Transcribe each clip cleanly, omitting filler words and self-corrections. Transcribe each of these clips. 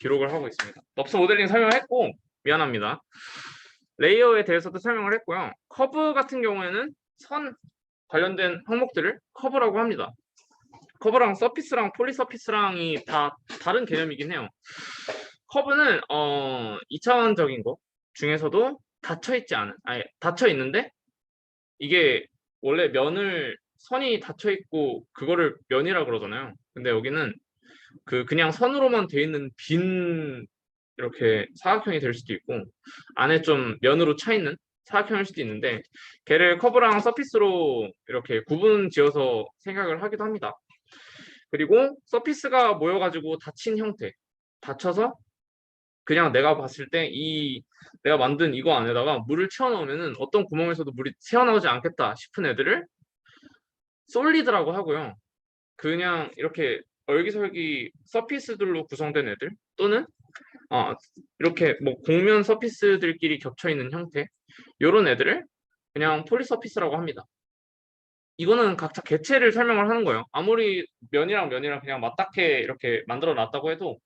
기록을 하고 있습니다. 넙스 모델링 설명했고 미안합니다. 레이어에 대해서도 설명을 했고요. 커브 같은 경우에는 선 관련된 항목들을 커브라고 합니다. 커브랑 서피스랑 폴리서피스랑이 다 다른 개념이긴 해요. 커브는 2차원적인 거 중에서도 닫혀있지 않은, 아니 닫혀있는데 이게 원래 면을 선이 닫혀있고 그거를 면이라 그러잖아요. 근데 여기는 그냥 선으로만 돼 있는 빈 이렇게 사각형이 될 수도 있고 안에 좀 면으로 차 있는 사각형일 수도 있는데 걔를 커브랑 서피스로 이렇게 구분 지어서 생각을 하기도 합니다. 그리고 서피스가 모여가지고 닫힌 형태, 닫혀서 그냥 내가 봤을 때 내가 만든 이거 안에다가 물을 채워 넣으면은 어떤 구멍에서도 물이 새어나오지 않겠다 싶은 애들을 솔리드라고 하고요. 그냥 이렇게 얼기설기 서피스들로 구성된 애들 또는 이렇게 뭐 곡면 서피스들끼리 겹쳐 있는 형태 이런 애들을 그냥 폴리서피스라고 합니다. 이거는 각자 개체를 설명을 하는 거예요. 아무리 면이랑 면이랑 그냥 맞닿게 이렇게 만들어 놨다고 해도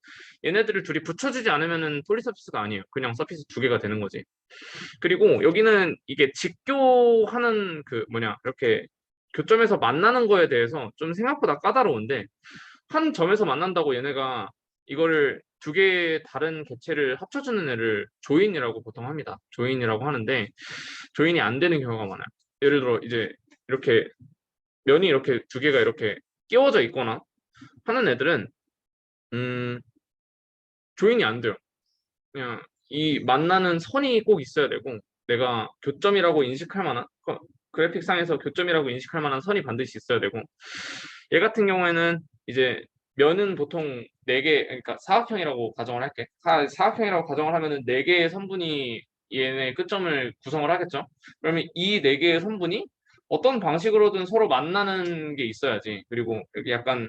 얘네들을 둘이 붙여주지 않으면은 폴리서피스가 아니에요. 그냥 서피스 두 개가 되는 거지. 그리고 여기는 이게 직교하는 이렇게 교점에서 만나는 거에 대해서 좀 생각보다 까다로운데 한 점에서 만난다고 얘네가 이거를 두 개의 다른 개체를 합쳐주는 애를 조인이라고 보통 합니다. 조인이라고 하는데 조인이 안 되는 경우가 많아요. 예를 들어 이제 이렇게 면이 이렇게 두 개가 이렇게 끼워져 있거나 하는 애들은 조인이 안 돼요. 그냥 이 만나는 선이 꼭 있어야 되고 내가 교점이라고 인식할 만한 그래픽상에서 교점이라고 인식할 만한 선이 반드시 있어야 되고 얘 같은 경우에는 이제 면은 보통 4개 그러니까 사각형이라고 가정을 할게. 사각형이라고 가정을 하면은 4개의 선분이 얘네 끝점을 구성을 하겠죠. 그러면 이 4개의 선분이 어떤 방식으로든 서로 만나는 게 있어야지. 그리고 여기 약간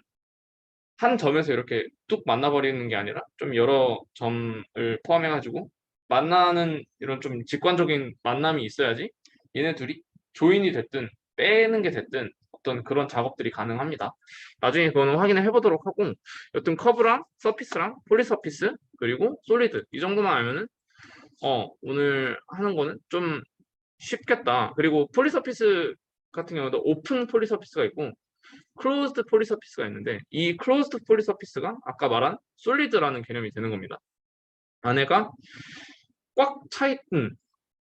한 점에서 이렇게 뚝 만나버리는 게 아니라 좀 여러 점을 포함해가지고 만나는 이런 좀 직관적인 만남이 있어야지 얘네 둘이 조인이 됐든 빼는 게 됐든 어떤 그런 작업들이 가능합니다. 나중에 그거는 확인을 해보도록 하고 여튼 커브랑 서피스랑 폴리서피스 그리고 솔리드 이 정도만 알면은 오늘 하는 거는 좀 쉽겠다. 그리고 폴리서피스 같은 경우도 오픈 폴리서피스가 있고 클로즈드 폴리서피스가 있는데 이 클로즈드 폴리서피스가 아까 말한 솔리드라는 개념이 되는 겁니다. 안에가 꽉 차 있는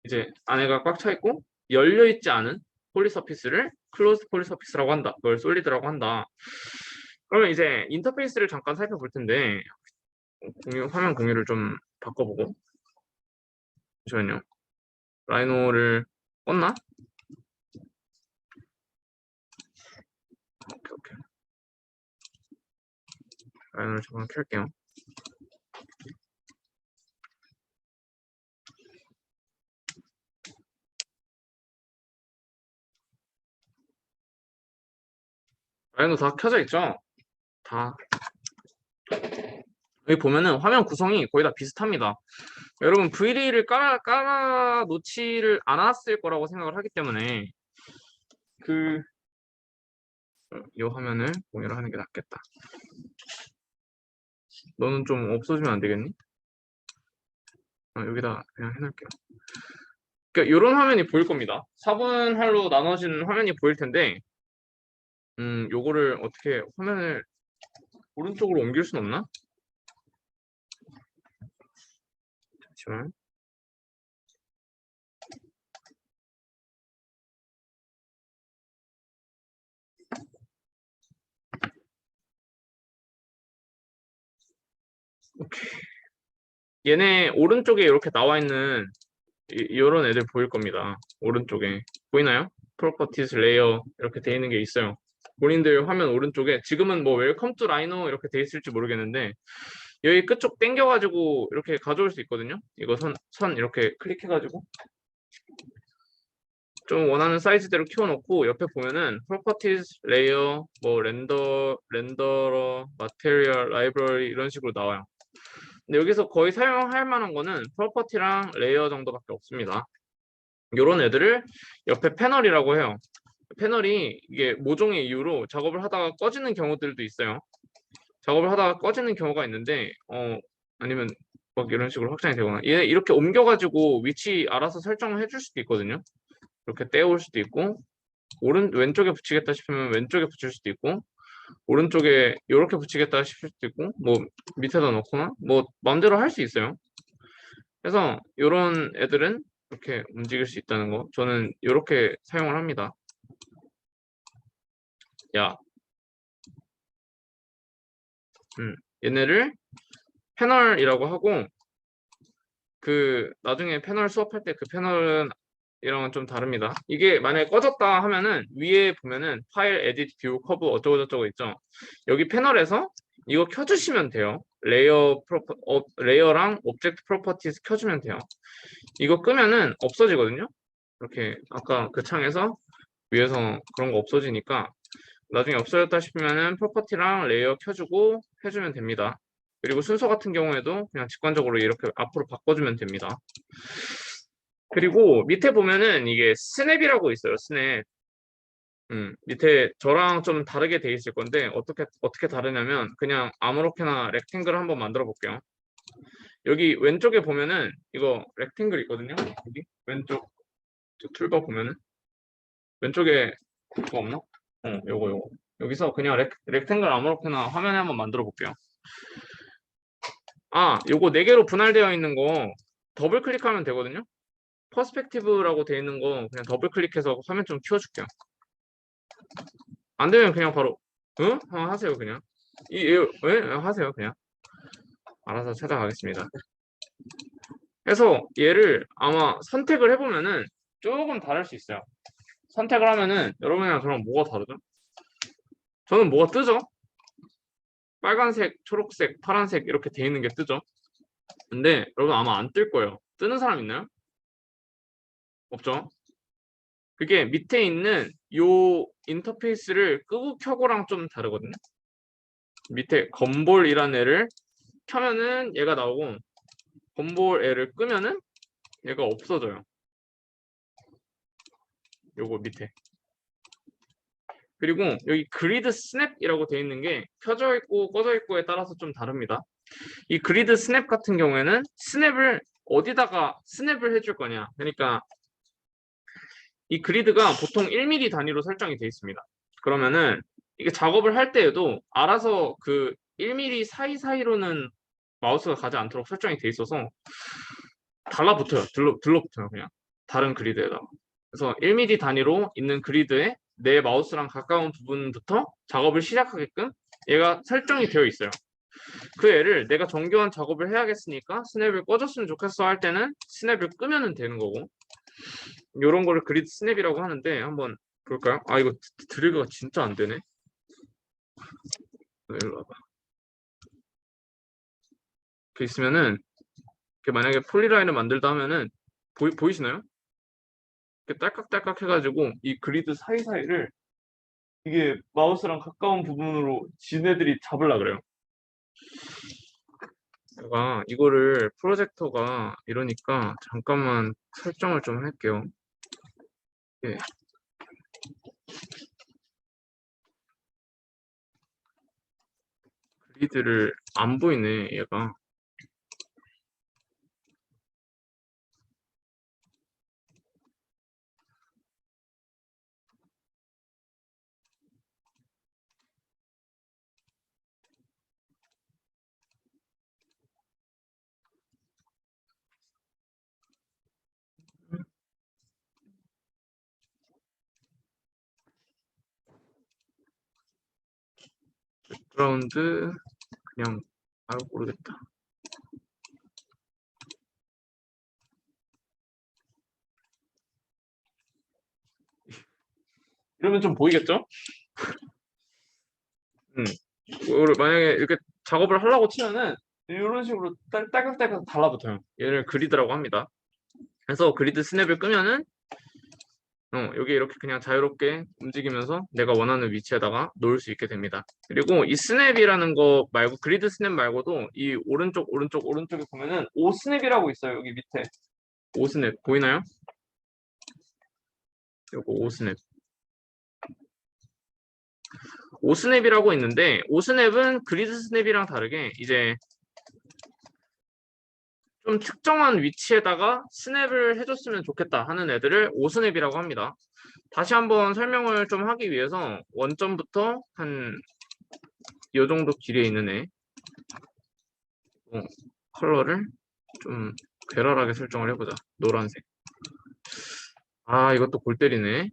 이제 안에가 꽉 차 있고 열려 있지 않은 폴리서피스를 클로즈드 폴리서피스라고 한다. 그걸 솔리드라고 한다. 그러면 이제 인터페이스를 잠깐 살펴볼 텐데 화면 공유를 좀 바꿔보고 잠시만요. 라이노를 껐나? 오케이. 라이노를 잠깐 켤게요. 라이노 다 켜져 있죠? 다. 여기 보면은 화면 구성이 거의 다 비슷합니다. 여러분 VD를 깔아 놓지를 않았을 거라고 생각을 하기 때문에 이 화면을 공유를 하는 게 낫겠다. 너는 좀 없어지면 안 되겠니? 여기다 그냥 해놓을게요. 그러니까 이런 화면이 보일 겁니다. 4분할로 나눠진 화면이 보일 텐데 요거를 어떻게 화면을 오른쪽으로 옮길 순 없나? 잠시만. 오케이. 얘네 오른쪽에 이렇게 나와 있는 이런 애들 보일 겁니다. 오른쪽에 보이나요? 프로퍼티스 레이어 이렇게 돼 있는 게 있어요. 본인들 화면 오른쪽에 지금은 뭐 웰컴 투 라이노 이렇게 돼 있을지 모르겠는데 여기 끝쪽 당겨가지고 이렇게 가져올 수 있거든요. 이거 선 이렇게 클릭해가지고 좀 원하는 사이즈대로 키워놓고 옆에 보면은 properties, layer, 뭐 렌더러, material, library 이런 식으로 나와요. 근데 여기서 거의 사용할 만한 거는 property랑 layer 정도밖에 없습니다. 이런 애들을 옆에 패널이라고 해요. 패널이 이게 모종의 이유로 작업을 하다가 꺼지는 경우들도 있어요. 작업을 하다가 꺼지는 경우가 있는데 아니면 막 이런 식으로 확장이 되거나 얘 이렇게 옮겨가지고 위치 알아서 설정을 해줄 수도 있거든요. 이렇게 떼올 수도 있고 왼쪽에 붙이겠다 싶으면 왼쪽에 붙일 수도 있고 오른쪽에 이렇게 붙이겠다 싶을 수도 있고 뭐 밑에다 넣거나 뭐 마음대로 할 수 있어요. 그래서 이런 애들은 이렇게 움직일 수 있다는 거 저는 이렇게 사용을 합니다. 야, 얘네를 패널이라고 하고 그 나중에 패널 수업할 때 그 패널은 이랑은 좀 다릅니다. 이게 만약에 꺼졌다 하면은 위에 보면은 파일, 에디트, 뷰, 커브 어쩌고저쩌고 있죠. 여기 패널에서 이거 켜주시면 돼요. 레이어랑 오브젝트 프로퍼티스 켜주면 돼요. 이거 끄면은 없어지거든요. 이렇게 아까 그 창에서 위에서 그런 거 없어지니까 나중에 없어졌다 싶으면은 프로퍼티랑 레이어 켜주고 해주면 됩니다. 그리고 순서 같은 경우에도 그냥 직관적으로 이렇게 앞으로 바꿔주면 됩니다. 그리고 밑에 보면은 이게 스냅이라고 있어요. 스냅. 밑에 저랑 좀 다르게 돼 있을 건데 어떻게 다르냐면 그냥 아무렇게나 렉탱글 한번 만들어 볼게요. 여기 왼쪽에 보면은 이거 렉탱글 있거든요. 여기 왼쪽 저 툴바 보면은 왼쪽에 그거 없나? 요거 여기서 그냥 렉탱글 아무렇게나 화면에 한번 만들어 볼게요. 요거 4개로 분할되어 있는 거 더블 클릭하면 되거든요. 퍼스펙티브라고 되어 있는 거 그냥 더블 클릭해서 화면 좀 키워줄게요. 안 되면 그냥 바로 하세요 그냥. 하세요 그냥. 알아서 찾아가겠습니다. 그래서 얘를 아마 선택을 해보면은 조금 다를 수 있어요. 선택을 하면은 여러분이랑 저랑 뭐가 다르죠? 저는 뭐가 뜨죠? 빨간색, 초록색, 파란색 이렇게 돼 있는 게 뜨죠? 근데 여러분 아마 안 뜰 거예요. 뜨는 사람 있나요? 없죠? 그게 밑에 있는 요 인터페이스를 끄고 켜고랑 좀 다르거든요. 밑에 건볼이라는 애를 켜면은 얘가 나오고 건볼 애를 끄면은 얘가 없어져요. 요거 밑에. 그리고 여기 그리드 스냅이라고 되어 있는 게 켜져 있고 꺼져 있고에 따라서 좀 다릅니다. 이 그리드 스냅 같은 경우에는 스냅을 어디다가 스냅을 해줄 거냐. 그러니까 이 그리드가 보통 1mm 단위로 설정이 되어 있습니다. 그러면은 이게 작업을 할 때에도 알아서 그 1mm 사이사이로는 마우스가 가지 않도록 설정이 되어 있어서 달라붙어요. 들러붙어요. 그냥 다른 그리드에다가. 그래서 1mm 단위로 있는 그리드에 내 마우스랑 가까운 부분부터 작업을 시작하게끔 얘가 설정이 되어 있어요. 그 애를 내가 정교한 작업을 해야겠으니까 스냅을 꺼줬으면 좋겠어 할 때는 스냅을 끄면 되는 거고 이런 거를 그리드 스냅이라고 하는데 한번 볼까요? 이거 드래그가 진짜 안 되네. 일로 와봐. 이렇게 있으면은 이렇게 만약에 폴리라인을 만들다 하면은 보이시나요? 이렇게 딸깍딸깍 해가지고 이 그리드 사이사이를 이게 마우스랑 가까운 부분으로 지네들이 잡으려 그래요. 제가 이거를 프로젝터가 이러니까 잠깐만 설정을 좀 할게요. 예. 그리드를 안 보이네 얘가. 백그라운드 그냥 모르겠다. 이러면 좀 보이겠죠? 이거를 만약에 이렇게 작업을 하려고 치면은 이런 식으로 딸깍딸깍 달라붙어요. 얘를 그리드라고 합니다. 그래서 그리드 스냅을 끄면은 여기 이렇게 그냥 자유롭게 움직이면서 내가 원하는 위치에다가 놓을 수 있게 됩니다. 그리고 이 스냅이라는 거 말고 그리드 스냅 말고도 이 오른쪽에 보면은 오 스냅이라고 있어요. 여기 밑에 오 스냅 보이나요? 요거 오 스냅. 오스냅이라고 있는데 오스냅은 그리드 스냅이랑 다르게 이제 좀 특정한 위치에다가 스냅을 해줬으면 좋겠다 하는 애들을 오스냅이라고 합니다. 다시 한번 설명을 좀 하기 위해서 원점부터 한 이 정도 길이에 있는 애 컬러를 좀 괴랄하게 설정을 해보자. 노란색. 아, 이것도 골 때리네.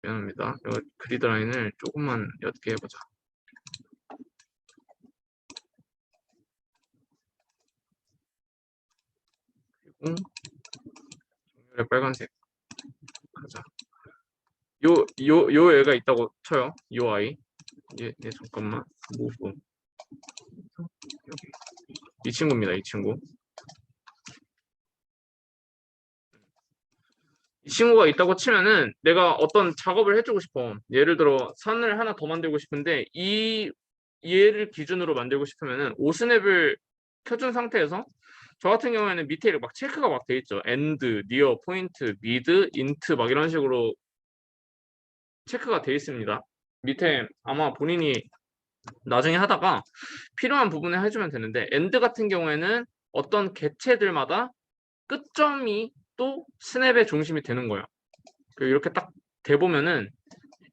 미안합니다. 이거 그리드 라인을 조금만 옅게 해보자. 그리고 정렬의 빨간색 가자. 요 애가 있다고 쳐요. 요 아이. 얘 잠깐만. 무브. 여기. 이 친구입니다. 이 친구. 이 친구가 있다고 치면은 내가 어떤 작업을 해주고 싶어. 예를 들어 선을 하나 더 만들고 싶은데 이 얘를 기준으로 만들고 싶으면은 오스냅을 켜준 상태에서 저 같은 경우에는 밑에 막 체크가 막 돼 있죠. 엔드, 니어, 포인트, 미드, 인트 막 이런 식으로 체크가 돼 있습니다. 밑에 아마 본인이 나중에 하다가 필요한 부분에 해주면 되는데 엔드 같은 경우에는 어떤 객체들마다 끝점이 또 스냅의 중심이 되는 거예요. 이렇게 딱 대보면은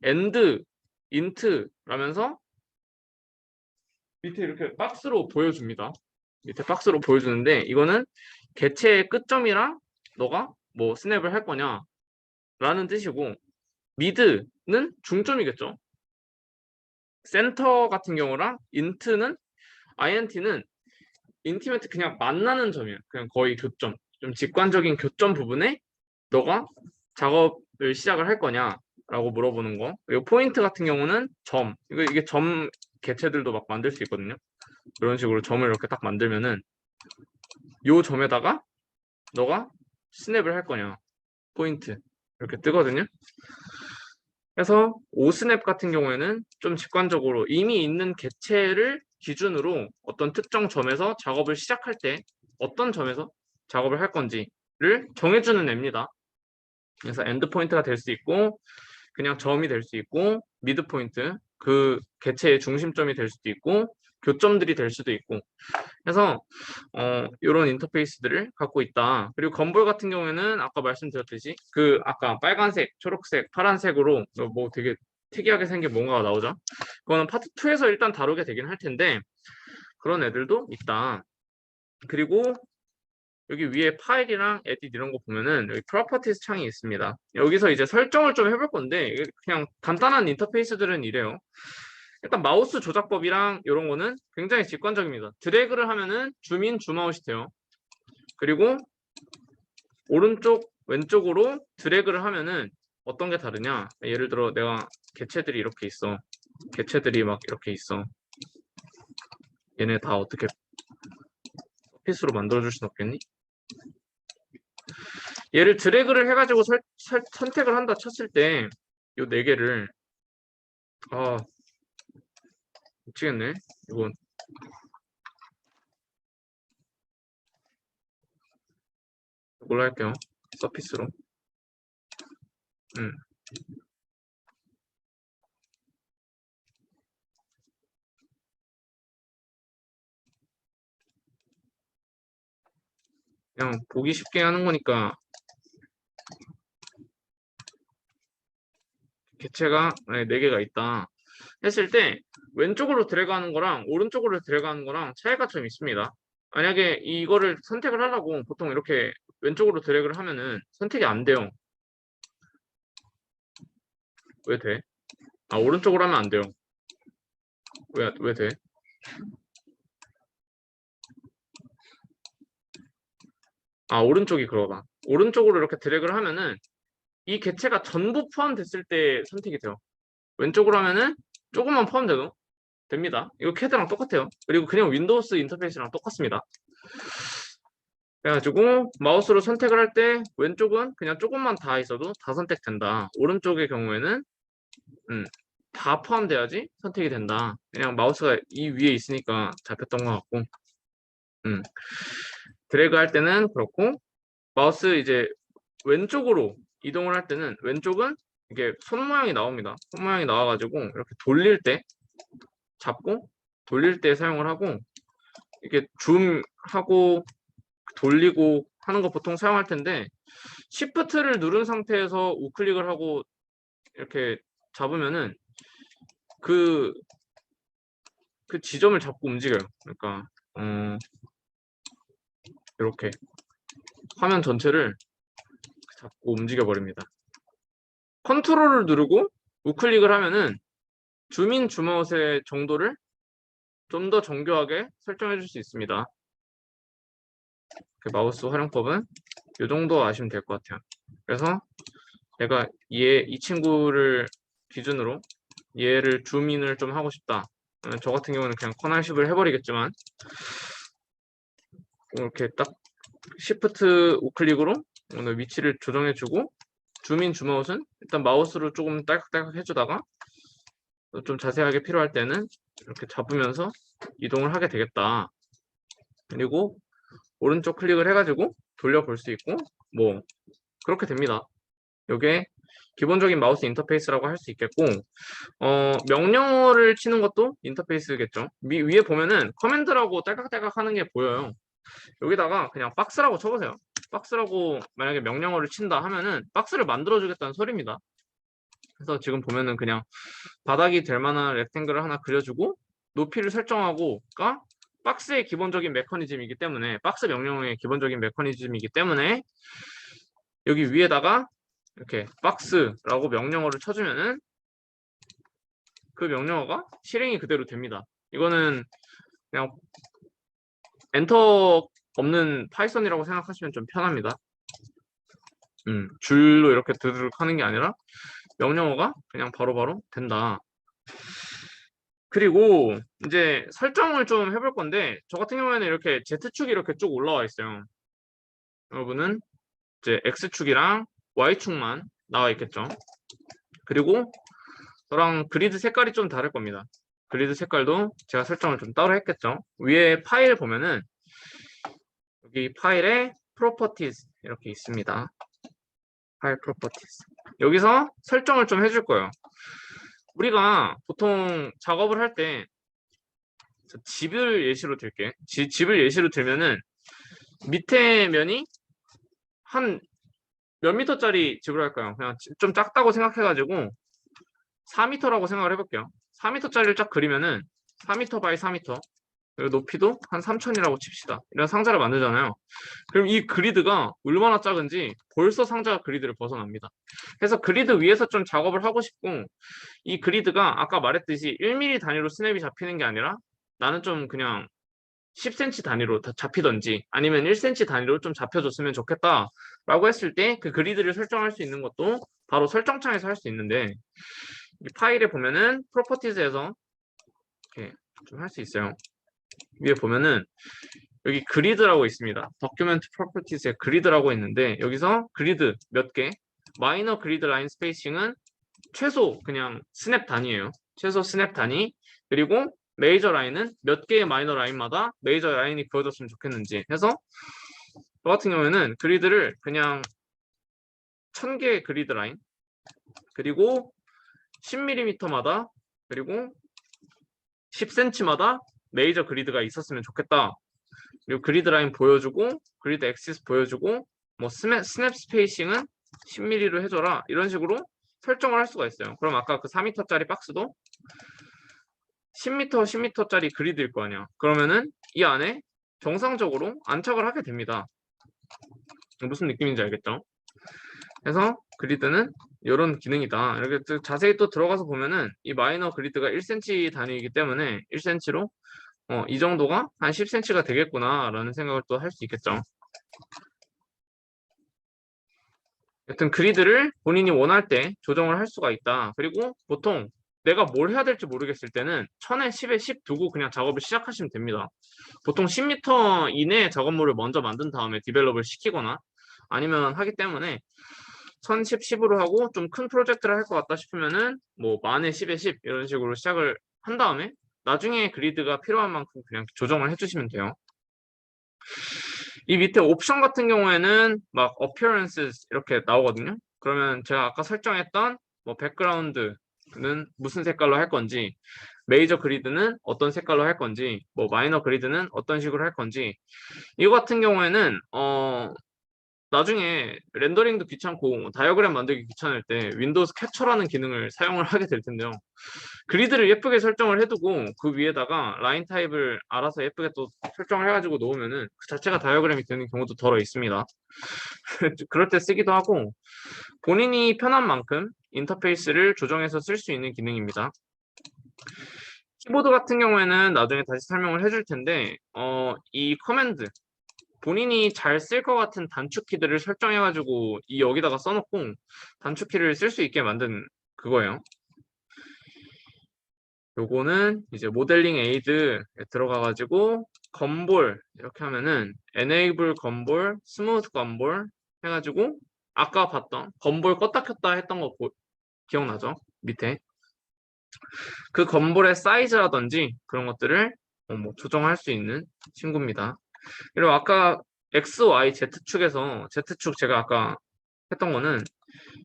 엔드, 인트 라면서 밑에 이렇게 박스로 보여줍니다. 밑에 박스로 보여주는데 이거는 개체의 끝점이랑 너가 뭐 스냅을 할 거냐 라는 뜻이고 미드는 중점이겠죠. 센터 같은 경우랑 인트는 INT는 인티메트 그냥 만나는 점이에요. 그냥 거의 교점. 좀 직관적인 교점 부분에 너가 작업을 시작을 할 거냐라고 물어보는 거. 그리고 포인트 같은 경우는 점. 이게 점 개체들도 막 만들 수 있거든요. 이런 식으로 점을 이렇게 딱 만들면은 요 점에다가 너가 스냅을 할 거냐. 포인트. 이렇게 뜨거든요. 그래서 오스냅 같은 경우에는 좀 직관적으로 이미 있는 개체를 기준으로 어떤 특정 점에서 작업을 시작할 때 어떤 점에서 작업을 할 건지를 정해주는 앱니다. 그래서 엔드 포인트가 될 수 있고 그냥 점이 될 수 있고 미드 포인트 그 개체의 중심점이 될 수도 있고 교점들이 될 수도 있고 그래서 이런 인터페이스들을 갖고 있다. 그리고 건볼 같은 경우에는 아까 말씀드렸듯이 그 아까 빨간색, 초록색, 파란색으로 뭐 되게 특이하게 생긴 뭔가가 나오죠. 그거는 파트 2에서 일단 다루게 되긴 할 텐데 그런 애들도 있다. 그리고 여기 위에 파일이랑 에딧 이런 거 보면은 여기 프로퍼티스 창이 있습니다. 여기서 이제 설정을 좀 해볼 건데 그냥 간단한 인터페이스들은 이래요. 일단 마우스 조작법이랑 이런 거는 굉장히 직관적입니다. 드래그를 하면은 줌인, 줌아웃이 돼요. 그리고 오른쪽, 왼쪽으로 드래그를 하면은 어떤 게 다르냐? 예를 들어 내가 개체들이 이렇게 있어. 개체들이 막 이렇게 있어. 얘네 다 어떻게 서피스로 만들어줄 순 없겠니? 얘를 드래그를 해가지고 선택을 한다 쳤을 때 요 네 개를 미치겠네. 이건 이걸로 할게요. 서피스로. 그냥 보기 쉽게 하는 거니까 개체가 4개가 있다 했을 때 왼쪽으로 드래그하는 거랑 오른쪽으로 드래그하는 거랑 차이가 좀 있습니다. 만약에 이거를 선택을 하려고 보통 이렇게 왼쪽으로 드래그를 하면은 선택이 안 돼요. 왜 돼? 오른쪽으로 하면 안 돼요. 왜 돼? 오른쪽이 그러다. 오른쪽으로 이렇게 드래그를 하면은 이 개체가 전부 포함됐을 때 선택이 돼요. 왼쪽으로 하면은 조금만 포함돼도 됩니다. 이거 캐드랑 똑같아요. 그리고 그냥 윈도우스 인터페이스랑 똑같습니다. 그래가지고 마우스로 선택을 할 때 왼쪽은 그냥 조금만 다 있어도 다 선택된다. 오른쪽의 경우에는 다 포함돼야지 선택이 된다. 그냥 마우스가 이 위에 있으니까 잡혔던 것 같고 드래그 할 때는 그렇고 마우스 이제 왼쪽으로 이동을 할 때는 왼쪽은 이게 손 모양이 나옵니다. 손 모양이 나와가지고 이렇게 돌릴 때 잡고 돌릴 때 사용을 하고, 이게 줌하고 돌리고 하는 거 보통 사용할 텐데, Shift를 누른 상태에서 우클릭을 하고 이렇게 잡으면은 그 지점을 잡고 움직여요. 그러니까 이렇게 화면 전체를 잡고 움직여 버립니다. 컨트롤을 누르고 우클릭을 하면은 줌인 줌아웃의 정도를 좀 더 정교하게 설정해 줄 수 있습니다. 마우스 활용법은 이 정도 아시면 될 것 같아요. 그래서 내가 이 친구를 기준으로 얘를 줌인을 좀 하고 싶다. 저 같은 경우는 그냥 커널십을 해버리겠지만, 이렇게 딱 시프트 우클릭으로 오늘 위치를 조정해주고, 줌인 줌아웃은 일단 마우스로 조금 딸깍딸깍 해주다가 좀 자세하게 필요할 때는 이렇게 잡으면서 이동을 하게 되겠다. 그리고 오른쪽 클릭을 해가지고 돌려볼 수 있고, 뭐 그렇게 됩니다. 이게 기본적인 마우스 인터페이스라고 할 수 있겠고, 명령어를 치는 것도 인터페이스겠죠. 위에 보면은 커맨드라고 딸깍딸깍 하는 게 보여요. 여기다가 그냥 박스라고 쳐보세요. 박스라고 만약에 명령어를 친다 하면은 박스를 만들어주겠다는 소리입니다. 그래서 지금 보면은 그냥 바닥이 될 만한 렉탱글을 하나 그려주고 높이를 설정하고가 박스의 기본적인 메커니즘이기 때문에, 박스 명령어의 기본적인 메커니즘이기 때문에 여기 위에다가 이렇게 박스라고 명령어를 쳐주면은 그 명령어가 실행이 그대로 됩니다. 이거는 그냥 엔터 없는 파이썬이라고 생각하시면 좀 편합니다. 줄로 이렇게 드르륵 하는 게 아니라 명령어가 그냥 바로바로 된다. 그리고 이제 설정을 좀 해볼 건데, 저 같은 경우에는 이렇게 Z축이 이렇게 쭉 올라와 있어요. 여러분은 이제 X축이랑 Y축만 나와 있겠죠. 그리고 저랑 그리드 색깔이 좀 다를 겁니다. 그리드 색깔도 제가 설정을 좀 따로 했겠죠. 위에 파일 보면은 여기 파일에 Properties 이렇게 있습니다. 파일 Properties. 여기서 설정을 좀 해줄 거예요. 우리가 보통 작업을 할 때 집을 예시로 들게. 집을 예시로 들면은 밑에 면이 한 몇 미터짜리 집을 할까요? 그냥 좀 작다고 생각해가지고 4m라고 생각을 해볼게요. 4m짜리를 쫙 그리면은 4m 바이 4m, 그리고 높이도 한 3000이라고 칩시다. 이런 상자를 만들잖아요. 그럼 이 그리드가 얼마나 작은지 벌써 상자 그리드를 벗어납니다. 그래서 그리드 위에서 좀 작업을 하고 싶고, 이 그리드가 아까 말했듯이 1mm 단위로 스냅이 잡히는 게 아니라 나는 좀 그냥 10cm 단위로 잡히던지 아니면 1cm 단위로 좀 잡혀줬으면 좋겠다라고 했을 때 그 그리드를 설정할 수 있는 것도 바로 설정창에서 할 수 있는데, 이 파일에 보면은 프로퍼티즈에서 이렇게 좀 할 수 있어요. 위에 보면은 여기 그리드라고 있습니다. 도큐멘트 프로퍼티즈에 그리드라고 있는데, 여기서 그리드 몇 개, 마이너 그리드 라인 스페이싱은 최소 그냥 스냅 단위예요. 최소 스냅 단위. 그리고 메이저 라인은 몇 개의 마이너 라인마다 메이저 라인이 그어졌으면 좋겠는지 해서, 저 같은 경우에는 그리드를 그냥 1000개의 그리드 라인, 그리고 10mm마다, 그리고 10cm마다 메이저 그리드가 있었으면 좋겠다. 그리고 그리드 라인 보여주고, 그리드 엑시스 보여주고, 뭐 스냅 스페이싱은 10mm로 해줘라. 이런 식으로 설정을 할 수가 있어요. 그럼 아까 그 4m짜리 박스도 10m, 10m짜리 그리드일 거 아니야. 그러면은 이 안에 정상적으로 안착을 하게 됩니다. 무슨 느낌인지 알겠죠? 그래서 그리드는 이런 기능이다. 이렇게 자세히 또 들어가서 보면은 이 마이너 그리드가 1cm 단위이기 때문에 1cm로 이 정도가 한 10cm가 되겠구나 라는 생각을 또 할 수 있겠죠. 여튼 그리드를 본인이 원할 때 조정을 할 수가 있다. 그리고 보통 내가 뭘 해야 될지 모르겠을 때는 1000에 10에 10 두고 그냥 작업을 시작하시면 됩니다. 보통 10m 이내의 작업물을 먼저 만든 다음에 디벨롭을 시키거나 아니면 하기 때문에 1000, 10, 10으로 하고, 좀 큰 프로젝트를 할 것 같다 싶으면은 뭐 만에 10에 10 이런 식으로 시작을 한 다음에 나중에 그리드가 필요한 만큼 그냥 조정을 해주시면 돼요. 이 밑에 옵션 같은 경우에는 막 appearances 이렇게 나오거든요. 그러면 제가 아까 설정했던 뭐 백그라운드는 무슨 색깔로 할 건지, 메이저 그리드는 어떤 색깔로 할 건지, 뭐 마이너 그리드는 어떤 식으로 할 건지, 이거 같은 경우에는 나중에 렌더링도 귀찮고 다이어그램 만들기 귀찮을 때 윈도우스 캡처라는 기능을 사용을 하게 될 텐데요. 그리드를 예쁘게 설정을 해두고 그 위에다가 라인 타입을 알아서 예쁘게 또 설정을 해가지고 놓으면은 그 자체가 다이어그램이 되는 경우도 덜어 있습니다. 그럴 때 쓰기도 하고 본인이 편한 만큼 인터페이스를 조정해서 쓸 수 있는 기능입니다. 키보드 같은 경우에는 나중에 다시 설명을 해줄 텐데 이 커맨드 본인이 잘 쓸 것 같은 단축키들을 설정해가지고 이 여기다가 써놓고 단축키를 쓸 수 있게 만든 그거예요. 요거는 이제 모델링 에이드에 들어가가지고 건볼 이렇게 하면은 enable 건볼, 스무드 건볼 해가지고 아까 봤던 건볼 껐다 켰다 했던 거 기억나죠? 밑에 그 건볼의 사이즈라든지 그런 것들을 뭐 조정할 수 있는 친구입니다. 그리고 아까 X, Y, Z축에서 Z축 제가 아까 했던 거는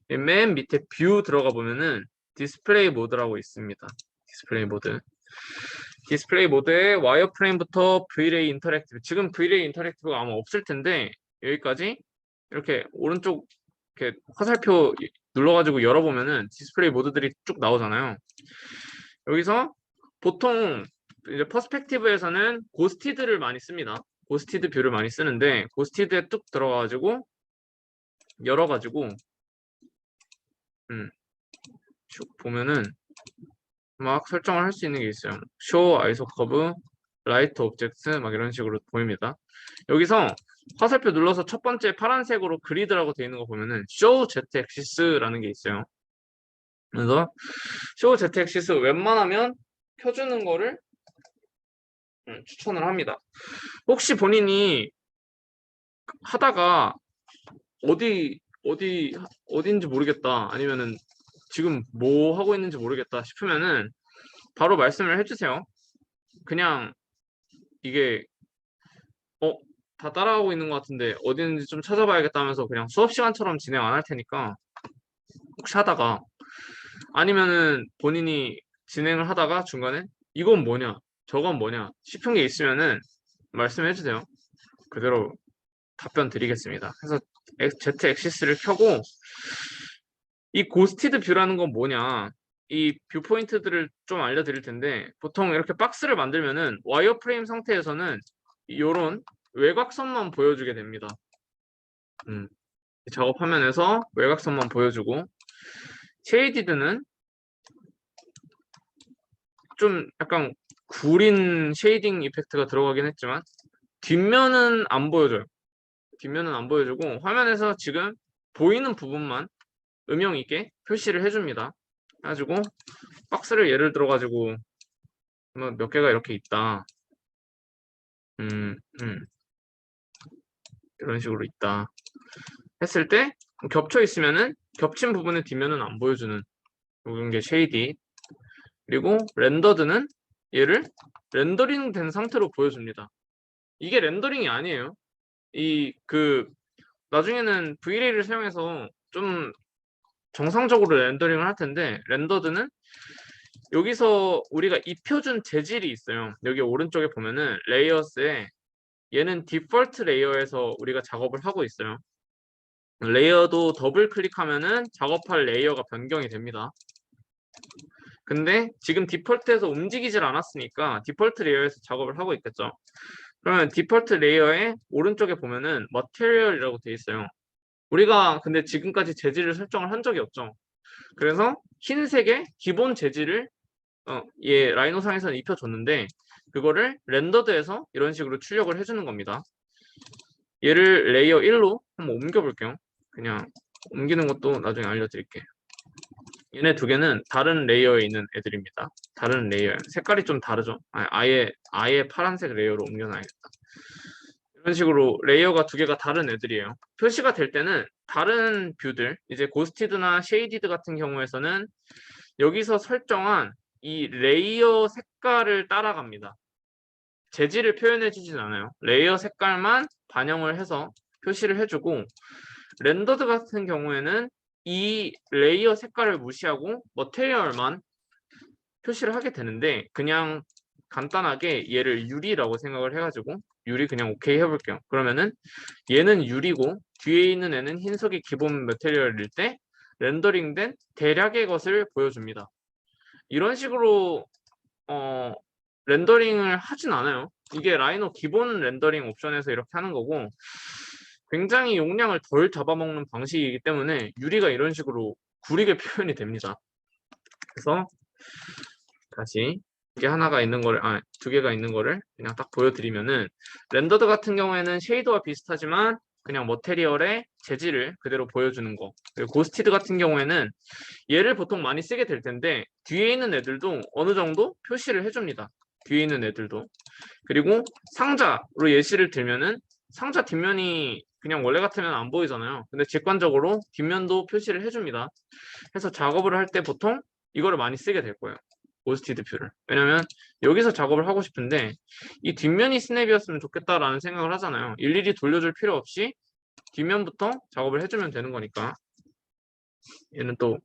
맨 밑에 뷰 들어가 보면은 디스플레이 모드라고 있습니다. 디스플레이 모드. 디스플레이 모드에 와이어프레임부터 V-Ray 인터랙티브. 지금 V-Ray 인터랙티브가 아마 없을 텐데 여기까지 이렇게 오른쪽 이렇게 화살표 눌러가지고 열어보면은 디스플레이 모드들이 쭉 나오잖아요. 여기서 보통 이제 퍼스펙티브에서는 고스티드를 많이 씁니다. 고스티드 뷰를 많이 쓰는데 고스티드에 뚝 들어가가지고 열어가지고 쭉 보면은 막 설정을 할 수 있는 게 있어요. 쇼 아이소 커브, 라이트 오브젝트 막 이런 식으로 보입니다. 여기서 화살표 눌러서 첫 번째 파란색으로 그리드라고 되어 있는 거 보면은 쇼 Z 엑시스라는 게 있어요. 그래서 쇼 Z 엑시스 웬만하면 켜주는 거를 추천을 합니다. 혹시 본인이 하다가 어디인지 모르겠다 아니면은 지금 뭐 하고 있는지 모르겠다 싶으면은 바로 말씀을 해주세요. 그냥 이게 다 따라하고 있는 것 같은데 어디 있는지 좀 찾아봐야겠다 하면서 그냥 수업 시간처럼 진행 안 할 테니까 혹시 하다가 아니면은 본인이 진행을 하다가 중간에 이건 뭐냐 저건 뭐냐 싶은 게 있으면은 말씀해 주세요. 그대로 답변 드리겠습니다. 그래서 Z 엑시스를 켜고 이 고스티드 뷰라는 건 뭐냐 이 뷰 포인트들을 좀 알려드릴 텐데 보통 이렇게 박스를 만들면은 와이어프레임 상태에서는 이런 외곽선만 보여주게 됩니다. 작업 화면에서 외곽선만 보여주고 쉐이디드는 좀 약간 구린 쉐이딩 이펙트가 들어가긴 했지만 뒷면은 안 보여줘요. 뒷면은 안 보여주고 화면에서 지금 보이는 부분만 음영 있게 표시를 해줍니다. 해가지고 박스를 예를 들어 가지고 몇 개가 이렇게 있다. 이런 식으로 있다. 했을 때 겹쳐 있으면은 겹친 부분의 뒷면은 안 보여주는 이런 게 쉐이디. 그리고 렌더드는 얘를 렌더링 된 상태로 보여줍니다. 이게 렌더링이 아니에요. 나중에는 V-Ray를 사용해서 좀 정상적으로 렌더링을 할 텐데 렌더드는 여기서 우리가 입혀준 재질이 있어요. 여기 오른쪽에 보면은 레이어스에 얘는 디폴트 레이어에서 우리가 작업을 하고 있어요. 레이어도 더블 클릭하면은 작업할 레이어가 변경이 됩니다. 근데 지금 디폴트에서 움직이질 않았으니까 디폴트 레이어에서 작업을 하고 있겠죠. 그러면 디폴트 레이어의 오른쪽에 보면은 머티리얼이라고 되어 있어요. 우리가 근데 지금까지 재질을 설정을 한 적이 없죠. 그래서 흰색의 기본 재질을 얘 라이노상에서는 입혀줬는데 그거를 렌더드에서 이런 식으로 출력을 해주는 겁니다. 얘를 레이어 1로 한번 옮겨볼게요. 그냥 옮기는 것도 나중에 알려드릴게요. 얘네 두 개는 다른 레이어에 있는 애들입니다. 다른 레이어. 색깔이 좀 다르죠? 아예 파란색 레이어로 옮겨놔야겠다. 이런 식으로 레이어가 두 개가 다른 애들이에요. 표시가 될 때는 다른 뷰들, 이제 고스티드나 쉐이디드 같은 경우에서는 여기서 설정한 이 레이어 색깔을 따라갑니다. 재질을 표현해 주진 않아요. 레이어 색깔만 반영을 해서 표시를 해주고 렌더드 같은 경우에는 이 레이어 색깔을 무시하고 머테리얼만 표시를 하게 되는데 그냥 간단하게 얘를 유리라고 생각을 해가지고 유리 그냥 오케이 해볼게요. 그러면은 얘는 유리고 뒤에 있는 애는 흰색이 기본 머테리얼일 때 렌더링된 대략의 것을 보여줍니다. 이런 식으로 렌더링을 하진 않아요. 이게 라이노 기본 렌더링 옵션에서 이렇게 하는 거고 굉장히 용량을 덜 잡아먹는 방식이기 때문에 유리가 이런 식으로 구리게 표현이 됩니다. 그래서 다시 두 개가 있는 거를 그냥 딱 보여드리면은 렌더드 같은 경우에는 쉐이더와 비슷하지만 그냥 머테리얼의 재질을 그대로 보여주는 거. 그리고 고스티드 같은 경우에는 얘를 보통 많이 쓰게 될 텐데 뒤에 있는 애들도 어느 정도 표시를 해줍니다. 뒤에 있는 애들도. 그리고 상자로 예시를 들면은 상자 뒷면이 그냥 원래 같으면 안 보이잖아요. 근데 직관적으로 뒷면도 표시를 해줍니다. 그래서 작업을 할 때 보통 이거를 많이 쓰게 될 거예요. 고스티드 뷰를. 왜냐면 여기서 작업을 하고 싶은데 이 뒷면이 스냅이었으면 좋겠다라는 생각을 하잖아요. 일일이 돌려줄 필요 없이 뒷면부터 작업을 해주면 되는 거니까. 얘는 또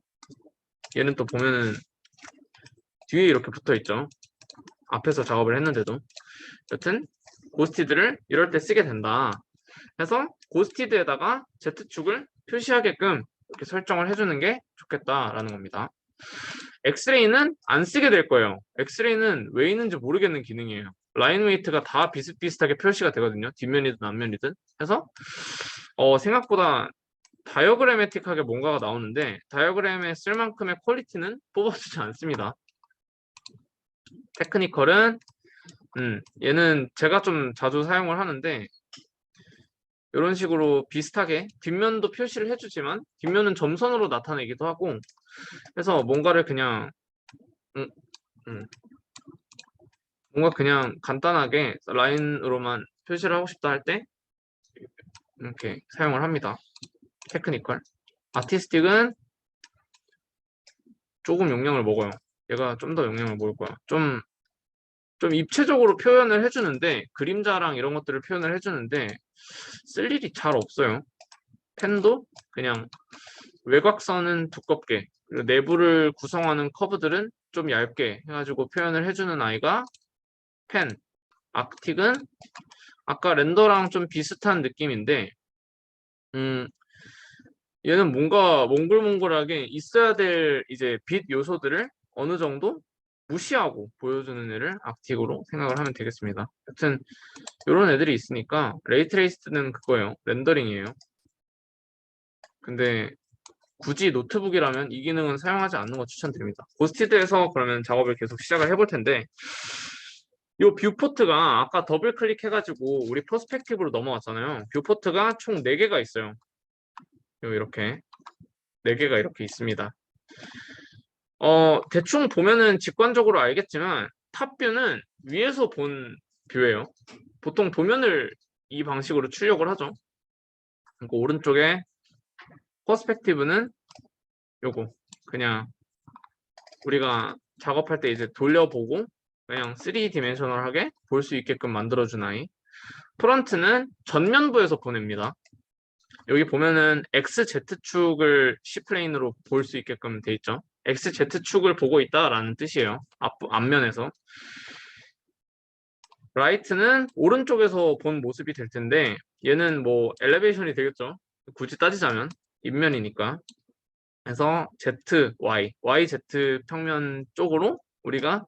보면은 뒤에 이렇게 붙어 있죠. 앞에서 작업을 했는데도. 여튼 고스티드를 이럴 때 쓰게 된다. 그래서 고스티드에다가 Z축을 표시하게끔 이렇게 설정을 해주는 게 좋겠다라는 겁니다. 엑스레이는 안 쓰게 될 거예요. 엑스레이는 왜 있는지 모르겠는 기능이에요. 라인 웨이트가 다 비슷비슷하게 표시가 되거든요. 뒷면이든 앞면이든. 그래서 생각보다 다이어그래매틱하게 뭔가가 나오는데 다이어그램에 쓸 만큼의 퀄리티는 뽑아주지 않습니다. 테크니컬은 얘는 제가 좀 자주 사용을 하는데 이런 식으로 비슷하게 뒷면도 표시를 해주지만 뒷면은 점선으로 나타내기도 하고 그래서 뭔가를 그냥 뭔가 그냥 간단하게 라인으로만 표시를 하고 싶다 할 때 이렇게 사용을 합니다. 테크니컬. 아티스틱은 조금 용량을 먹어요. 얘가 좀 더 용량을 먹을 거야. 좀 입체적으로 표현을 해주는데 그림자랑 이런 것들을 표현을 해주는데 쓸 일이 잘 없어요. 펜도 그냥 외곽선은 두껍게 그리고 내부를 구성하는 커브들은 좀 얇게 해가지고 표현을 해주는 아이가 펜. 아크틱은 아까 렌더랑 좀 비슷한 느낌인데 얘는 뭔가 몽글몽글하게 있어야 될 이제 빛 요소들을 어느 정도 무시하고 보여주는 애를 악틱으로 생각을 하면 되겠습니다. 여튼 이런 애들이 있으니까 레이트레이스는 그거예요. 렌더링이에요. 근데 굳이 노트북이라면 이 기능은 사용하지 않는 거 추천드립니다. 고스티드에서 그러면 작업을 계속 시작을 해볼 텐데 이 뷰포트가 아까 더블 클릭해가지고 우리 퍼스펙티브로 넘어왔잖아요. 뷰포트가 총 4개가 있어요. 이렇게 4개가 이렇게 있습니다. 대충 보면은 직관적으로 알겠지만 탑뷰는 위에서 본 뷰예요. 보통 도면을 이 방식으로 출력을 하죠. 그리고 오른쪽에 퍼스펙티브는 요거 그냥 우리가 작업할 때 이제 돌려보고 그냥 3디멘셔널하게 볼 수 있게끔 만들어준 아이. 프런트는 전면부에서 보냅니다. 여기 보면은 XZ축을 C플레인으로 볼 수 있게끔 돼 있죠. XZ축을 보고 있다라는 뜻이에요. 앞면에서. 라이트는 오른쪽에서 본 모습이 될 텐데 얘는 뭐 엘리베이션이 되겠죠. 굳이 따지자면 입면이니까. 그래서 Z, Y, YZ 평면 쪽으로 우리가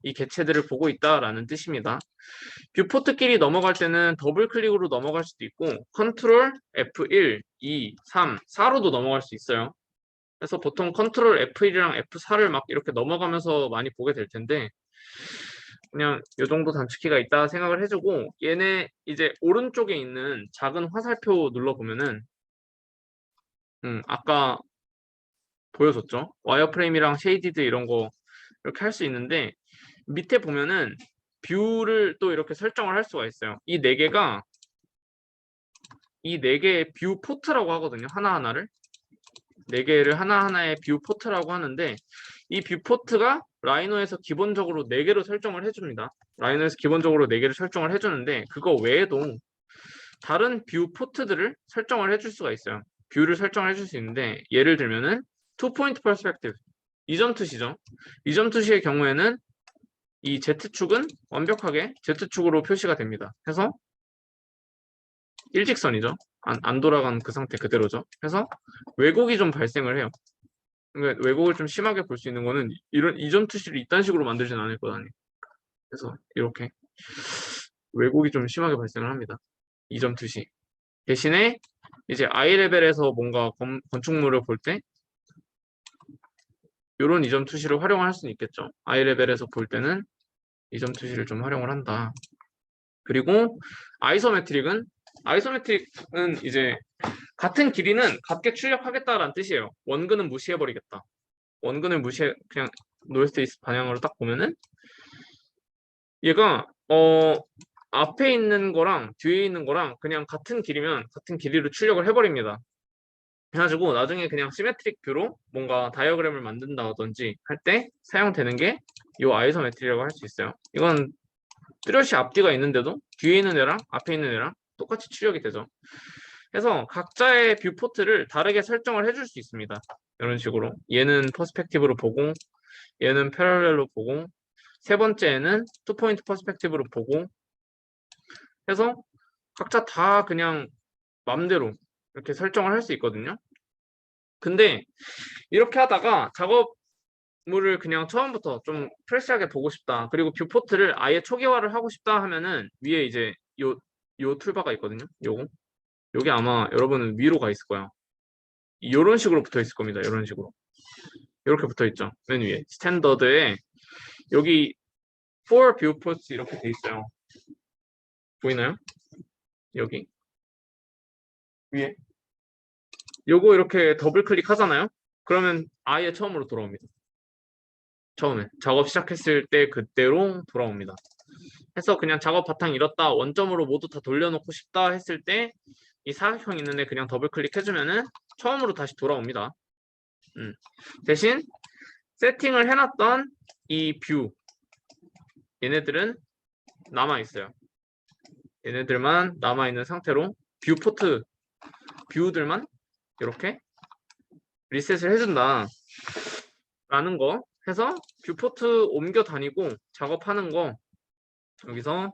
이 개체들을 보고 있다라는 뜻입니다. 뷰포트끼리 넘어갈 때는 더블 클릭으로 넘어갈 수도 있고 컨트롤 F1, 2, 3, 4로도 넘어갈 수 있어요. 그래서 보통 컨트롤 F1이랑 F4를 막 이렇게 넘어가면서 많이 보게 될 텐데 그냥 이 정도 단축키가 있다 생각을 해주고 얘네 이제 오른쪽에 있는 작은 화살표 눌러보면은 아까 보여줬죠? 와이어프레임이랑 쉐이디드 이런 거 이렇게 할 수 있는데 밑에 보면은 뷰를 또 이렇게 설정을 할 수가 있어요. 이 4개가 이 4개의 뷰 포트라고 하거든요. 하나하나를 4개를 하나하나의 뷰 포트라고 하는데 이 뷰 포트가 라이노에서 기본적으로 4개로 설정을 해줍니다. 라이노에서 기본적으로 4개를 설정을 해주는데 그거 외에도 다른 뷰 포트들을 설정을 해줄 수가 있어요. 뷰를 설정을 해줄 수 있는데 예를 들면은 투 포인트 퍼스펙티브 이점 투시죠. 이점 투시의 경우에는 이 Z축은 완벽하게 Z축으로 표시가 됩니다. 해서 일직선이죠. 안 돌아간 그 상태 그대로죠. 해서 왜곡이 좀 발생을 해요. 그러니까 왜곡을 좀 심하게 볼 수 있는 거는 이런 이점 투시를 이딴 식으로 만들진 않을 거다니. 그래서 이렇게 왜곡이 좀 심하게 발생을 합니다. 이점 투시. 대신에 이제 I 레벨에서 뭔가 건축물을 볼 때 이런 이점 투시를 활용할 수는 있겠죠. I 레벨에서 볼 때는 이점 투시를 좀 활용을 한다. 그리고 아이소메트릭은 이제 같은 길이는 같게 출력하겠다라는 뜻이에요. 원근은 무시해버리겠다. 원근을 그냥 노스트 이스트 방향으로 딱 보면은 얘가 앞에 있는 거랑 뒤에 있는 거랑 그냥 같은 길이면 같은 길이로 출력을 해버립니다. 해가지고 나중에 그냥 시메트릭 뷰로 뭔가 다이어그램을 만든다든지 할 때 사용되는 게 이 아이소메트리라고 할 수 있어요. 이건 뚜렷이 앞뒤가 있는데도 뒤에 있는 애랑 앞에 있는 애랑 똑같이 출력이 되죠. 그래서 각자의 뷰 포트를 다르게 설정을 해줄 수 있습니다. 이런 식으로 얘는 퍼스펙티브로 보고 얘는 패러렐로 보고 세 번째는 투 포인트 퍼스펙티브로 보고 해서 각자 다 그냥 맘대로 이렇게 설정을 할 수 있거든요. 근데 이렇게 하다가 작업물을 그냥 처음부터 좀 프레시하게 보고 싶다. 그리고 뷰포트를 아예 초기화를 하고 싶다 하면은 위에 이제 요 툴바가 있거든요. 요게 아마 여러분은 위로 가 있을 거야. 이런 식으로 붙어 있을 겁니다. 이런 식으로. 이렇게 붙어 있죠. 맨 위에. 스탠더드에 여기 for viewports 이렇게 돼 있어요. 보이나요? 여기. 위에. 요거 이렇게 더블 클릭하잖아요. 그러면 아예 처음으로 돌아옵니다. 처음에 작업 시작했을 때 그때로 돌아옵니다. 해서 그냥 작업 바탕 잃었다 원점으로 모두 다 돌려놓고 싶다 했을 때 이 사각형 있는데 그냥 더블 클릭해주면은 처음으로 다시 돌아옵니다. 대신 세팅을 해놨던 이 뷰 얘네들은 남아있어요. 얘네들만 남아있는 상태로 뷰 포트 뷰들만 이렇게 리셋을 해준다 라는 거 해서 뷰 포트 옮겨 다니고 작업하는 거 여기서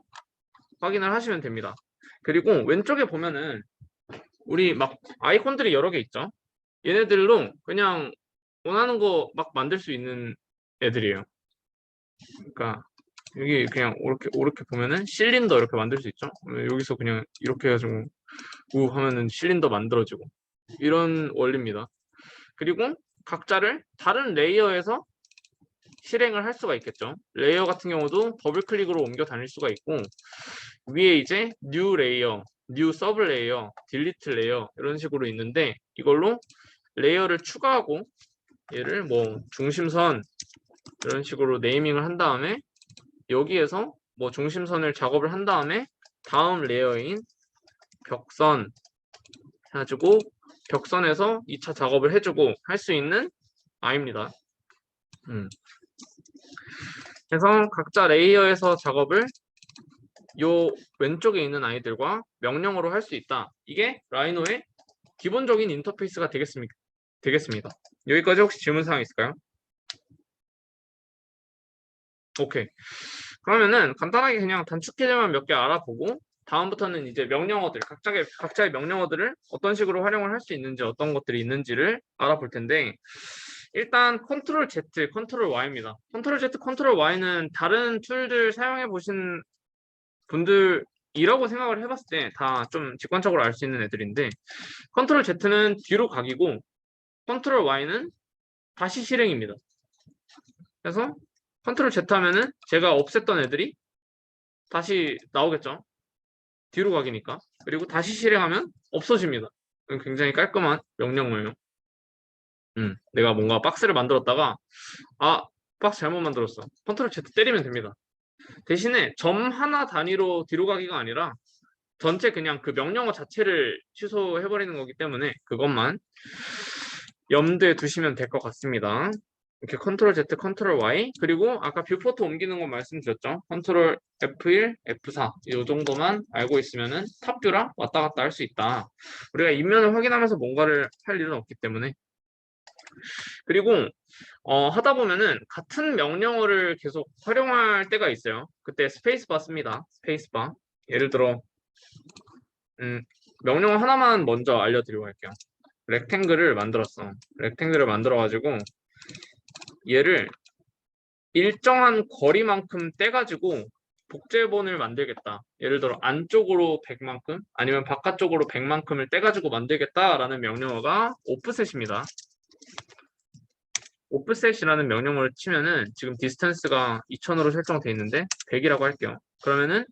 확인을 하시면 됩니다. 그리고 왼쪽에 보면은 우리 막 아이콘들이 여러 개 있죠. 얘네들로 그냥 원하는 거 막 만들 수 있는 애들이에요. 그러니까 여기 그냥 이렇게 보면은 실린더 이렇게 만들 수 있죠. 여기서 그냥 이렇게 해가지고 우 하면은 실린더 만들어지고 이런 원리입니다. 그리고 각자를 다른 레이어에서 실행을 할 수가 있겠죠. 레이어 같은 경우도 더블 클릭으로 옮겨 다닐 수가 있고 위에 이제 뉴 레이어, 뉴 서브 레이어, 딜리트 레이어 이런 식으로 있는데 이걸로 레이어를 추가하고 얘를 뭐 중심선 이런 식으로 네이밍을 한 다음에 여기에서 뭐 중심선을 작업을 한 다음에 다음 레이어인 벽선 해가지고 벽선에서 2차 작업을 해주고 할 수 있는 아입니다. 그래서 각자 레이어에서 작업을 요 왼쪽에 있는 아이들과 명령어로 할 수 있다. 이게 라이노의 기본적인 인터페이스가 되겠습니다. 여기까지 혹시 질문사항 있을까요? 오케이. 그러면은 간단하게 그냥 단축 키들만 몇 개 알아보고 다음부터는 이제 명령어들, 각자의 명령어들을 어떤 식으로 활용을 할 수 있는지 어떤 것들이 있는지를 알아볼 텐데 일단 컨트롤 Z, 컨트롤 Y입니다. 컨트롤 Z, 컨트롤 Y는 다른 툴들 사용해 보신 분들이라고 생각을 해봤을 때 다 좀 직관적으로 알 수 있는 애들인데 컨트롤 Z는 뒤로 가기고 컨트롤 Y는 다시 실행입니다. 그래서 컨트롤 Z 하면은 제가 없앴던 애들이 다시 나오겠죠. 뒤로 가기니까. 그리고 다시 실행하면 없어집니다. 굉장히 깔끔한 명령어예요. 내가 뭔가 박스를 만들었다가 박스 잘못 만들었어. 컨트롤 Z 때리면 됩니다. 대신에 점 하나 단위로 뒤로 가기가 아니라 전체 그냥 그 명령어 자체를 취소해버리는 거기 때문에 그것만 염두에 두시면 될 것 같습니다. 이렇게 컨트롤 Z, 컨트롤 Y, 그리고 아까 뷰포트 옮기는 거 말씀드렸죠. 컨트롤 F1, F4 이 정도만 알고 있으면은 탑뷰랑 왔다 갔다 할 수 있다. 우리가 인면을 확인하면서 뭔가를 할 일은 없기 때문에. 그리고 하다 보면은 같은 명령어를 계속 활용할 때가 있어요. 그때 스페이스바 씁니다. 스페이스바. 예를 들어 명령어 하나만 먼저 알려드리고 갈게요. 렉탱글을 만들었어. 렉탱글을 만들어가지고 얘를 일정한 거리만큼 떼가지고 복제본을 만들겠다. 예를 들어 안쪽으로 100만큼 아니면 바깥쪽으로 100만큼을 떼가지고 만들겠다라는 명령어가 오프셋입니다. 오프셋이라는 명령어를 치면은 지금 디스턴스가 2000으로 설정되어 있는데 100이라고 할게요. 그러면은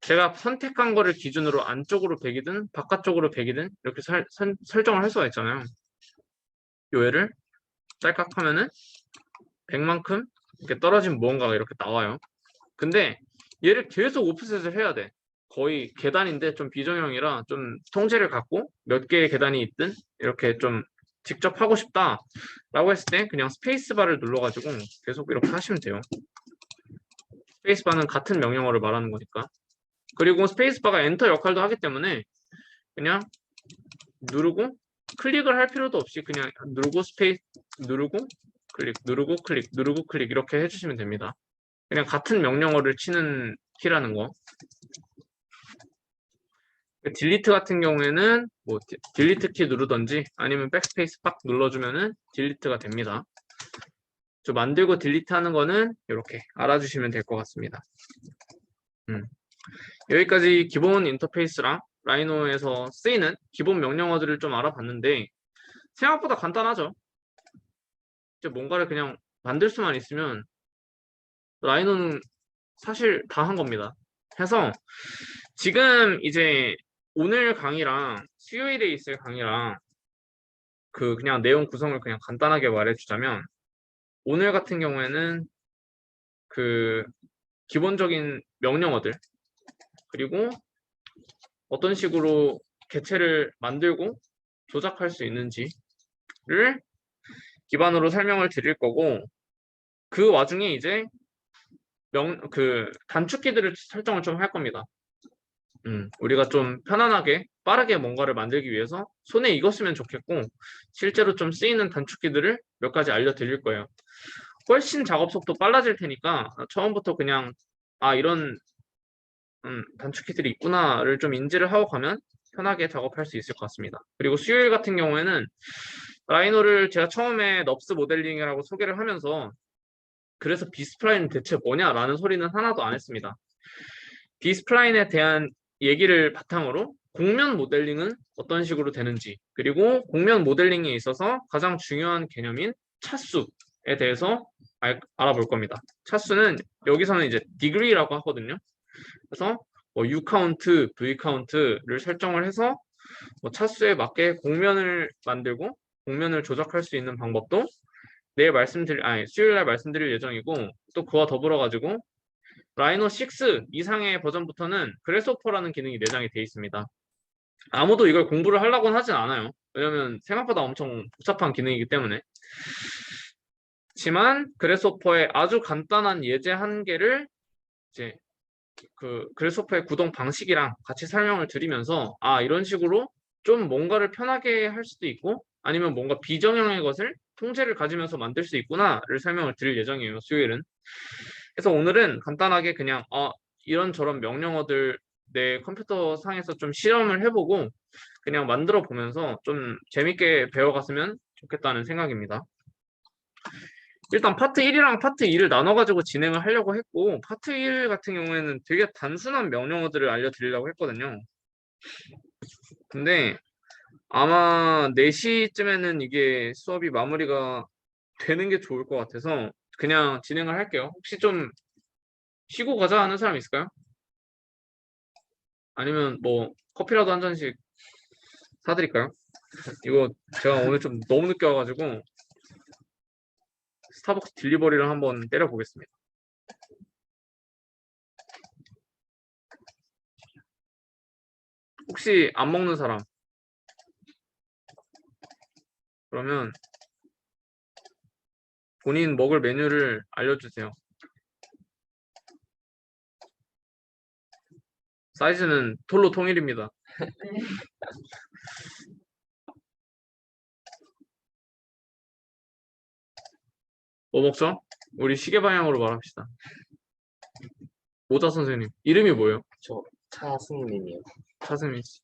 제가 선택한 거를 기준으로 안쪽으로 100이든 바깥쪽으로 100이든 이렇게 설정을 할 수가 있잖아요. 요 애를 짤깍 하면은 100만큼 이렇게 떨어진 무언가가 이렇게 나와요. 근데 얘를 계속 오프셋을 해야 돼. 거의 계단인데 좀 비정형이라 좀 통제를 갖고 몇 개의 계단이 있든 이렇게 좀 직접 하고 싶다라고 했을 때 그냥 스페이스바를 눌러가지고 계속 이렇게 하시면 돼요. 스페이스바는 같은 명령어를 말하는 거니까. 그리고 스페이스바가 엔터 역할도 하기 때문에 그냥 누르고 클릭을 할 필요도 없이 그냥 누르고 스페이스 누르고 클릭 누르고 클릭 누르고 클릭 이렇게 해주시면 됩니다. 그냥 같은 명령어를 치는 키라는 거. 딜리트 같은 경우에는 뭐 딜리트 키 누르던지 아니면 백스페이스 빡 눌러주면은 딜리트가 됩니다. 저 만들고 딜리트 하는 거는 이렇게 알아주시면 될 것 같습니다. 여기까지 기본 인터페이스랑 라이노에서 쓰이는 기본 명령어들을 좀 알아봤는데 생각보다 간단하죠. 이제 뭔가를 그냥 만들 수만 있으면 라이노는 사실 다 한 겁니다. 해서 지금 이제 오늘 강의랑 수요일에 있을 강의랑 그 그냥 내용 구성을 그냥 간단하게 말해주자면 오늘 같은 경우에는 그 기본적인 명령어들 그리고 어떤 식으로 개체를 만들고 조작할 수 있는지를 기반으로 설명을 드릴 거고 그 와중에 이제 단축키들을 설정을 좀 할 겁니다. 우리가 좀 편안하게 빠르게 뭔가를 만들기 위해서 손에 익었으면 좋겠고 실제로 좀 쓰이는 단축키들을 몇 가지 알려드릴 거예요. 훨씬 작업 속도 빨라질 테니까 처음부터 그냥 이런 단축키들이 있구나를 좀 인지를 하고 가면 편하게 작업할 수 있을 것 같습니다. 그리고 수요일 같은 경우에는 라이노를 제가 처음에 넙스 모델링이라고 소개를 하면서 그래서 비스플라인은 대체 뭐냐라는 소리는 하나도 안 했습니다. 비스플라인에 대한 얘기를 바탕으로 곡면 모델링은 어떤 식으로 되는지 그리고 곡면 모델링에 있어서 가장 중요한 개념인 차수에 대해서 알아볼 겁니다. 차수는 여기서는 이제 degree라고 하거든요. 그래서 뭐 U 카운트, V 카운트를 설정을 해서 뭐 차수에 맞게 곡면을 만들고 곡면을 조작할 수 있는 방법도 수요일 날 말씀드릴 예정이고 또 그와 더불어 가지고 라이노 6 이상의 버전부터는 그래스호퍼라는 기능이 내장이 되어 있습니다. 아무도 이걸 공부를 하려고는 하진 않아요. 왜냐면 생각보다 엄청 복잡한 기능이기 때문에. 하지만 그래스호퍼의 아주 간단한 예제 한 개를 이제 그 그래스호퍼의 구동 방식이랑 같이 설명을 드리면서 이런 식으로 좀 뭔가를 편하게 할 수도 있고 아니면 뭔가 비정형의 것을 통제를 가지면서 만들 수 있구나를 설명을 드릴 예정이에요. 수요일은. 그래서 오늘은 간단하게 그냥 이런저런 명령어들 내 컴퓨터 상에서 좀 실험을 해보고 그냥 만들어 보면서 좀 재밌게 배워갔으면 좋겠다는 생각입니다. 일단 파트 1이랑 파트 2를 나눠가지고 진행을 하려고 했고 파트 1 같은 경우에는 되게 단순한 명령어들을 알려드리려고 했거든요. 근데 아마 4시쯤에는 이게 수업이 마무리가 되는 게 좋을 것 같아서 그냥 진행을 할게요. 혹시 좀 쉬고 가자 하는 사람 있을까요? 아니면 뭐 커피라도 한 잔씩 사드릴까요? 이거 제가 오늘 좀 너무 늦게 와가지고 스타벅스 딜리버리를 한번 때려보겠습니다. 혹시 안 먹는 사람? 그러면 본인 먹을 메뉴를 알려주세요. 사이즈는 톨로 통일입니다. 네. 뭐 먹죠? 우리 시계 방향으로 말합시다. 모자 선생님 이름이 뭐예요? 저 차승민이요. 차승민 씨.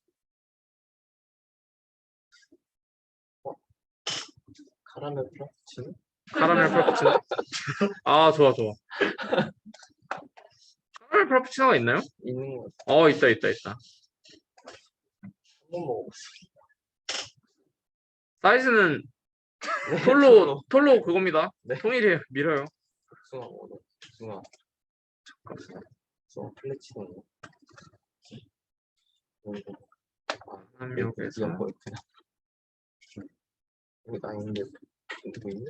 카라멜 프라푸치노? 카라멜 프라푸치노? 아 좋아. 카라멜 프라푸치노가 있나요? 있는 거 같아요. 있다. 한번 먹어봤어요. 사이즈는 네, 톨로 그겁니다. 네. 통일이에요. 밀어요. 복숭아 먹어. 복숭아 플래치노. 한명에서 이거 있구나. 여기 나 있는데 누구 있네?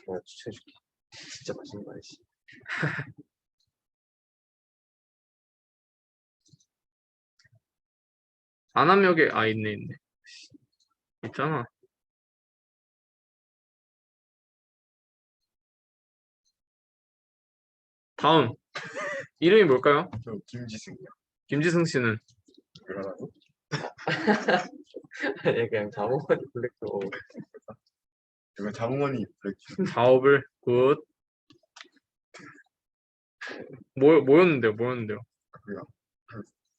내가 추천해줄게. 진짜 맛있는 거 알지? 안암역에 있네. 있잖아. 다음 이름이 뭘까요? 저 김지승이요. 김지승 씨는 그러라고? 얘 그냥 자몽머니 블랙도 이거 장원이 블랙. 자업을 굿. 뭐였는데요? 그냥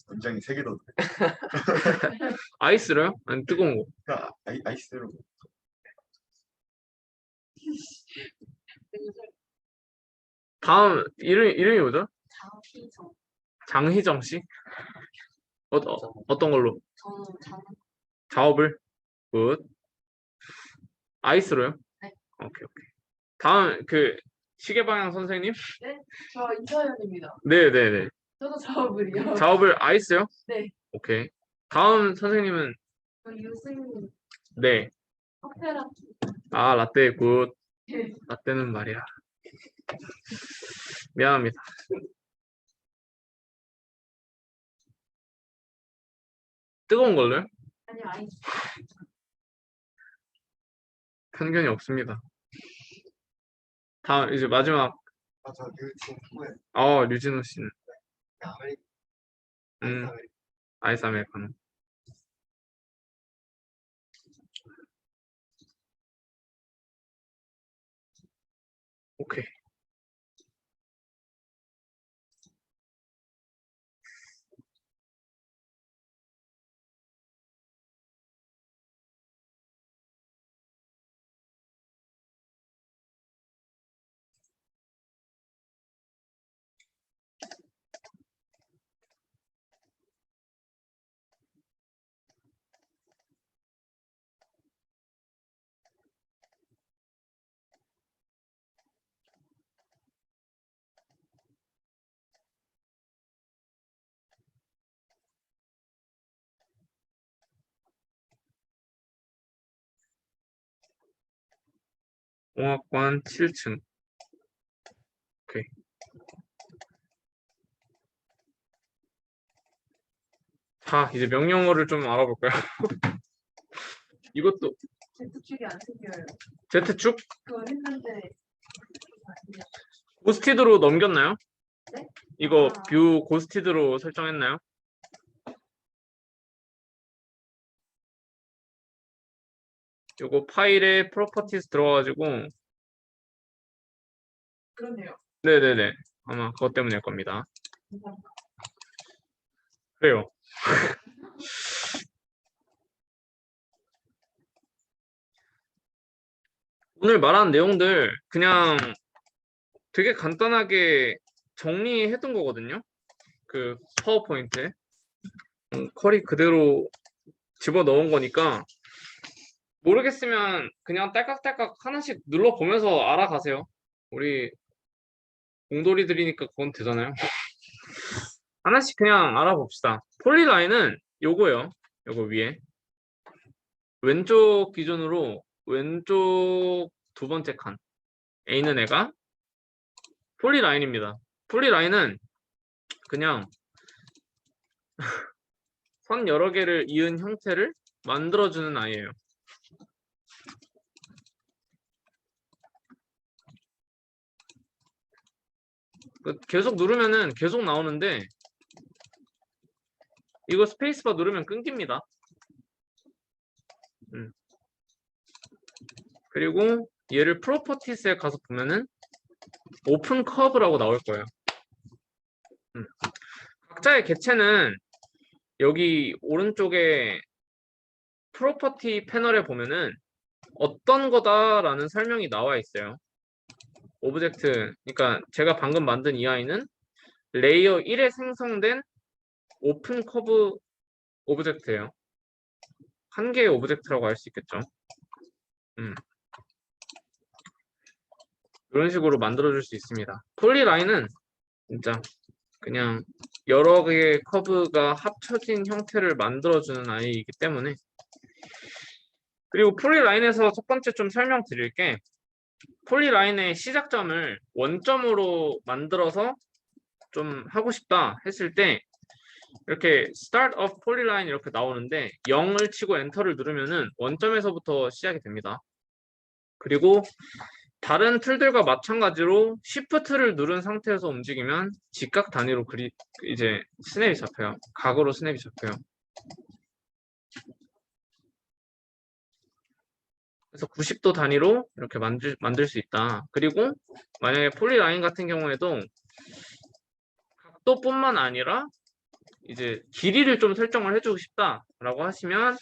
굉장히 세 개도 아이스로요? 아니 뜨거운 거. 그냥 아이스로. 다음 이름이 뭐죠? 장희정. 장희정 씨? 어떤 걸로? 저는 자업을 굿. 아이스로요? 네. 오케이. 다음 그 시계 방향 선생님? 저 이서연입니다. 네네네. 저도 작업을요. 자업을 아이스요? 네. 오케이. 다음 선생님은 저 유승민. 네. 카페라. 라떼 굿. 네. 라떼는 말이야. 미안합니다. 뜨거운 걸로요? 아니요 아이스. 편견이 없습니다. 다음 이제 마지막 저 유진우에 류진호 씨는 아이스 아메리카노. 오케이. 공학관 7층. 오케이. 자, 이제 명령어를 좀 알아볼까요? 이것도 Z축이 안 생겨요. Z축? 그거 했는데. 고스티드로 넘겼나요? 네? 이거 뷰 고스티드로 설정했나요? 요거 파일에 프로퍼티스 들어가가지고 그러네요. 네네네 아마 그것 때문일 겁니다. 감사합니다. 그래요. 오늘 말한 내용들 그냥 되게 간단하게 정리했던 거거든요. 그 파워포인트에 쿼리 그대로 집어넣은 거니까 모르겠으면 그냥 딸깍딸깍 하나씩 눌러보면서 알아가세요. 우리 공돌이들이니까 그건 되잖아요. 하나씩 그냥 알아봅시다. 폴리라인은 요거요. 요거 위에 왼쪽 기준으로 왼쪽 두 번째 칸 에 있는 애가 폴리라인입니다. 폴리라인은 그냥 선 여러 개를 이은 형태를 만들어주는 아이예요. 계속 누르면은 계속 나오는데 이거 스페이스바 누르면 끊깁니다. 그리고 얘를 프로퍼티스에 가서 보면은 오픈 커브라고 나올 거예요. 각자의 개체는 여기 오른쪽에 프로퍼티 패널에 보면은 어떤 거다라는 설명이 나와 있어요. 오브젝트, 그러니까 제가 방금 만든 이 아이는 레이어 1에 생성된 오픈 커브 오브젝트예요. 한 개의 오브젝트라고 할 수 있겠죠. 이런 식으로 만들어줄 수 있습니다. 폴리라인은 진짜 그냥 여러 개의 커브가 합쳐진 형태를 만들어주는 아이이기 때문에. 그리고 폴리라인에서 첫 번째 좀 설명드릴 게, 폴리라인의 시작점을 원점으로 만들어서 좀 하고 싶다 했을 때 이렇게 start of polyline 이렇게 나오는데 0을 치고 엔터를 누르면은 원점에서부터 시작이 됩니다. 그리고 다른 툴들과 마찬가지로 Shift를 누른 상태에서 움직이면 직각 단위로 이제 스냅이 잡혀요. 각으로 스냅이 잡혀요. 그래서 90도 단위로 이렇게 만들 수 있다. 그리고 만약에 폴리라인 같은 경우에도 각도뿐만 아니라 이제 길이를 좀 설정을 해주고 싶다라고 하시면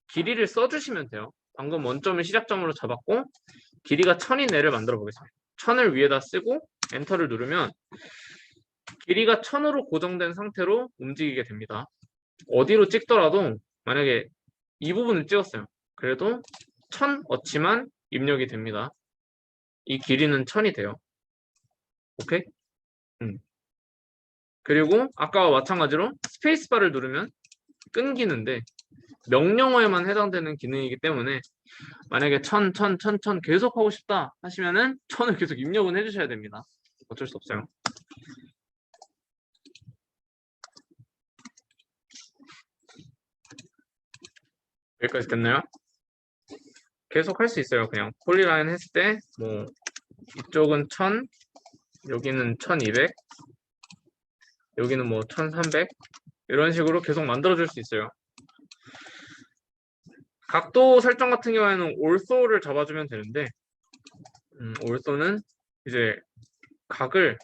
길이를 써주시면 돼요. 방금 원점을 시작점으로 잡았고 길이가 1000인 애를 만들어 보겠습니다. 1000을 위에다 쓰고 엔터를 누르면 길이가 1000으로 고정된 상태로 움직이게 됩니다. 어디로 찍더라도 만약에 이 부분을 찍었어요. 그래도 1000어치만 입력이 됩니다. 이 길이는 1000이 돼요. 오케이? 그리고 아까와 마찬가지로 스페이스바를 누르면 끊기는데 명령어에만 해당되는 기능이기 때문에 만약에 1000 계속 하고 싶다 하시면은 1000을 계속 입력은 해주셔야 됩니다. 어쩔 수 없어요. 여기까지 됐나요? 계속 할 수 있어요. 그냥 폴리라인 했을 때 뭐 이쪽은 1000, 여기는 1200, 여기는 뭐 1300 이런 식으로 계속 만들어줄 수 있어요. 각도 설정 같은 경우에는 올소를 잡아주면 되는데 올소는 이제 각을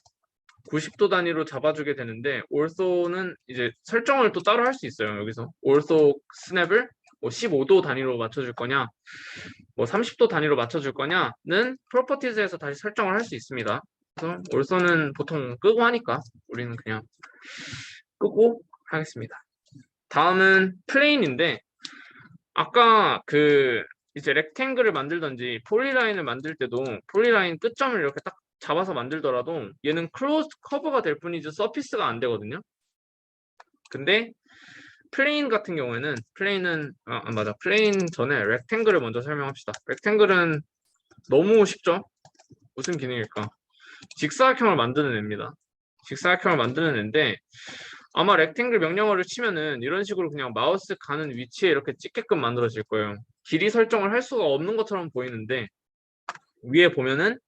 90도 단위로 잡아주게 되는데 올소는 이제 설정을 또 따로 할 수 있어요. 여기서 올소 스냅을 뭐 15도 단위로 맞춰줄 거냐 뭐 30도 단위로 맞춰줄 거냐는 프로퍼티즈에서 다시 설정을 할 수 있습니다. 그래서 올소는 보통 끄고 하니까 우리는 그냥 끄고 하겠습니다. 다음은 플레인인데 아까 이제 렉탱글을 만들던지 폴리라인을 만들 때도 폴리라인 끝점을 이렇게 딱 잡아서 만들더라도 얘는 클로즈드 커버가 될 뿐이지 서피스가 안 되거든요. 근데 플레인 같은 경우에는 플레인 전에 렉탱글을 먼저 설명합시다. 렉탱글은 너무 쉽죠? 무슨 기능일까? 직사각형을 만드는 애입니다. 직사각형을 만드는 애인데 아마 렉탱글 명령어를 치면은 이런 식으로 그냥 마우스 가는 위치에 이렇게 찍게끔 만들어질 거예요. 길이 설정을 할 수가 없는 것처럼 보이는데 위에 보면은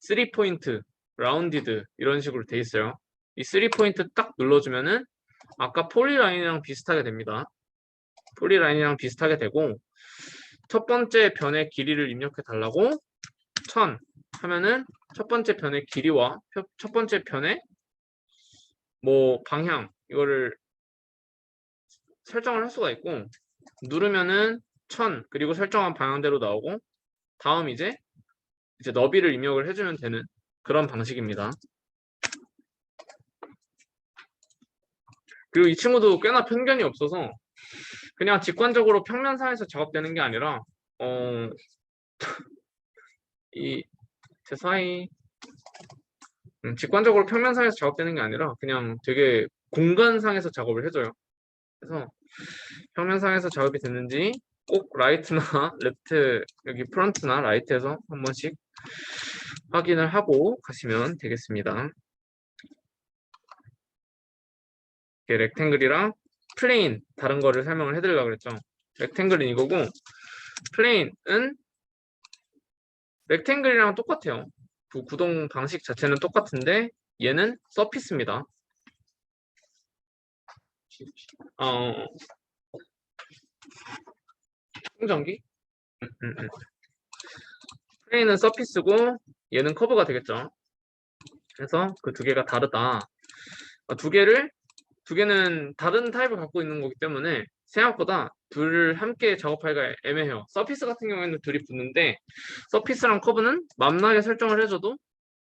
3포인트, 라운디드 이런 식으로 돼 있어요. 이 3포인트 딱 눌러주면은 아까 폴리라인이랑 비슷하게 됩니다. 폴리라인이랑 비슷하게 되고 첫 번째 변의 길이를 입력해 달라고 1000 하면은 첫 번째 변의 길이와 첫 번째 변의 뭐 방향 이거를 설정을 할 수가 있고 누르면은 1000 그리고 설정한 방향대로 나오고 다음 이제 너비를 입력을 해주면 되는 그런 방식입니다. 그리고 이 친구도 꽤나 편견이 없어서 그냥 직관적으로 평면상에서 작업되는 게 아니라 제 사이 직관적으로 평면상에서 작업되는 게 아니라 그냥 되게 공간상에서 작업을 해줘요. 그래서 평면상에서 작업이 됐는지 꼭 라이트나 레프트 여기 프런트나 라이트에서 한 번씩 확인을 하고 가시면 되겠습니다. 렉탱글이랑 플레인 다른 거를 설명을 해드리려고 그랬죠. 렉탱글은 이거고 플레인은 렉탱글이랑 똑같아요. 구동 방식 자체는 똑같은데 얘는 서피스입니다. 충전기? 플레인은 서피스고 얘는 커브가 되겠죠. 그래서 그 두 개가 다르다. 두 개는 다른 타입을 갖고 있는 거기 때문에 생각보다 둘을 함께 작업하기가 애매해요. 서피스 같은 경우에는 둘이 붙는데 서피스랑 커브는 맘나게 설정을 해줘도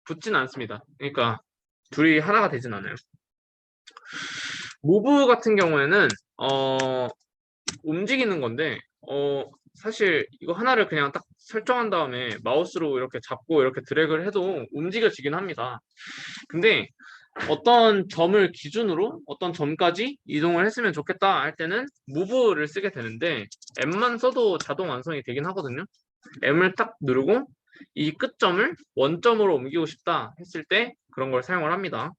붙진 않습니다. 그러니까 둘이 하나가 되진 않아요. 무브 같은 경우에는 움직이는 건데 사실 이거 하나를 그냥 딱 설정한 다음에 마우스로 이렇게 잡고 이렇게 드래그를 해도 움직여지긴 합니다. 근데 어떤 점을 기준으로 어떤 점까지 이동을 했으면 좋겠다 할 때는 무브를 쓰게 되는데 M만 써도 자동 완성이 되긴 하거든요. M을 딱 누르고 이 끝점을 원점으로 옮기고 싶다 했을 때 그런 걸 사용을 합니다.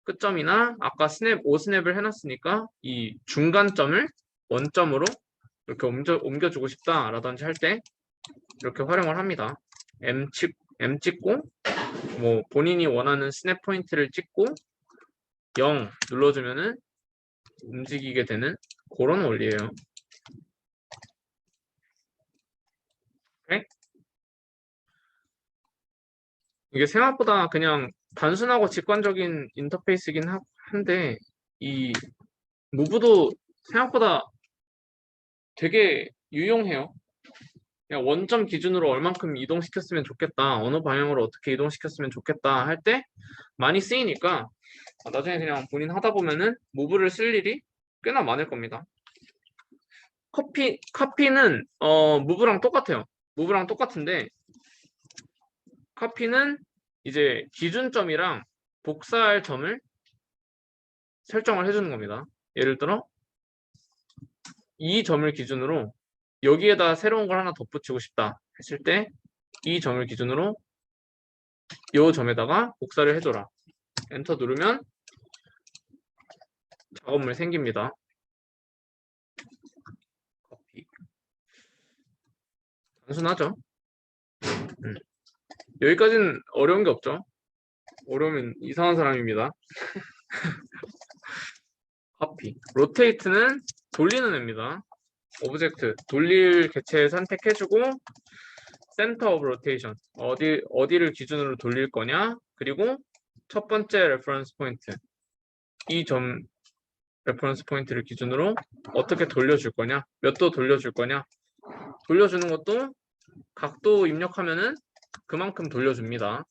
끝점이나 아까 스냅 5스냅을 해놨으니까 이 중간점을 원점으로 이렇게 옮겨주고 싶다라든지 할 때 이렇게 활용을 합니다. M 찍고 뭐 본인이 원하는 스냅 포인트를 찍고 0 눌러주면은 움직이게 되는 그런 원리예요. 오케이? 이게 생각보다 그냥 단순하고 직관적인 인터페이스긴 한데 이 무브도 생각보다 되게 유용해요. 그냥 원점 기준으로 얼만큼 이동시켰으면 좋겠다, 어느 방향으로 어떻게 이동시켰으면 좋겠다 할 때 많이 쓰이니까 나중에 그냥 본인 하다 보면은 무브를 쓸 일이 꽤나 많을 겁니다. 카피는 무브랑 똑같아요. 무브랑 똑같은데 카피는 이제 기준점이랑 복사할 점을 설정을 해주는 겁니다. 예를 들어 이 점을 기준으로 여기에다 새로운 걸 하나 덧붙이고 싶다 했을 때 이 점을 기준으로 이 점에다가 복사를 해줘라. 엔터 누르면 작업물이 생깁니다. 커피. 단순하죠? 여기까지는 어려운 게 없죠? 어려우면 이상한 사람입니다. 커피. 로테이트는 돌리는 애입니다. 오브젝트, 돌릴 개체 선택해주고 센터 오브 로테이션, 어디를 기준으로 돌릴 거냐, 그리고 첫 번째 레퍼런스 포인트, 이 점 레퍼런스 포인트를 기준으로 어떻게 돌려줄 거냐, 몇 도 돌려줄 거냐, 돌려주는 것도 각도 입력하면은 그만큼 돌려줍니다.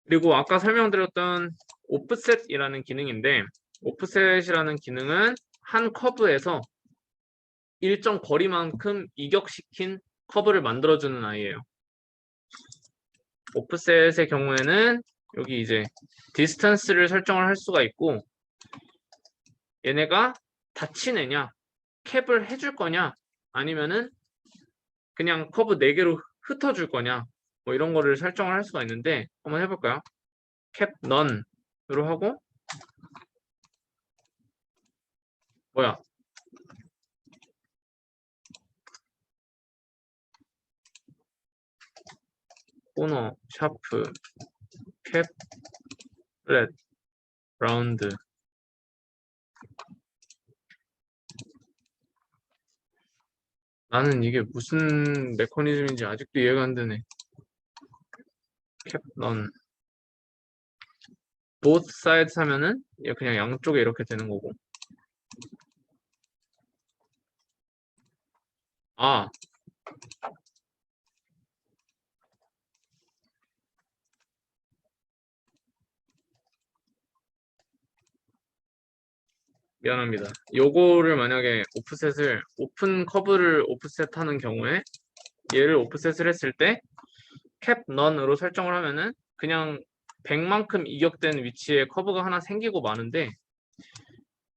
그리고 아까 설명드렸던 오프셋이라는 기능인데 오프셋이라는 기능은 한 커브에서 일정 거리만큼 이격시킨 커브를 만들어주는 아이예요. 오프셋의 경우에는 여기 이제 디스턴스를 설정을 할 수가 있고 얘네가 닫힌 애냐 캡을 해줄 거냐 아니면은 그냥 커브 4개로 흩어줄 거냐 뭐 이런 거를 설정을 할 수가 있는데 한번 해볼까요? 캡 none으로 하고 뭐야 코너 샤프 캡 플랫 라운드 나는 이게 무슨 메커니즘인지 아직도 이해가 안 되네. 캡 none both sides 하면은 그냥 양쪽에 이렇게 되는 거고 아 미안합니다. 요거를 만약에 오프셋을 오픈 커브를 오프셋 하는 경우에 얘를 오프셋을 했을 때 캡 none으로 설정을 하면은 그냥 100만큼 이격된 위치에 커브가 하나 생기고 마는데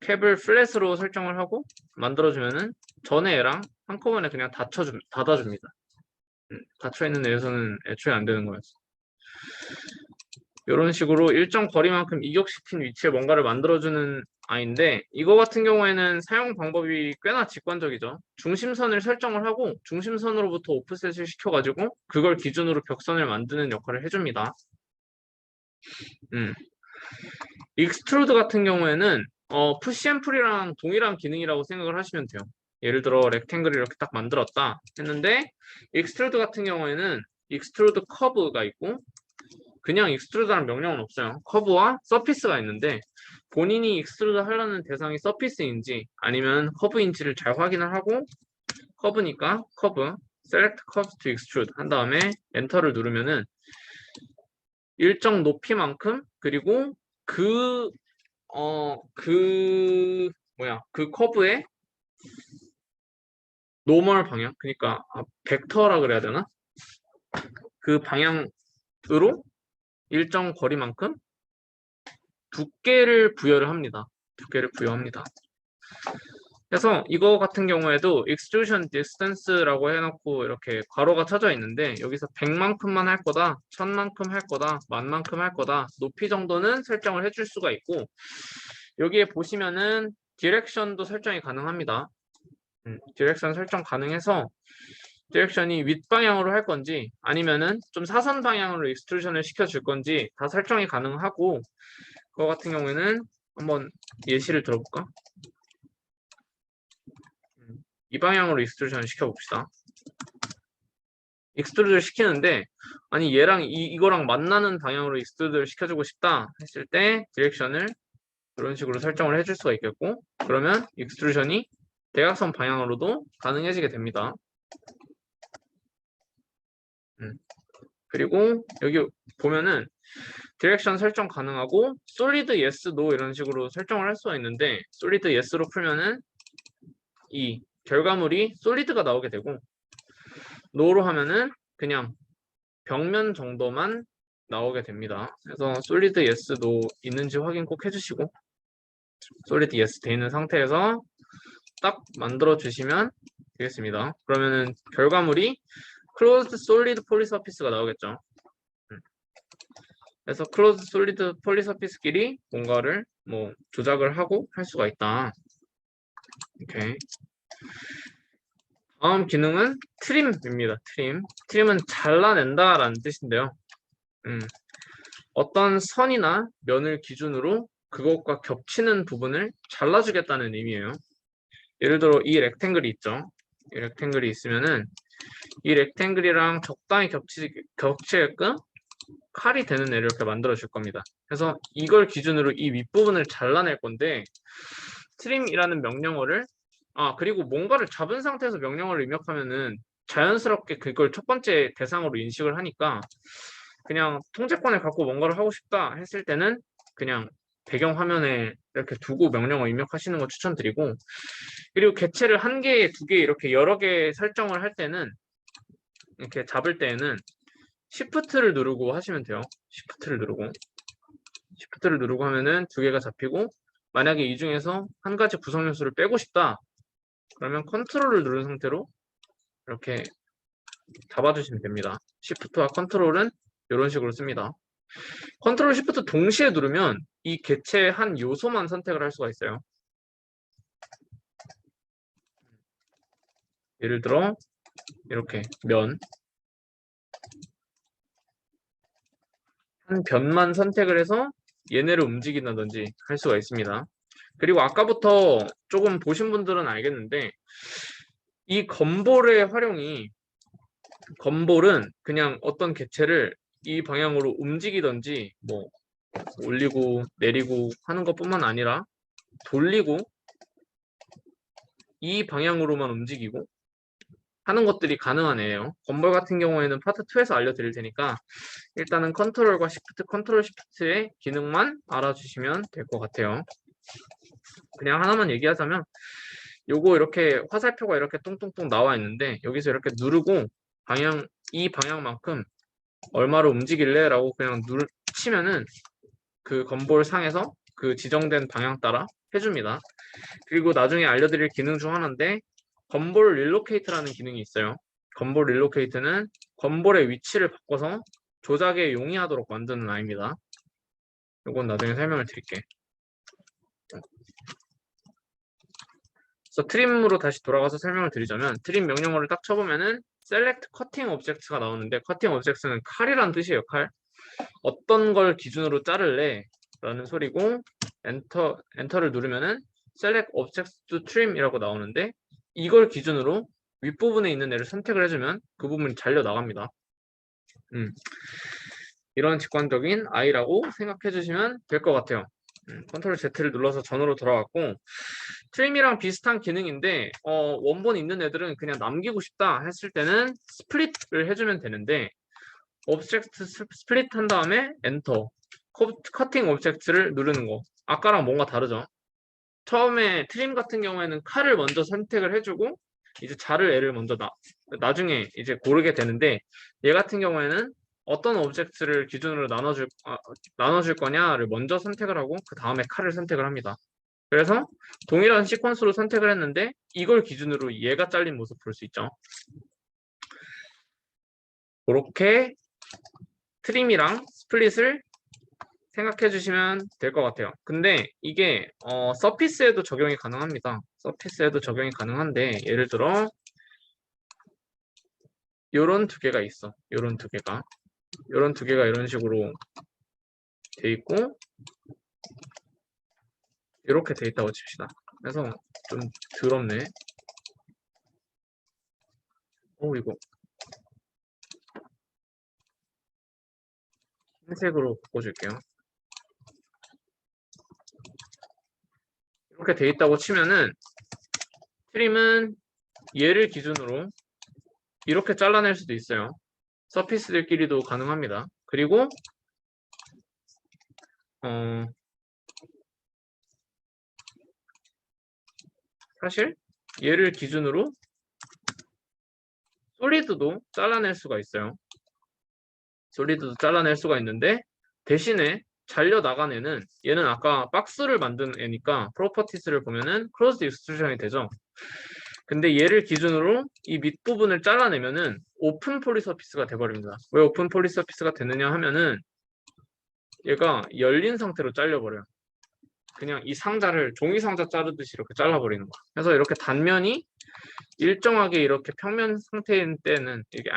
캡을 플랫으로 설정을 하고 만들어주면은 전에 애랑 한꺼번에 그냥 닫아줍니다. 닫혀있는 애에서는 애초에 안 되는 거였어. 이런 식으로 일정 거리만큼 이격시킨 위치에 뭔가를 만들어주는 아이인데 이거 같은 경우에는 사용 방법이 꽤나 직관적이죠. 중심선을 설정을 하고 중심선으로부터 오프셋을 시켜가지고 그걸 기준으로 벽선을 만드는 역할을 해줍니다. 익스트루드 같은 경우에는 푸시 앤 풀이랑 동일한 기능이라고 생각을 하시면 돼요. 예를 들어 렉탱글을 이렇게 딱 만들었다 했는데 익스트루드 같은 경우에는 익스트루드 커브가 있고 그냥 익스트루드라는 명령은 없어요. 커브와 서피스가 있는데 본인이 익스트루드 하려는 대상이 서피스인지 아니면 커브인지를 잘 확인을 하고 커브니까 커브 select curves to extrude 한 다음에 엔터를 누르면은 일정 높이만큼 그리고 그 커브의 노멀 방향 그러니까 벡터라 그래야 되나? 그 방향으로 일정 거리만큼 두께를 부여를 합니다. 두께를 부여합니다. 그래서 이거 같은 경우에도 extrusion distance라고 해놓고 이렇게 괄호가 쳐져 있는데 여기서 100만큼만 할 거다, 1000만큼 할 거다, 10,000만큼 할 거다 높이 정도는 설정을 해줄 수가 있고 여기에 보시면은 디렉션도 설정이 가능합니다. 디렉션 설정 가능해서 디렉션이 윗방향으로 할 건지 아니면은 좀 사선 방향으로 익스트루션을 시켜줄 건지 다 설정이 가능하고 그거 같은 경우에는 한번 예시를 들어볼까? 이 방향으로 익스트루션을 시켜봅시다. 익스트루드를 시키는데 아니 얘랑 이거랑 만나는 방향으로 익스트루드를 시켜주고 싶다 했을 때 디렉션을 이런 식으로 설정을 해줄 수가 있겠고 그러면 익스트루션이 대각선 방향으로도 가능해지게 됩니다. 그리고 여기 보면은 디렉션 설정 가능하고 솔리드 예스 노 이런 식으로 설정을 할 수가 있는데 솔리드 예스로 풀면은 이 결과물이 솔리드가 나오게 되고 노로 하면은 그냥 벽면 정도만 나오게 됩니다. 그래서 솔리드 예스 노 있는지 확인 꼭 해주시고 솔리드 예스 돼 있는 상태에서 딱 만들어 주시면 되겠습니다. 그러면은 결과물이 closed solid polysurface가 나오겠죠. 그래서 closed solid polysurface끼리 뭔가를 뭐 조작을 하고 할 수가 있다. 오케이. 다음 기능은 트림입니다. 트림은 잘라낸다라는 뜻인데요. 어떤 선이나 면을 기준으로 그것과 겹치는 부분을 잘라주겠다는 의미예요. 예를 들어 이 렉탱글이 있죠. 이 렉탱글이 있으면은 이 렉탱글이랑 적당히 겹치게끔 칼이 되는 애를 이렇게 만들어 줄 겁니다. 그래서 이걸 기준으로 이 윗부분을 잘라낼 건데 트림이라는 명령어를 그리고 뭔가를 잡은 상태에서 명령어를 입력하면은 자연스럽게 그걸 첫 번째 대상으로 인식을 하니까 그냥 통제권을 갖고 뭔가를 하고 싶다 했을 때는 그냥 배경 화면에 이렇게 두고 명령어 입력하시는 거 추천드리고 그리고 개체를 한 개, 두 개 이렇게 여러 개 설정을 할 때는 이렇게 잡을 때에는 Shift를 누르고 하시면 돼요. Shift를 누르고 하면은 두 개가 잡히고 만약에 이 중에서 한 가지 구성 요소를 빼고 싶다 그러면 컨트롤을 누른 상태로 이렇게 잡아주시면 됩니다. Shift와 컨트롤은 이런 식으로 씁니다. 컨트롤 Shift 동시에 누르면 이 개체의 한 요소만 선택을 할 수가 있어요. 예를 들어 이렇게 한 변만 선택을 해서 얘네를 움직인다든지 할 수가 있습니다. 그리고 아까부터 조금 보신 분들은 알겠는데 이 건볼의 활용이 건볼은 그냥 어떤 개체를 이 방향으로 움직이든지 뭐 올리고 내리고 하는 것뿐만 아니라 돌리고 이 방향으로만 움직이고 하는 것들이 가능한 애예요. 건볼 같은 경우에는 파트 2에서 알려드릴 테니까 일단은 컨트롤과 시프트, 컨트롤 시프트의 기능만 알아주시면 될 것 같아요. 그냥 하나만 얘기하자면 요거 이렇게 화살표가 이렇게 뚱뚱뚱 나와 있는데 여기서 이렇게 누르고 이 방향만큼 얼마로 움직일래? 라고 그냥 치면은 그 건볼 상에서 그 지정된 방향 따라 해줍니다. 그리고 나중에 알려드릴 기능 중 하나인데 건볼 릴로케이트라는 기능이 있어요. 건볼 릴로케이트는 건볼의 위치를 바꿔서 조작에 용이하도록 만드는 아이입니다. 이건 나중에 설명을 드릴게. 그래서 트림으로 다시 돌아가서 설명을 드리자면 트림 명령어를 딱 쳐보면은 select cutting objects가 나오는데 cutting objects는 칼이란 뜻이에요. 칼. 어떤 걸 기준으로 자를래 라는 소리고 엔터를 누르면은 select objects to trim 이라고 나오는데 이걸 기준으로 윗부분에 있는 애를 선택을 해주면 그 부분이 잘려 나갑니다. 이런 직관적인 I라고 생각해 주시면 될 것 같아요. 컨트롤 Z를 눌러서 전으로 돌아왔고 트림이랑 비슷한 기능인데 원본 있는 애들은 그냥 남기고 싶다 했을 때는 스플릿을 해주면 되는데 오브젝트 스플릿 한 다음에 엔터 커팅 오브젝트를 누르는 거 아까랑 뭔가 다르죠. 처음에 트림 같은 경우에는 칼을 먼저 선택을 해주고 이제 자를 애를 먼저 나중에 이제 고르게 되는데 얘 같은 경우에는 어떤 오브젝트를 기준으로 나눠줄 거냐를 먼저 선택을 하고 그 다음에 칼을 선택을 합니다. 그래서 동일한 시퀀스로 선택을 했는데 이걸 기준으로 얘가 잘린 모습 볼 수 있죠. 그렇게 트림이랑 스플릿을 생각해 주시면 될 것 같아요. 근데 이게 서피스에도 적용이 가능합니다. 서피스에도 적용이 가능한데 예를 들어 요런 두 개가 있어. 요런 두 개가 이런 식으로 돼 있고 이렇게 돼 있다고 칩시다. 그래서 좀 더럽네. 이거 흰색으로 바꿔줄게요. 이렇게 돼 있다고 치면은 트림은 얘를 기준으로 이렇게 잘라낼 수도 있어요. 서피스들끼리도 가능합니다. 그리고 사실 얘를 기준으로 솔리드도 잘라낼 수가 있어요. 솔리드도 잘라낼 수가 있는데 대신에 잘려 나간 애는 얘는 아까 박스를 만든 애니까 프로퍼티스를 보면은 클로즈드 익스트루전이 되죠. 근데 얘를 기준으로 이 밑부분을 잘라내면은 오픈 폴리서피스가 돼버립니다. 왜 오픈 폴리서피스가 되느냐 하면은 얘가 열린 상태로 잘려버려요. 그냥 이 상자를 종이 상자 자르듯이 이렇게 잘라버리는 거야. 그래서 이렇게 단면이 일정하게 이렇게 평면 상태일 때는 이게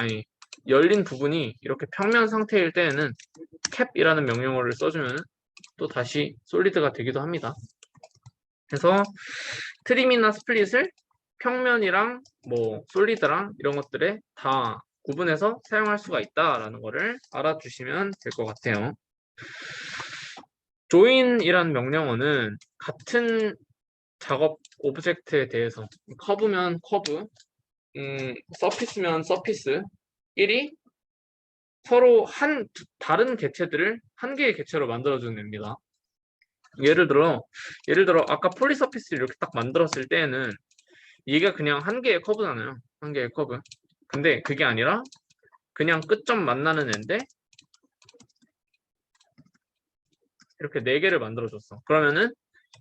열린 부분이 이렇게 평면 상태일 때에는 캡이라는 명령어를 써주면 또 다시 솔리드가 되기도 합니다. 그래서 트림이나 스플릿을 평면이랑 뭐 솔리드랑 이런 것들에 다 구분해서 사용할 수가 있다라는 거를 알아주시면 될 것 같아요. join이라는 명령어는 같은 작업 오브젝트에 대해서 커브면 커브, 서피스면 서피스 끼리 서로 다른 개체들을 한 개의 개체로 만들어주는 애입니다. 예를 들어 아까 폴리서피스를 이렇게 딱 만들었을 때에는 얘가 그냥 한 개의 커브잖아요. 한 개의 커브. 근데 그게 아니라 그냥 끝점 만나는 애인데 이렇게 네 개를 만들어줬어. 그러면은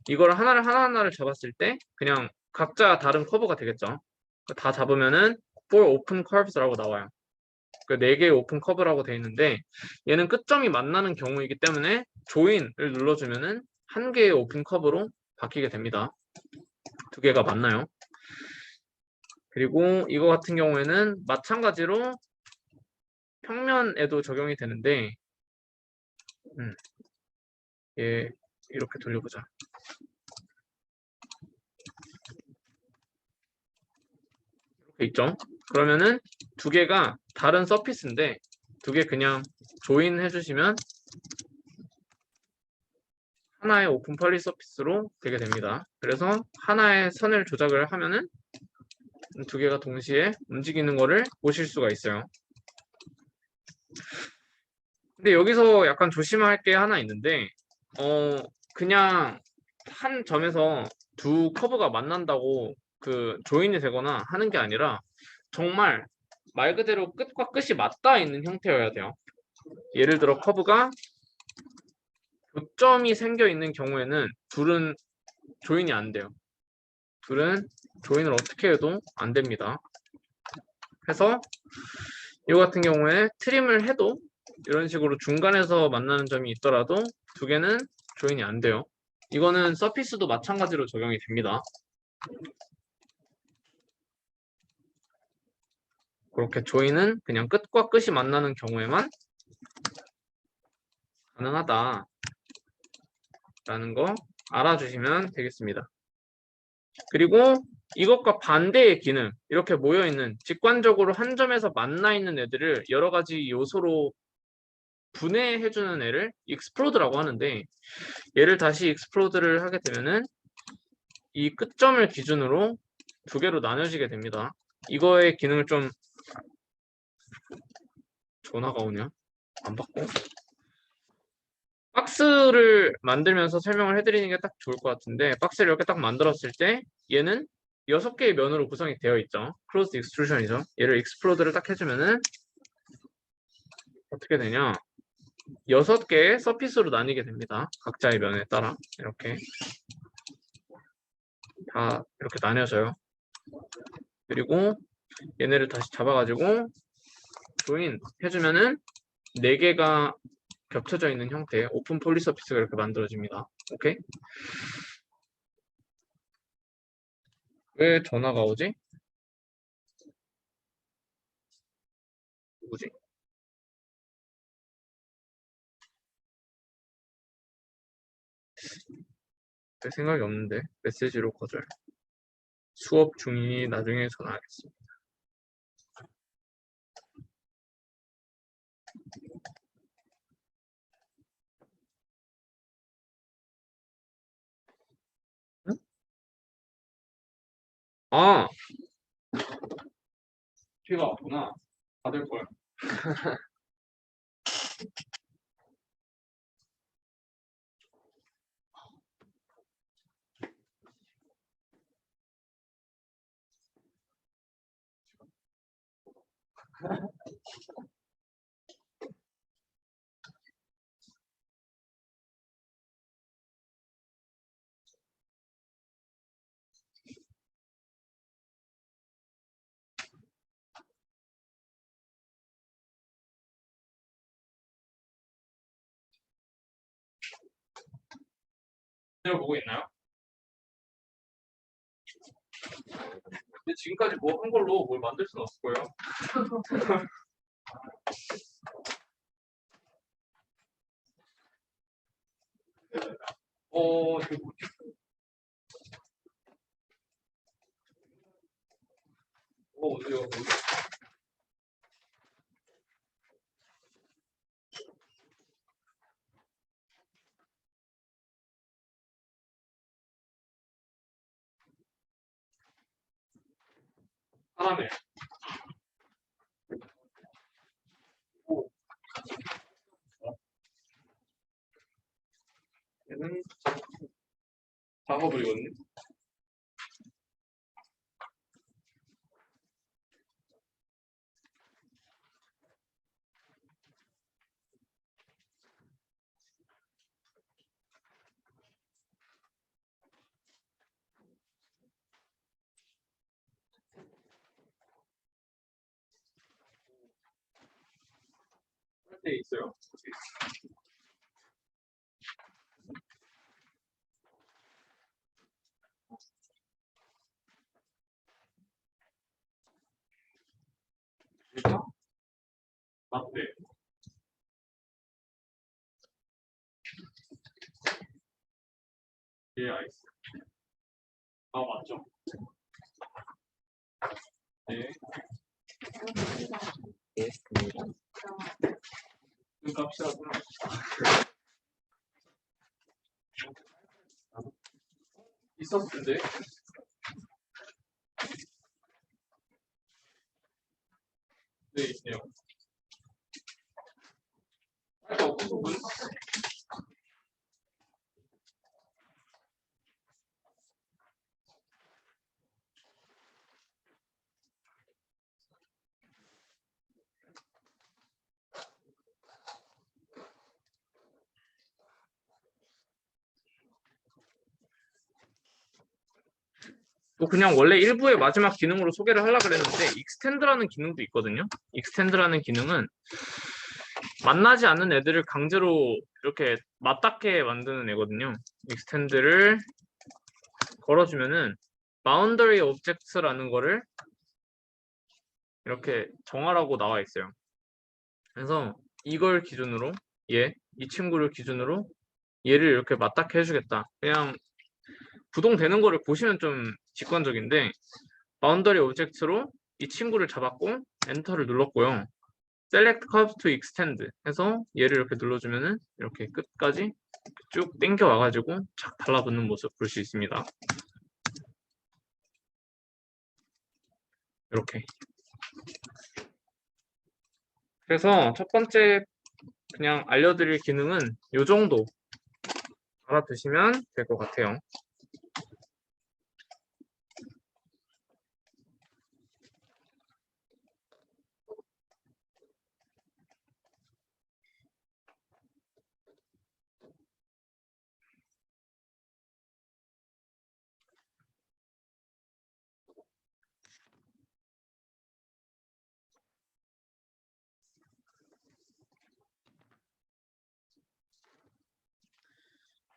이걸 하나하나를 잡았을 때 그냥 각자 다른 커브가 되겠죠. 다 잡으면은 for open curves라고 나와요. 그 네 개의 오픈 커브라고 되어 있는데 얘는 끝점이 만나는 경우이기 때문에 join을 눌러주면은 한 개의 오픈 커브로 바뀌게 됩니다. 두 개가 만나요. 그리고 이거 같은 경우에는 마찬가지로 평면에도 적용이 되는데 얘 이렇게 돌려보자. 이렇게 있죠? 그러면은 두 개가 다른 서피스인데 두 개 그냥 조인 해주시면 하나의 오픈 폴리 서피스로 되게 됩니다. 그래서 하나의 선을 조작을 하면은 두 개가 동시에 움직이는 거를 보실 수가 있어요. 근데 여기서 약간 조심할 게 하나 있는데 그냥 한 점에서 두 커브가 만난다고 그 조인이 되거나 하는 게 아니라 정말 말 그대로 끝과 끝이 맞닿아 있는 형태여야 돼요. 예를 들어 커브가 교점이 생겨 있는 경우에는 둘은 조인이 안 돼요. 둘은 조인을 어떻게 해도 안 됩니다. 그래서 이 같은 경우에 트림을 해도 이런 식으로 중간에서 만나는 점이 있더라도 두 개는 조인이 안 돼요. 이거는 서피스도 마찬가지로 적용이 됩니다. 그렇게 조인은 그냥 끝과 끝이 만나는 경우에만 가능하다라는 거 알아주시면 되겠습니다. 그리고 이것과 반대의 기능, 이렇게 모여있는 직관적으로 한 점에서 만나 있는 애들을 여러 가지 요소로 분해해주는 애를 익스플로드라고 하는데, 얘를 다시 익스플로드를 하게 되면은 이 끝점을 기준으로 두 개로 나눠지게 됩니다. 이거의 기능을 좀 전화가 오냐? 안 받고. 박스를 만들면서 설명을 해드리는 게 딱 좋을 것 같은데, 박스를 이렇게 딱 만들었을 때 얘는 6개의 면으로 구성이 되어 있죠. 클로즈드 익스트루션이죠. 얘를 익스플로드를 딱 해주면은 어떻게 되냐? 6개의 서피스로 나뉘게 됩니다. 각자의 면에 따라 이렇게 다 이렇게 나뉘어져요. 그리고 얘네를 다시 잡아가지고 조인 해주면은 4개가 겹쳐져 있는 형태의 오픈 폴리 서피스가 이렇게 만들어집니다. 오케이? 왜 전화가 오지? 누구지? 별 생각이 없는데 메시지로 거절. 수업 중이니 나중에 전화하겠습니다. 응? 아, 피가 왔구나. 받을 거야. 제가 보고 있나요? 근데 지금까지 뭐 한 걸로 뭘 만들 수는 없을 거예요. 저거 뭐지? 어디요? 사람에. 오. 얘는 작업을이거든요. 할 때 있어요. 일단 맞대. 예, 아이스. 아, 맞죠. 네. 예, 됩니다. 그 값이라고요. 있었을 텐데. 네, 있네요. 살짝 어떤 부분? 또 그냥 원래 일부의 마지막 기능으로 소개를 하려고 그랬는데 익스텐드라는 기능도 있거든요. 익스텐드라는 기능은 만나지 않는 애들을 강제로 이렇게 맞닿게 만드는 애거든요. extend를 걸어주면은 boundary objects라는 거를 이렇게 정하라고 나와 있어요. 그래서 이걸 기준으로 이 친구를 기준으로 얘를 이렇게 맞닿게 해주겠다. 그냥 부동되는 거를 보시면 좀 직관적인데 boundary object로 이 친구를 잡았고 엔터를 눌렀고요. select curve to extend 해서 얘를 이렇게 눌러주면은 이렇게 끝까지 쭉 당겨 와가지고 착 달라붙는 모습 볼 수 있습니다. 이렇게. 그래서 첫 번째 그냥 알려드릴 기능은 이 정도 알아두시면 될 것 같아요.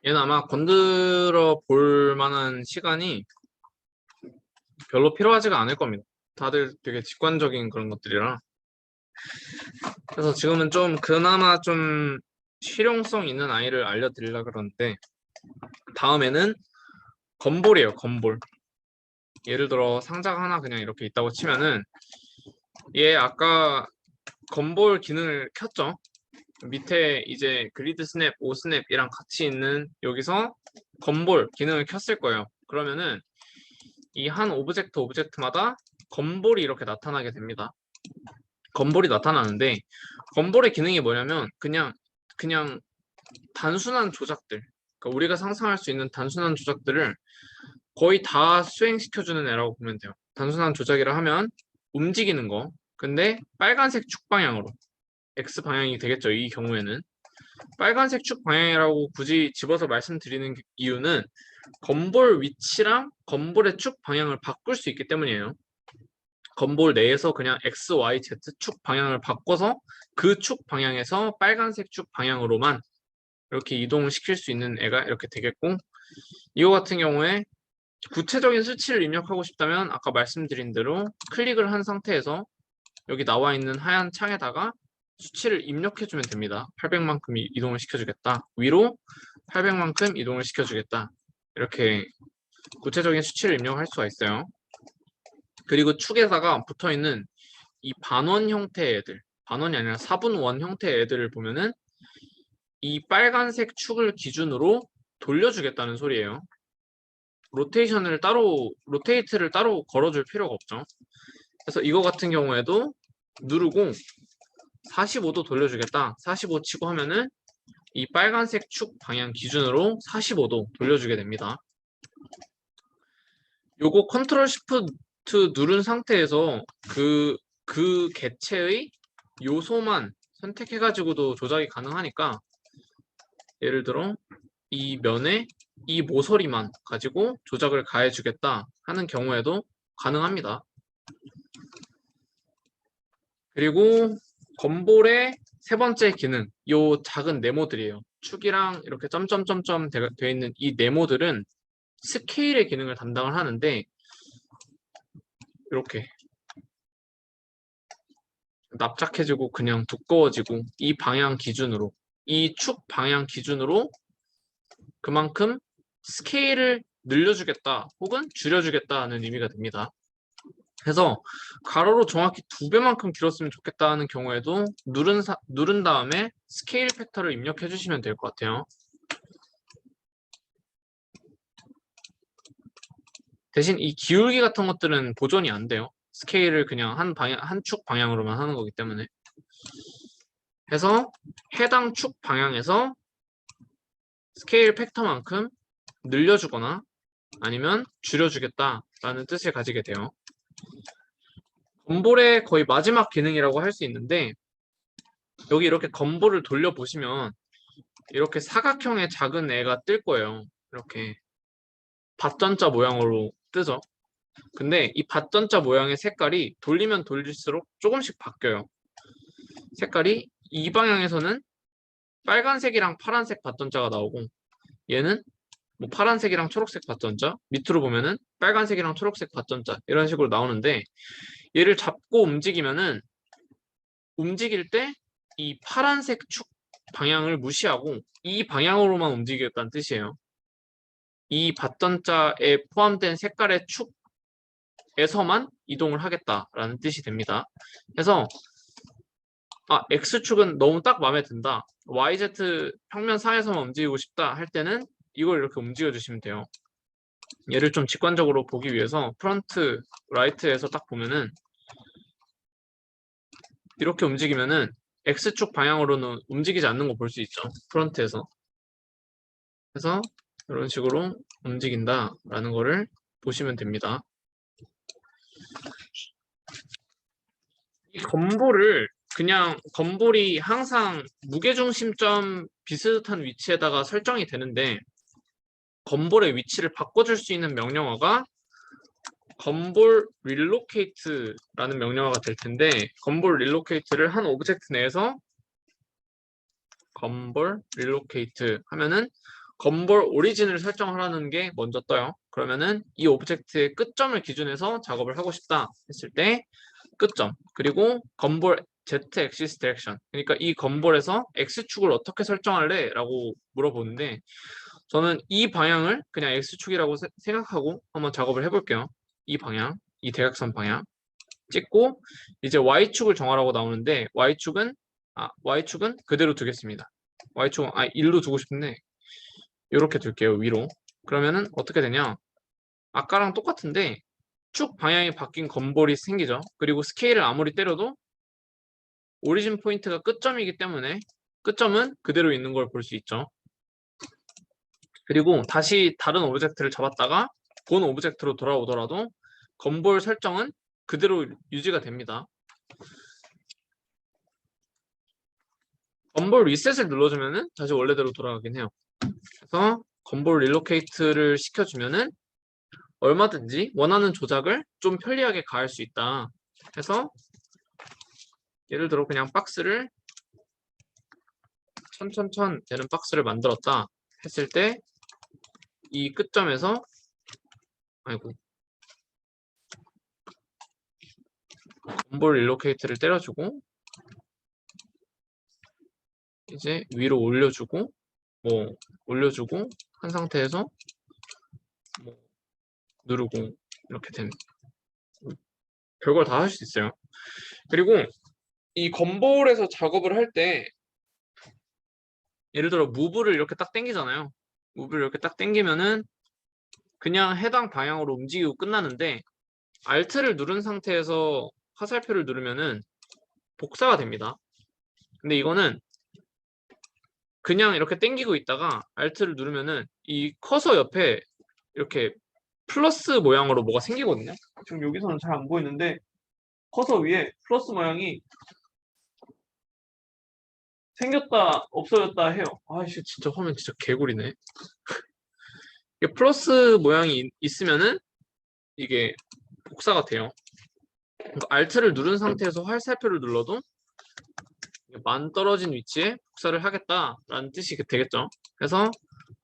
얘는 아마 건드려 볼 만한 시간이 별로 필요하지가 않을 겁니다. 다들 되게 직관적인 그런 것들이라. 그래서 지금은 좀 그나마 좀 실용성 있는 아이를 알려드리려고 그러는데 다음에는 건볼이에요. 건볼. 예를 들어 상자가 하나 그냥 이렇게 있다고 치면은 얘 아까 건볼 기능을 켰죠. 밑에 이제 그리드 스냅, 오 스냅이랑 같이 있는 여기서 건볼 기능을 켰을 거예요. 그러면은 이 한 오브젝트마다 건볼이 이렇게 나타나게 됩니다. 건볼이 나타나는데 건볼의 기능이 뭐냐면 그냥 단순한 조작들, 그러니까 우리가 상상할 수 있는 단순한 조작들을 거의 다 수행시켜주는 애라고 보면 돼요. 단순한 조작이라 하면 움직이는 거, 근데 빨간색 축 방향으로 X 방향이 되겠죠. 이 경우에는 빨간색 축 방향이라고 굳이 집어서 말씀드리는 이유는 건볼 위치랑 건볼의 축 방향을 바꿀 수 있기 때문이에요. 건볼 내에서 그냥 X, Y, Z 축 방향을 바꿔서 그 축 방향에서 빨간색 축 방향으로만 이렇게 이동을 시킬 수 있는 애가 이렇게 되겠고, 이거 같은 경우에 구체적인 수치를 입력하고 싶다면 아까 말씀드린 대로 클릭을 한 상태에서 여기 나와 있는 하얀 창에다가 수치를 입력해주면 됩니다. 800만큼 이동을 시켜주겠다. 위로 800만큼 이동을 시켜주겠다. 이렇게 구체적인 수치를 입력할 수가 있어요. 그리고 축에다가 붙어있는 이 반원 형태의 애들, 반원이 아니라 4분원 형태의 애들을 보면은 이 빨간색 축을 기준으로 돌려주겠다는 소리예요. 로테이트를 따로 걸어줄 필요가 없죠. 그래서 이거 같은 경우에도 누르고 45도 돌려주겠다. 45 치고 하면은 이 빨간색 축 방향 기준으로 45도 돌려주게 됩니다. 요거 컨트롤 시프트 누른 상태에서 그 개체의 요소만 선택해가지고도 조작이 가능하니까 예를 들어 이 면에 이 모서리만 가지고 조작을 가해주겠다 하는 경우에도 가능합니다. 그리고 건볼의 세 번째 기능, 요 작은 네모들이에요. 축이랑 이렇게 점점점점 되어 있는 이 네모들은 스케일의 기능을 담당을 하는데 이렇게 납작해지고 그냥 두꺼워지고 이 방향 기준으로, 이 축 방향 기준으로 그만큼 스케일을 늘려주겠다 혹은 줄여주겠다는 의미가 됩니다. 그래서 가로로 정확히 2배만큼 길었으면 좋겠다는 경우에도 누른 다음에 스케일 팩터를 입력해 주시면 될 것 같아요. 대신 이 기울기 같은 것들은 보존이 안 돼요. 스케일을 그냥 한 축 방향으로만 하는 거기 때문에. 해서 해당 축 방향에서 스케일 팩터만큼 늘려주거나 아니면 줄여주겠다라는 뜻을 가지게 돼요. 건볼의 거의 마지막 기능이라고 할 수 있는데 여기 이렇게 건볼을 돌려보시면 이렇게 사각형의 작은 애가 뜰 거예요. 이렇게 밭전자 모양으로 뜨죠. 근데 이 밭전자 모양의 색깔이 돌리면 돌릴수록 조금씩 바뀌어요. 색깔이 이 방향에서는 빨간색이랑 파란색 받던자가 나오고 얘는 뭐 파란색이랑 초록색 받던자, 밑으로 보면은 빨간색이랑 초록색 받던자 이런 식으로 나오는데 얘를 잡고 움직이면은 움직일 때 이 파란색 축 방향을 무시하고 이 방향으로만 움직이겠다는 뜻이에요. 이 받던자에 포함된 색깔의 축에서만 이동을 하겠다라는 뜻이 됩니다. 그래서 X축은 너무 딱 마음에 든다. YZ 평면 상에서만 움직이고 싶다 할 때는 이걸 이렇게 움직여 주시면 돼요. 얘를 좀 직관적으로 보기 위해서 프런트 라이트에서 딱 보면은 이렇게 움직이면은 X축 방향으로는 움직이지 않는 거 볼 수 있죠. 프런트에서. 그래서 이런 식으로 움직인다라는 거를 보시면 됩니다. 이 건볼을 그냥 건볼이 항상 무게중심점 비슷한 위치에다가 설정이 되는데 건볼의 위치를 바꿔줄 수 있는 명령어가 건볼 릴로케이트라는 명령어가 될 텐데 건볼 릴로케이트를 한 오브젝트 내에서 건볼 릴로케이트 하면은 건볼 오리진을 설정하라는 게 먼저 떠요. 그러면은 이 오브젝트의 끝점을 기준해서 작업을 하고 싶다 했을 때 끝점 그리고 건볼 Z axis direction 그러니까 이 건볼에서 X축을 어떻게 설정할래? 라고 물어보는데 저는 이 방향을 그냥 X축이라고 생각하고 한번 작업을 해볼게요. 이 방향, 이 대각선 방향 찍고 이제 Y축을 정하라고 나오는데 Y축은 그대로 두겠습니다. Y축은 1로 두고 싶은데 이렇게 둘게요. 위로. 그러면은 어떻게 되냐? 아까랑 똑같은데 축 방향이 바뀐 건볼이 생기죠. 그리고 스케일을 아무리 때려도 오리진 포인트가 끝점이기 때문에 끝점은 그대로 있는 걸 볼 수 있죠. 그리고 다시 다른 오브젝트를 잡았다가 본 오브젝트로 돌아오더라도 건볼 설정은 그대로 유지가 됩니다. 건볼 리셋을 눌러주면은 다시 원래대로 돌아가긴 해요. 그래서 건볼 릴로케이트를 시켜주면은 얼마든지 원하는 조작을 좀 편리하게 가할 수 있다. 해서 예를 들어 그냥 박스를 천천천 되는 박스를 만들었다 했을 때 이 끝점에서 건볼 릴로케이트를 때려주고 이제 위로 올려주고 올려주고 한 상태에서 누르고 이렇게 되는 별걸 다 할 수 있어요. 그리고 이 건볼에서 작업을 할 때 예를 들어 무브를 이렇게 딱 당기잖아요. 무브를 이렇게 딱 당기면은 그냥 해당 방향으로 움직이고 끝나는데 Alt를 누른 상태에서 화살표를 누르면은 복사가 됩니다. 근데 이거는 그냥 이렇게 당기고 있다가 Alt를 누르면은 이 커서 옆에 이렇게 플러스 모양으로 뭐가 생기거든요. 지금 여기서는 잘 안 보이는데 커서 위에 플러스 모양이 생겼다 없어졌다 해요. 아이씨 진짜 화면 진짜 개구리네. 이게 플러스 모양이 있으면은 이게 복사가 돼요. 그러니까 Alt를 누른 상태에서 화살표를 눌러도 만 떨어진 위치에 복사를 하겠다라는 뜻이 되겠죠. 그래서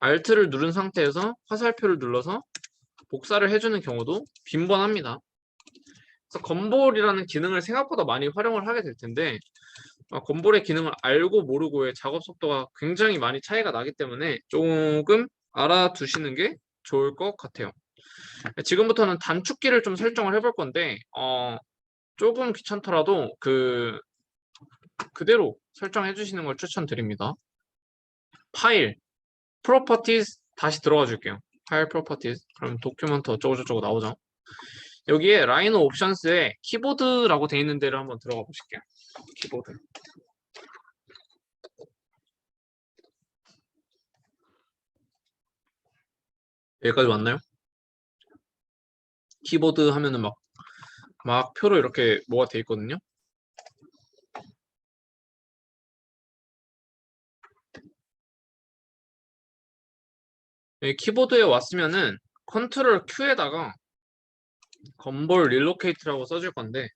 Alt를 누른 상태에서 화살표를 눌러서 복사를 해주는 경우도 빈번합니다. 그래서 건볼이라는 기능을 생각보다 많이 활용을 하게 될 텐데 건볼의 기능을 알고 모르고의 작업 속도가 굉장히 많이 차이가 나기 때문에 조금 알아두시는 게 좋을 것 같아요. 지금부터는 단축키를 좀 설정을 해볼 건데 조금 귀찮더라도 그대로 설정해 주시는 걸 추천드립니다. 파일, 프로퍼티스 다시 들어가 줄게요. 파일 프로퍼티스 그럼 도큐먼트 어쩌고저쩌고 나오죠. 여기에 라이노 옵션스에 키보드라고 되어 있는 데를 한번 들어가 보실게요. 키보드. 여기까지 왔나요? 키보드 하면은 막 표로 이렇게 뭐가 되어 있거든요. 여기 키보드에 왔으면은 컨트롤 Q에다가 건볼 릴로케이트라고 써줄 건데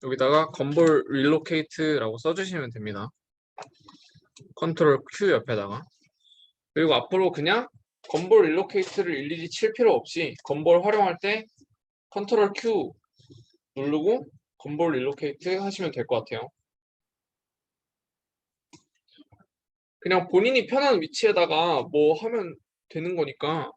여기다가 건볼 릴로케이트라고 써주시면 됩니다. 컨트롤 Q 옆에다가. 그리고 앞으로 그냥 건볼 릴로케이트를 일일이 칠 필요 없이 건볼 활용할 때 컨트롤 Q 누르고 건볼 릴로케이트 하시면 될 것 같아요. 그냥 본인이 편한 위치에다가 뭐 하면 되는 거니까.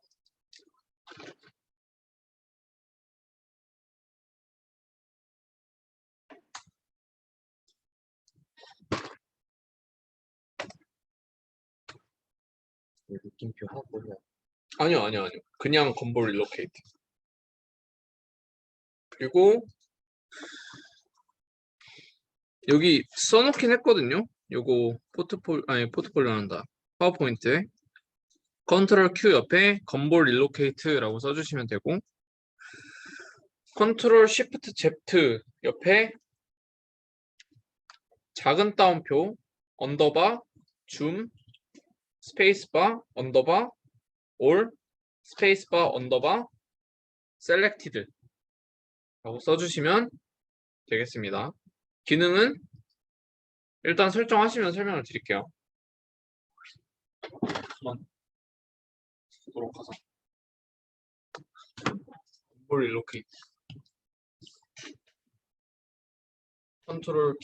느낌표 하고요. 아니요. 그냥 건볼 릴로케이트. 그리고 여기 써놓긴 했거든요. 요거 포트폴리오 한다. 파워포인트에 컨트롤 Q 옆에 건볼 릴로케이트라고 써주시면 되고, 컨트롤 Shift Z 옆에 작은 따옴표 언더바 줌 스페이스바 언더바 올 스페이스바 언더바 셀렉티드 라고 써주시면 되겠습니다. 기능은 일단 설정하시면 설명을 드릴게요. 한번 보도록 하자. 건볼 릴로케이트 컨트롤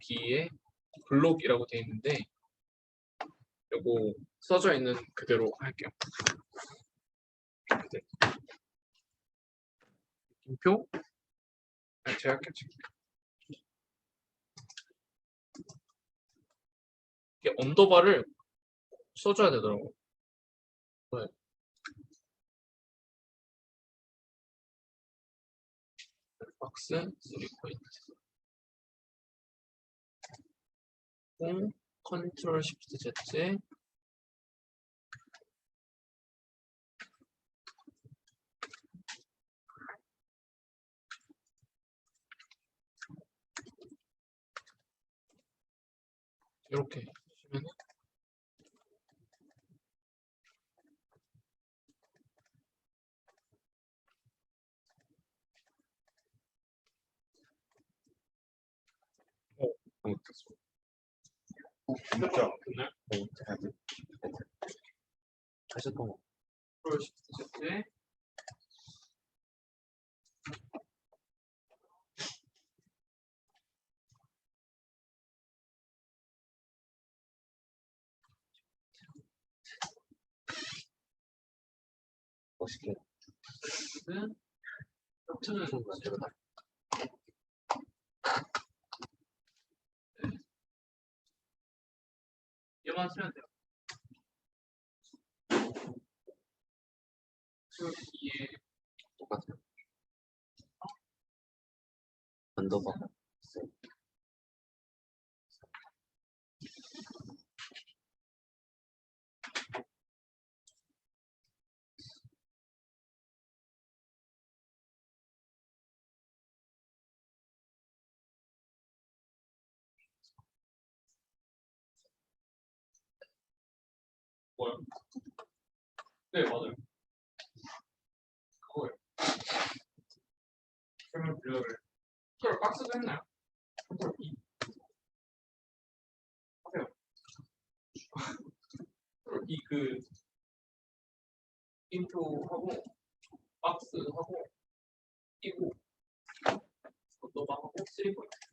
B에 블록이라고 되어 있는데 요거 써져 있는 그대로 할게요. 느낌표 제가 할게요. 이게 언더바를 써줘야 되더라고. 네. 박스 3포인트 컨트롤 시프트 Z 이렇게 하시면 잘못했어. 진짜 됐나요? 하셨던 거. 컨트롤 시프트 Z 멋있게. 버튼은 제가 다 얘만 쓰면 돼요. 이게 똑같아요. 언더바. 뭐요? 네, 맞아요. 그거예요. 그러면 빌려를 컨트롤 박스도 했나요? 컨트롤 E 하세요. 컨트롤 E 인트로하고 박스하고 끼고 언더바하고 3포인트.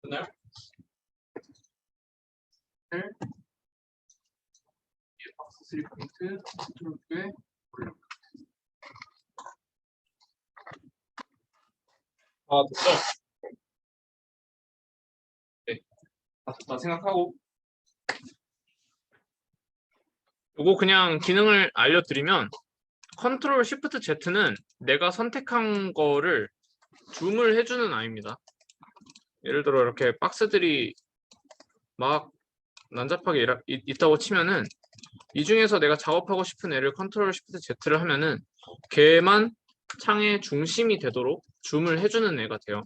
됐나요? 네. 박스 3포인트 컨트롤 Q에 올려. 됐죠? 네. 됐다 생각하고 요거 그냥 기능을 알려드리면 컨트롤 시프트 Z는 내가 선택한 거를 줌을 해주는 아입니다. 예를 들어 이렇게 박스들이 막 난잡하게 있다고 치면은 이 중에서 내가 작업하고 싶은 애를 컨트롤 시프트 Z를 하면은 걔만 창의 중심이 되도록 줌을 해주는 애가 돼요.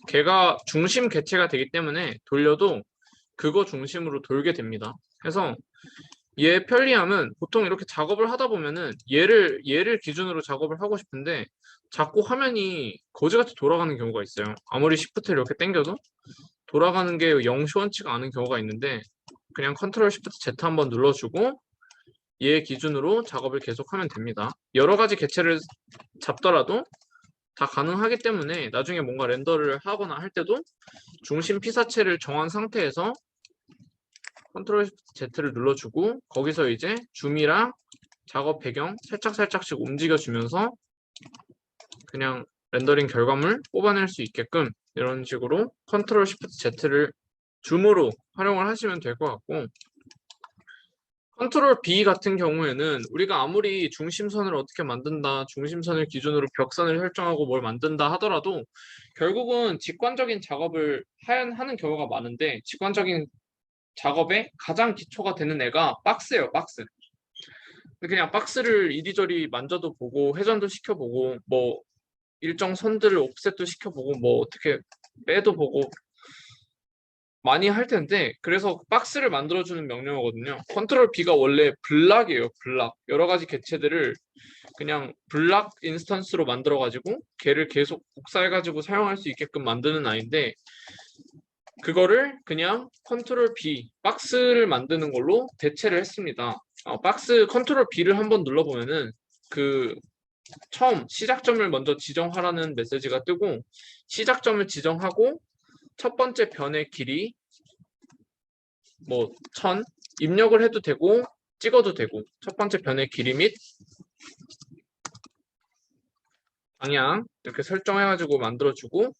걔가 중심 개체가 되기 때문에 돌려도 그거 중심으로 돌게 됩니다. 그래서 얘 편리함은 보통 이렇게 작업을 하다 보면은 얘를 기준으로 작업을 하고 싶은데 자꾸 화면이 거지같이 돌아가는 경우가 있어요. 아무리 시프트를 이렇게 당겨도 돌아가는 게 영 시원치가 않은 경우가 있는데 그냥 컨트롤 시프트 Z 한번 눌러주고 얘 기준으로 작업을 계속하면 됩니다. 여러 가지 개체를 잡더라도 다 가능하기 때문에 나중에 뭔가 렌더를 하거나 할 때도 중심 피사체를 정한 상태에서 컨트롤 Z를 눌러주고 거기서 이제 줌이랑 작업 배경 살짝씩 움직여주면서 그냥 렌더링 결과물 뽑아낼 수 있게끔 이런 식으로 컨트롤 시프트 Z를 줌으로 활용을 하시면 될 것 같고, 컨트롤 B 같은 경우에는 우리가 아무리 중심선을 어떻게 만든다, 중심선을 기준으로 벽선을 설정하고 뭘 만든다 하더라도 결국은 직관적인 작업을 하는 경우가 많은데 직관적인 작업의 가장 기초가 되는 애가 박스예요, 박스. 그냥 박스를 이리저리 만져도 보고 회전도 시켜보고 뭐 일정 선들을 옵셋도 시켜보고 뭐 어떻게 빼도 보고 많이 할 텐데 그래서 박스를 만들어주는 명령어거든요. 컨트롤 B가 원래 블락이에요. 블락. 여러 가지 개체들을 그냥 블락 인스턴스로 만들어가지고 걔를 계속 복사해가지고 사용할 수 있게끔 만드는 아이인데 그거를 그냥 컨트롤 B, 박스를 만드는 걸로 대체를 했습니다. 박스 컨트롤 B를 한번 눌러보면은 그 처음 시작점을 먼저 지정하라는 메시지가 뜨고 시작점을 지정하고 첫 번째 변의 길이 뭐 1000 입력을 해도 되고 찍어도 되고 첫 번째 변의 길이 및 방향 이렇게 설정해가지고 만들어주고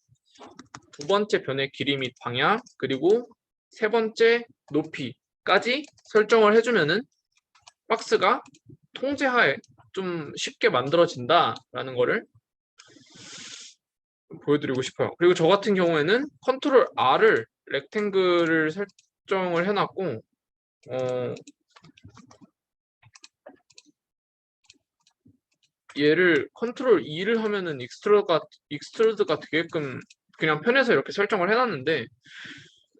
두 번째 변의 길이 및 방향 그리고 세 번째 높이까지 설정을 해주면은 박스가 통제하에 좀 쉽게 만들어진다라는 거를 보여드리고 싶어요. 그리고 저 같은 경우에는 컨트롤 R을 렉탱글을 설정을 해놨고 얘를 컨트롤 E를 하면은 익스트루드가 되게끔 그냥 편해서 이렇게 설정을 해놨는데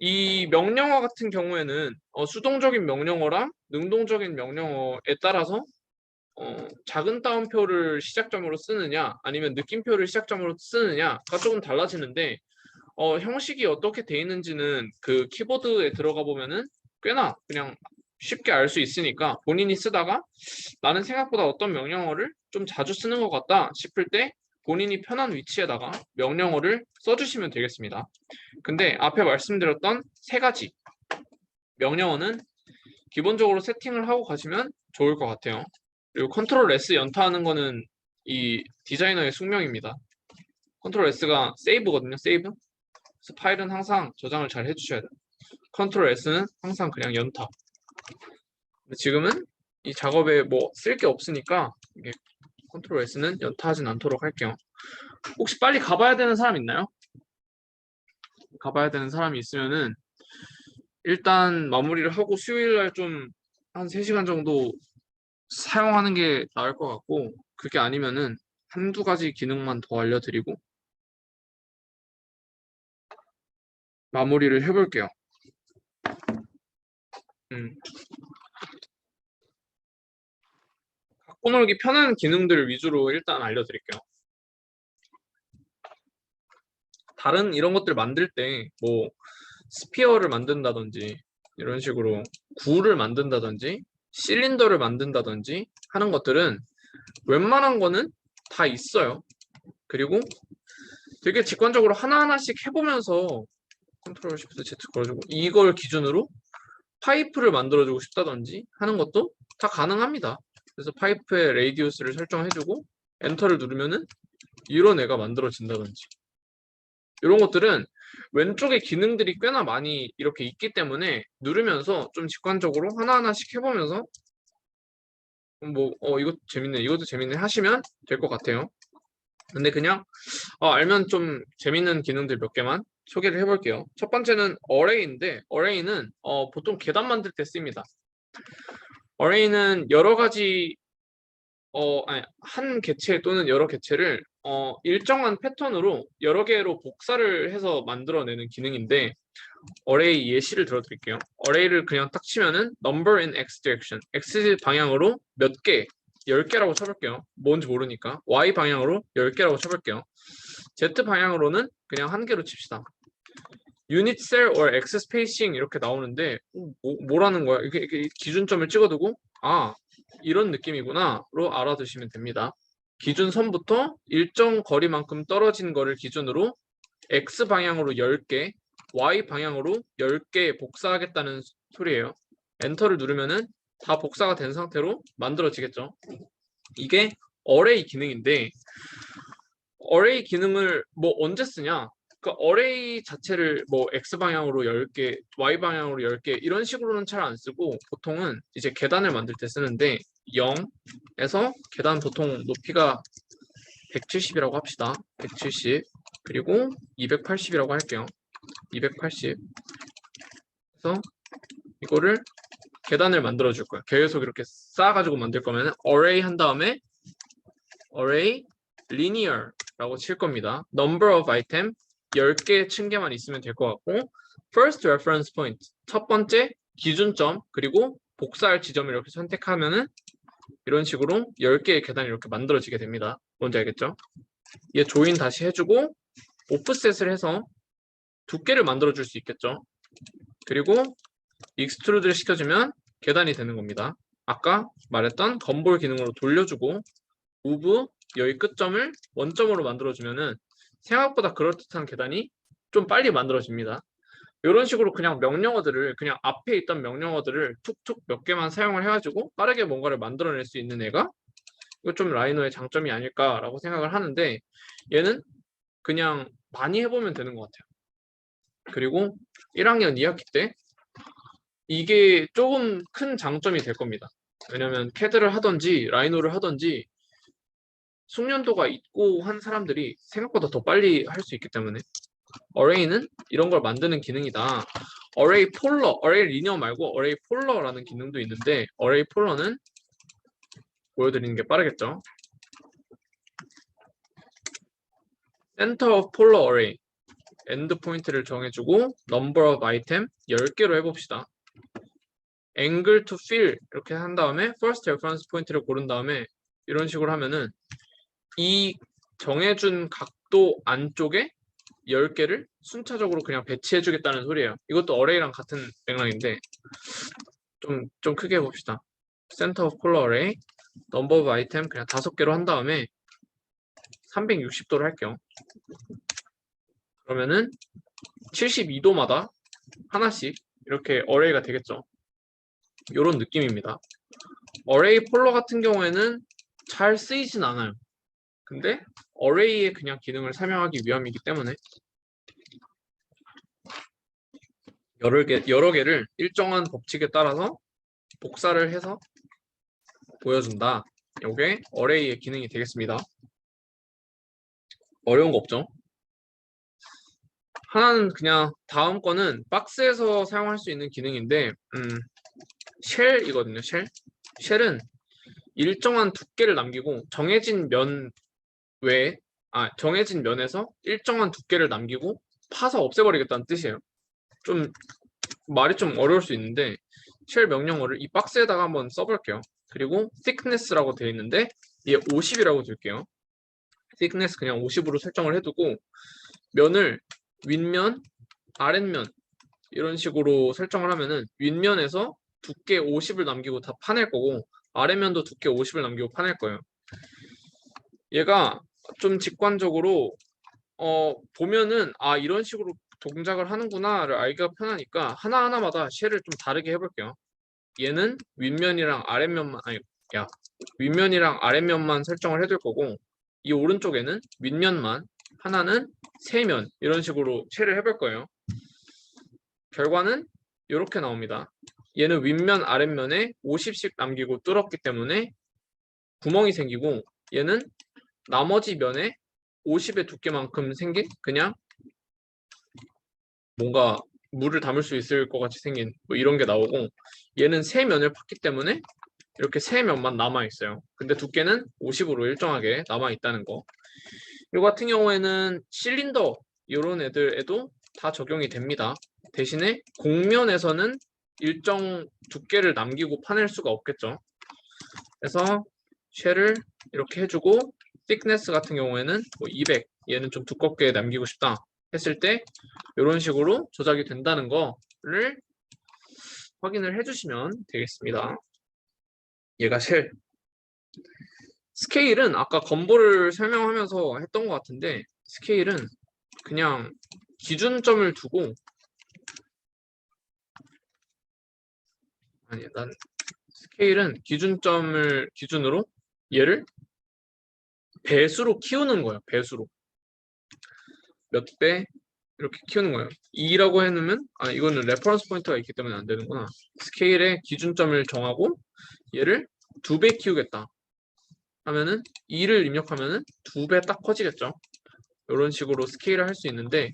이 명령어 같은 경우에는 수동적인 명령어랑 능동적인 명령어에 따라서 작은 따옴표를 시작점으로 쓰느냐 아니면 느낌표를 시작점으로 쓰느냐가 조금 달라지는데 형식이 어떻게 돼 있는지는 그 키보드에 들어가 보면은 꽤나 그냥 쉽게 알 수 있으니까 본인이 쓰다가 나는 생각보다 어떤 명령어를 좀 자주 쓰는 것 같다 싶을 때 본인이 편한 위치에다가 명령어를 써주시면 되겠습니다. 근데 앞에 말씀드렸던 세 가지 명령어는 기본적으로 세팅을 하고 가시면 좋을 것 같아요. 그리고 컨트롤 S 연타하는 거는 이 디자이너의 숙명입니다. 컨트롤 S가 세이브거든요. 세이브. 그래서 파일은 항상 저장을 잘 해주셔야 돼요. 컨트롤 S는 항상 그냥 연타. 근데 지금은 이 작업에 뭐 쓸 게 없으니까 이게 컨트롤 S는 연타하진 않도록 할게요. 혹시 빨리 가봐야 되는 사람 있나요? 가봐야 되는 사람이 있으면은 일단 마무리를 하고 수요일날 좀 한 3시간 정도 사용하는 게 나을 것 같고 그게 아니면은 한두 가지 기능만 더 알려드리고 마무리를 해볼게요. 갖고 놀기 편한 기능들 위주로 일단 알려드릴게요. 다른 이런 것들 만들 때 뭐 스피어를 만든다든지 이런 식으로 구를 만든다든지 실린더를 만든다든지 하는 것들은 웬만한 거는 다 있어요. 그리고 되게 직관적으로 하나하나씩 해보면서 컨트롤 시프트 Z 걸어주고 이걸 기준으로 파이프를 만들어주고 싶다든지 하는 것도 다 가능합니다. 그래서 파이프의 레이디우스를 설정해주고 엔터를 누르면은 이런 애가 만들어진다든지 이런 것들은 왼쪽에 기능들이 꽤나 많이 이렇게 있기 때문에 누르면서 좀 직관적으로 하나하나씩 해보면서 뭐 이것도 재밌네, 이것도 재밌네 하시면 될 것 같아요. 근데 그냥 알면 좀 재밌는 기능들 몇 개만 소개를 해볼게요. 첫 번째는 어레이인데, 어레이는 보통 계단 만들 때 씁니다. 어레이는 여러 가지 아니, 한 개체 또는 여러 개체를 일정한 패턴으로 여러 개로 복사를 해서 만들어내는 기능인데, 어레이 예시를 들어드릴게요. 어레이를 그냥 딱 치면은 number in x direction, x 방향으로 몇 개, 10개라고 쳐볼게요. 뭔지 모르니까. y 방향으로 10개라고 쳐볼게요. z 방향으로는 그냥 한 개로 칩시다. unit cell or x spacing 이렇게 나오는데 뭐라는 거야? 이렇게 기준점을 찍어두고 이런 느낌이구나로 알아두시면 됩니다. 기준선부터 일정 거리만큼 떨어진 거를 기준으로 x 방향으로 10개, y 방향으로 10개 복사하겠다는 소리예요. 엔터를 누르면은 다 복사가 된 상태로 만들어지겠죠. 이게 어레이 기능인데, 어레이 기능을 뭐 언제 쓰냐? 그 어레이 자체를 뭐 x 방향으로 10개, y 방향으로 10개 이런 식으로는 잘 안 쓰고, 보통은 이제 계단을 만들 때 쓰는데, 0에서 계단 보통 높이가 170이라고 합시다. 170 그리고 280이라고 할게요. 280. 그래서 이거를 계단을 만들어 줄 거야. 계속 이렇게 쌓아가지고 만들 거면 array 한 다음에 array linear라고 칠 겁니다. number of item 10개 층계만 있으면 될 것 같고, first reference point 첫 번째 기준점 그리고 복사할 지점을 이렇게 선택하면은 이런 식으로 10개의 계단이 이렇게 만들어지게 됩니다. 뭔지 알겠죠? 얘 조인 다시 해주고 오프셋을 해서 두께를 만들어 줄 수 있겠죠. 그리고 익스트루드를 시켜주면 계단이 되는 겁니다. 아까 말했던 건볼 기능으로 돌려주고 move 여기 끝점을 원점으로 만들어주면은 생각보다 그럴듯한 계단이 좀 빨리 만들어집니다. 이런 식으로 그냥 명령어들을, 그냥 앞에 있던 명령어들을 툭툭 몇 개만 사용을 해가지고 빠르게 뭔가를 만들어낼 수 있는 애가 이거 좀 라이노의 장점이 아닐까라고 생각을 하는데, 얘는 그냥 많이 해보면 되는 것 같아요. 그리고 1학년 2학기 때 이게 조금 큰 장점이 될 겁니다. 왜냐면 캐드를 하던지 라이노를 하던지 숙련도가 있고 한 사람들이 생각보다 더 빨리 할 수 있기 때문에 어레이는 이런 걸 만드는 기능이다. 어레이 폴러, 어레이 리니어 말고 어레이 폴러라는 기능도 있는데, 어레이 폴러는 보여드리는 게 빠르겠죠. center of polar array 엔드 포인트를 정해주고 number of item 10개로 해봅시다. angle to fill 이렇게 한 다음에 first reference point를 고른 다음에 이런 식으로 하면은 이 정해준 각도 안쪽에 10개를 순차적으로 그냥 배치해 주겠다는 소리예요. 이것도 어레이랑 같은 맥락인데 좀 크게 해봅시다. center of polar array number of item 그냥 5개로 한 다음에 360도로 할게요. 그러면은 72도마다 하나씩 이렇게 어레이가 되겠죠. 이런 느낌입니다. 어레이 폴러 같은 경우에는 잘 쓰이진 않아요. 근데 어레이의 그냥 기능을 설명하기 위함이기 때문에 여러 개를 일정한 법칙에 따라서 복사를 해서 보여준다. 이게 어레이의 기능이 되겠습니다. 어려운 거 없죠? 하나는 그냥 다음 거는 박스에서 사용할 수 있는 기능인데 쉘이거든요. 쉘은 일정한 두께를 남기고 정해진 면 외에 정해진 면에서 일정한 두께를 남기고 파서 없애버리겠다는 뜻이에요. 좀 말이 좀 어려울 수 있는데 쉘 명령어를 이 박스에다가 한번 써볼게요. 그리고 thickness라고 되어 있는데 얘 50이라고 둘게요. thickness 그냥 50으로 설정을 해두고 면을 윗면, 아랫면 이런 식으로 설정을 하면은 윗면에서 두께 50을 남기고 다 파낼 거고 아랫면도 두께 50을 남기고 파낼 거예요. 얘가 좀 직관적으로 보면은 이런 식으로 동작을 하는구나를 알기가 편하니까 하나하나마다 쉘을 좀 다르게 해볼게요. 얘는 윗면이랑 아랫면만 윗면이랑 아랫면만 설정을 해둘 거고, 이 오른쪽에는 윗면만, 하나는 세면 이런 식으로 쉘을 해볼 거예요. 결과는 이렇게 나옵니다. 얘는 윗면 아랫면에 50씩 남기고 뚫었기 때문에 구멍이 생기고 얘는 나머지 면에 50의 두께만큼 생긴 그냥 뭔가 물을 담을 수 있을 것 같이 생긴 뭐 이런 게 나오고 얘는 세 면을 팠기 때문에 이렇게 세 면만 남아 있어요. 근데 두께는 50으로 일정하게 남아 있다는 거. 이 같은 경우에는 실린더 이런 애들에도 다 적용이 됩니다. 대신에 곡면에서는 일정 두께를 남기고 파낼 수가 없겠죠. 그래서 쉘을 이렇게 해주고 thickness 같은 경우에는 뭐 200, 얘는 좀 두껍게 남기고 싶다 했을 때 이런 식으로 조작이 된다는 거를 확인을 해주시면 되겠습니다. 얘가 쉘. 스케일은 아까 건보를 설명하면서 했던 것 같은데 스케일은 그냥 기준점을 두고 아니 난 스케일은 기준점을 기준으로 얘를 배수로 키우는 거예요. 배수로 몇 배 이렇게 키우는 거예요. 2라고 해놓으면 이거는 레퍼런스 포인트가 있기 때문에 안 되는구나. 스케일의 기준점을 정하고 얘를 2배 키우겠다 하면은 2를 입력하면은 2배 딱 커지겠죠. 이런 식으로 스케일을 할 수 있는데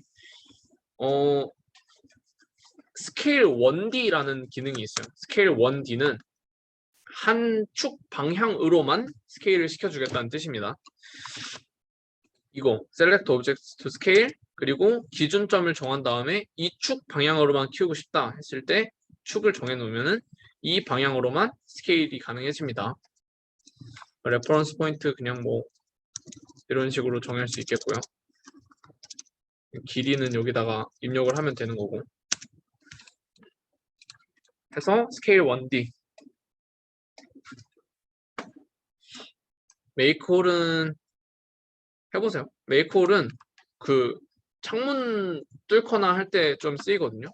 스케일 1D라는 기능이 있어요. 스케일 1D는 한 축 방향으로만 스케일을 시켜주겠다는 뜻입니다. 이거 Select Objects to Scale 그리고 기준점을 정한 다음에 이 축 방향으로만 키우고 싶다 했을 때 축을 정해 놓으면은 이 방향으로만 스케일이 가능해집니다. 레퍼런스 포인트 그냥 뭐 이런 식으로 정할 수 있겠고요. 길이는 여기다가 입력을 하면 되는 거고. 해서 스케일 1D. 메이크홀은 해보세요. 메이크홀은 그 창문 뚫거나 할 때 좀 쓰이거든요.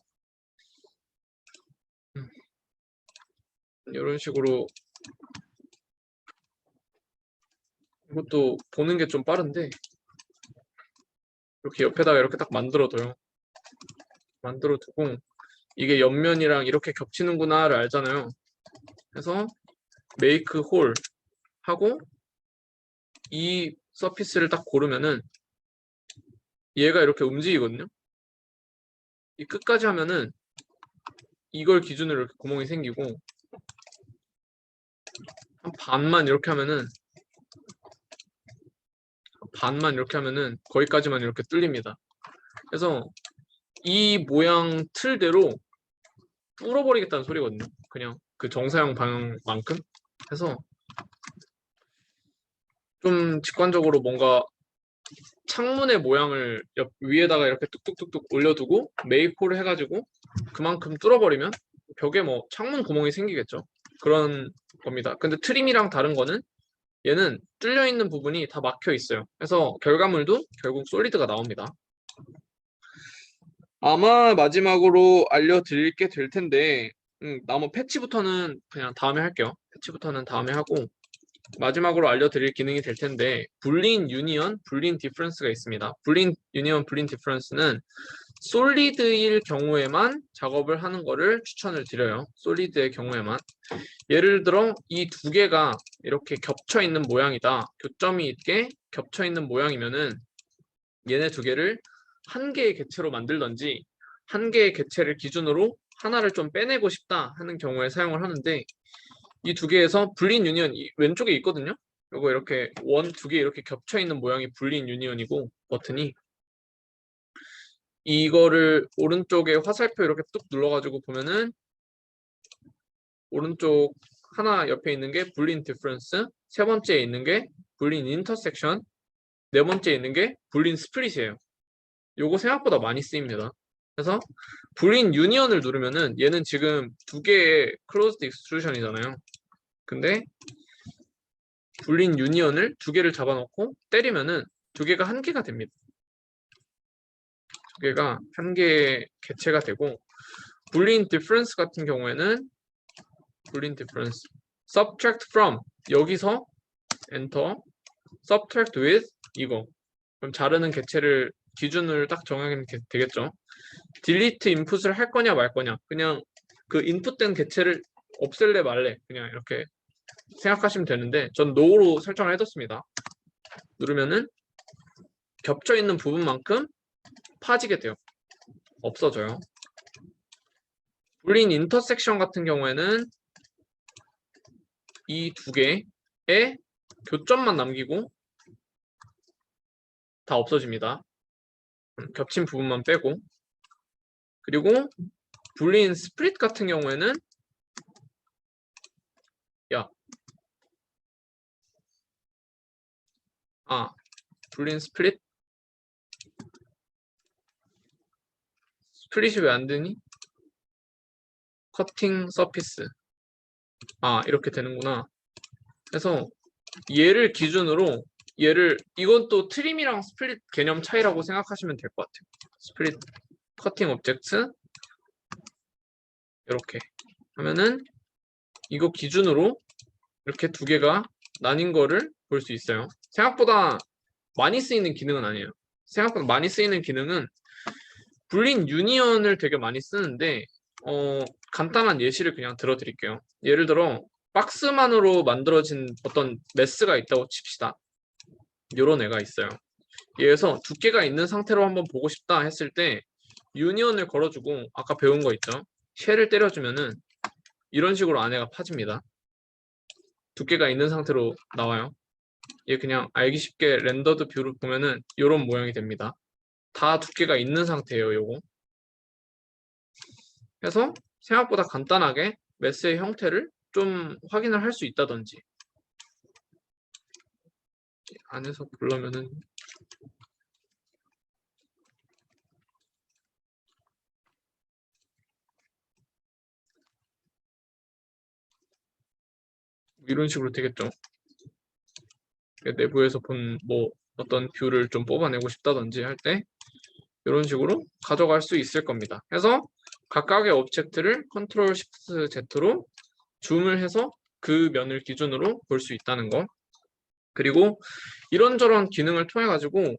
이런 식으로 이것도 보는 게 좀 빠른데 이렇게 옆에다가 이렇게 딱 만들어둬요. 만들어두고 이게 옆면이랑 이렇게 겹치는구나를 알잖아요. 그래서 메이크 홀 하고 이 서피스를 딱 고르면은 얘가 이렇게 움직이거든요. 이 끝까지 하면은 이걸 기준으로 이렇게 구멍이 생기고 한 반만 이렇게 하면은 거기까지만 이렇게 뚫립니다. 그래서 이 모양 틀대로 뚫어버리겠다는 소리거든요. 그냥 그 정사용 방향만큼 해서 좀 직관적으로 뭔가 창문의 모양을 위에다가 이렇게 뚝뚝뚝뚝 올려두고 메이크홀을 해가지고 그만큼 뚫어버리면 벽에 뭐 창문 구멍이 생기겠죠. 그런 겁니다. 근데 트림이랑 다른 거는 얘는 뚫려 있는 부분이 다 막혀 있어요. 그래서 결과물도 결국 솔리드가 나옵니다. 아마 마지막으로 알려드릴 게 될 텐데 나머 패치부터는 그냥 다음에 할게요. 패치부터는 다음에 하고 마지막으로 알려드릴 기능이 될 텐데 불린 유니언, 불린 디퍼런스가 있습니다. 불린 유니언, 불린 디퍼런스는 솔리드일 경우에만 작업을 하는 거를 추천을 드려요. 솔리드의 경우에만. 예를 들어 이 두 개가 이렇게 겹쳐 있는 모양이다. 교점이 있게 겹쳐 있는 모양이면은 얘네 두 개를 한 개의 객체로 만들던지 한 개의 객체를 기준으로 하나를 좀 빼내고 싶다 하는 경우에 사용을 하는데 이 두 개에서 불린 유니언 왼쪽에 있거든요. 요거 이렇게 두 개 이렇게 겹쳐 있는 모양이 불린 유니언이고 버튼이 이거를 오른쪽에 화살표 이렇게 뚝 눌러가지고 보면은 오른쪽 하나 옆에 있는 게 불린 디퍼런스, 세 번째에 있는 게 불린 인터섹션, 네 번째에 있는 게 불린 스플릿이에요. 요거 생각보다 많이 쓰입니다. 그래서 불린 유니언을 누르면은 얘는 지금 두 개의 클로즈드 익스트루션이잖아요. 근데 불린 유니언을 두 개를 잡아놓고 때리면은 두 개가 한 개가 됩니다. 두 개가 한 개의 개체가 되고 불린 디퍼런스 같은 경우에는 불린 디퍼런스 subtract from 여기서 엔터 subtract with 이거 그럼 자르는 개체를 기준을 딱 정하면 되겠죠. delete 인풋을 할 거냐 말 거냐 그냥 그 인풋된 개체를 없앨래 말래 그냥 이렇게 생각하시면 되는데 전 no로 설정을 해뒀습니다. 누르면은 겹쳐 있는 부분만큼 파지게 돼요. 없어져요. 불린 인터섹션 같은 경우에는 이 두 개의 교점만 남기고 다 없어집니다. 겹친 부분만 빼고. 그리고 불린 스플릿 같은 경우에는 불린 스플릿이 왜 안 되니? 커팅 서피스. 이렇게 되는구나. 그래서 얘를 기준으로 이건 또 트림이랑 스플릿 개념 차이라고 생각하시면 될 것 같아요. 스플릿 커팅 오브젝트 이렇게 하면은 이거 기준으로 이렇게 두 개가 나뉜 거를 볼 수 있어요. 생각보다 많이 쓰이는 기능은 아니에요. 생각보다 많이 쓰이는 기능은 불린 유니언을 되게 많이 쓰는데 간단한 예시를 그냥 들어드릴게요. 예를 들어 박스만으로 만들어진 어떤 메스가 있다고 칩시다. 이런 애가 있어요. 얘에서 두께가 있는 상태로 한번 보고 싶다 했을 때 유니언을 걸어주고 아까 배운 거 있죠? 쉘을 때려주면은 이런 식으로 안에가 파집니다. 두께가 있는 상태로 나와요. 얘 그냥 알기 쉽게 렌더드 뷰를 보면은 이런 모양이 됩니다. 다 두께가 있는 상태예요, 요거. 그래서 생각보다 간단하게 메스의 형태를 좀 확인을 할 수 있다든지 안에서 보려면은 이런 식으로 되겠죠. 내부에서 본 뭐 어떤 뷰를 좀 뽑아내고 싶다든지 할 때 이런 식으로 가져갈 수 있을 겁니다. 그래서 각각의 오브젝트를 컨트롤 시프트 Z로 줌을 해서 그 면을 기준으로 볼 수 있다는 거. 그리고 이런저런 기능을 통해 가지고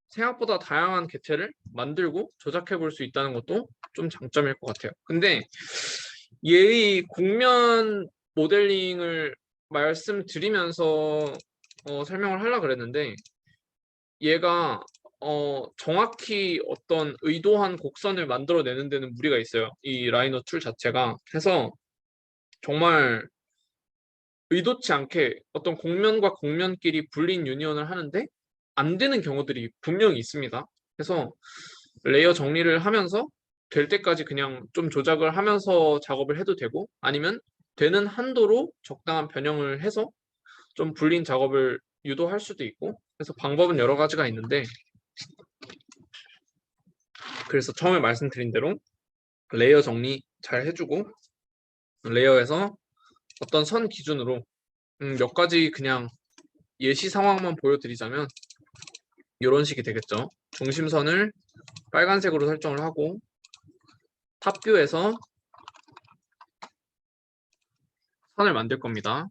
생각보다 다양한 객체를 만들고 조작해 볼 수 있다는 것도 좀 장점일 것 같아요. 근데 얘의 곡면 모델링을 말씀드리면서 설명을 하려고 그랬는데 얘가 정확히 어떤 의도한 곡선을 만들어내는 데는 무리가 있어요. 이 라이너 툴 자체가. 그래서 정말 의도치 않게 어떤 곡면과 곡면끼리 불린 유니언을 하는데 안 되는 경우들이 분명히 있습니다. 그래서 레이어 정리를 하면서 될 때까지 그냥 좀 조작을 하면서 작업을 해도 되고 아니면 되는 한도로 적당한 변형을 해서 좀 불린 작업을 유도할 수도 있고 그래서 방법은 여러 가지가 있는데 그래서 처음에 말씀드린 대로 레이어 정리 잘 해주고 레이어에서 어떤 선 기준으로 몇 가지 그냥 예시 상황만 보여드리자면 이런 식이 되겠죠. 중심선을 빨간색으로 설정을 하고 탑뷰에서 선을 만들 겁니다.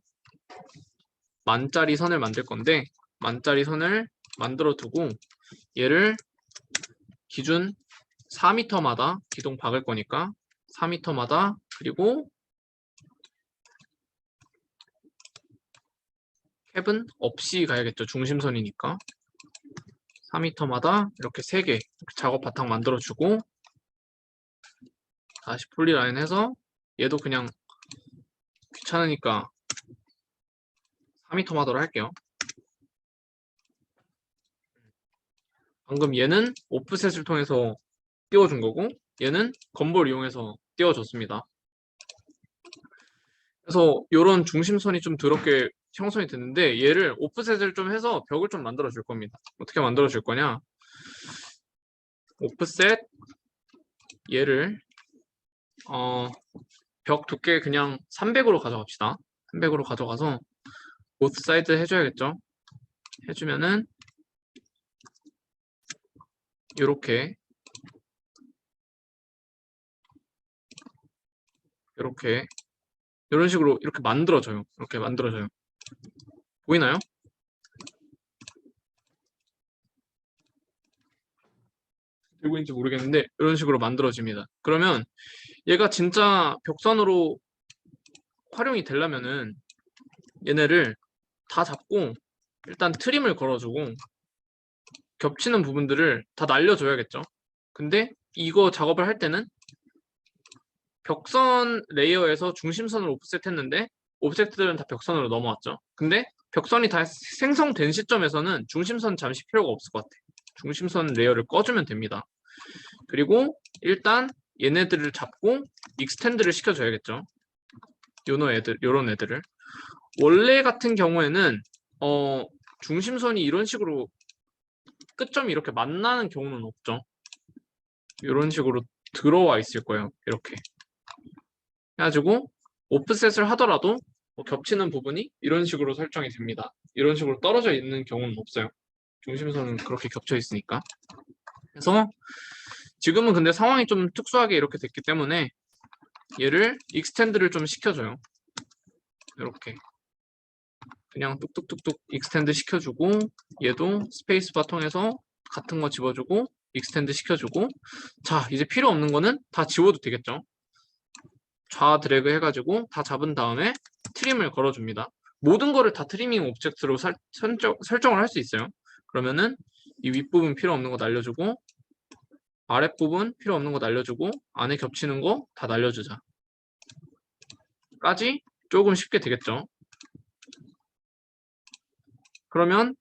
만짜리 선을 만들 건데 만짜리 선을 만들어 두고 얘를 기준 4m마다 기둥 박을 거니까 4m마다 그리고 캡은 없이 가야겠죠. 중심선이니까 4m마다 이렇게 3개 작업 바탕 만들어 주고 다시 폴리라인 해서 얘도 그냥 귀찮으니까 4m마다로 할게요. 방금 얘는 오프셋을 통해서 띄워준 거고 얘는 건볼 이용해서 띄워줬습니다. 그래서 이런 중심선이 좀 더럽게 형성이 됐는데 얘를 오프셋을 좀 해서 벽을 좀 만들어 줄 겁니다. 어떻게 만들어 줄 거냐? 오프셋 얘를 벽 두께 그냥 300으로 가져갑시다. 300으로 가져가서 보스 사이드 해줘야겠죠? 해주면은 이렇게 이런 식으로 이렇게 만들어져요. 이렇게 만들어져요. 보이나요? 들고 있는지 모르겠는데 이런 식으로 만들어집니다. 그러면 얘가 진짜 벽선으로 활용이 되려면은 얘네를 다 잡고 일단 트림을 걸어주고 겹치는 부분들을 다 날려줘야겠죠. 근데 이거 작업을 할 때는 벽선 레이어에서 중심선을 오프셋 했는데 오브젝트들은 다 벽선으로 넘어왔죠. 근데 벽선이 다 생성된 시점에서는 중심선 잠시 필요가 없을 것 같아. 중심선 레이어를 꺼주면 됩니다. 그리고 일단 얘네들을 잡고 익스텐드를 시켜줘야겠죠. 요런 애들을. 원래 같은 경우에는 중심선이 이런 식으로 끝점이 이렇게 만나는 경우는 없죠. 이런 식으로 들어와 있을 거예요. 이렇게 해가지고 오프셋을 하더라도 뭐 겹치는 부분이 이런 식으로 설정이 됩니다. 이런 식으로 떨어져 있는 경우는 없어요. 중심선은 그렇게 겹쳐 있으니까. 그래서 지금은 근데 상황이 좀 특수하게 이렇게 됐기 때문에 얘를 익스텐드를 좀 시켜줘요. 이렇게 그냥 뚝뚝뚝뚝 익스텐드 시켜주고 얘도 스페이스바 통해서 같은 거 집어주고 익스텐드 시켜주고 자 이제 필요 없는 거는 다 지워도 되겠죠. 좌 드래그 해가지고 다 잡은 다음에 트림을 걸어줍니다. 모든 거를 다 트리밍 오브젝트로 설정을 할 수 있어요. 그러면은 이 윗부분 필요 없는 거 날려주고 아랫부분 필요 없는 거 날려주고 안에 겹치는 거 다 날려주자. 까지 조금 쉽게 되겠죠. 그러면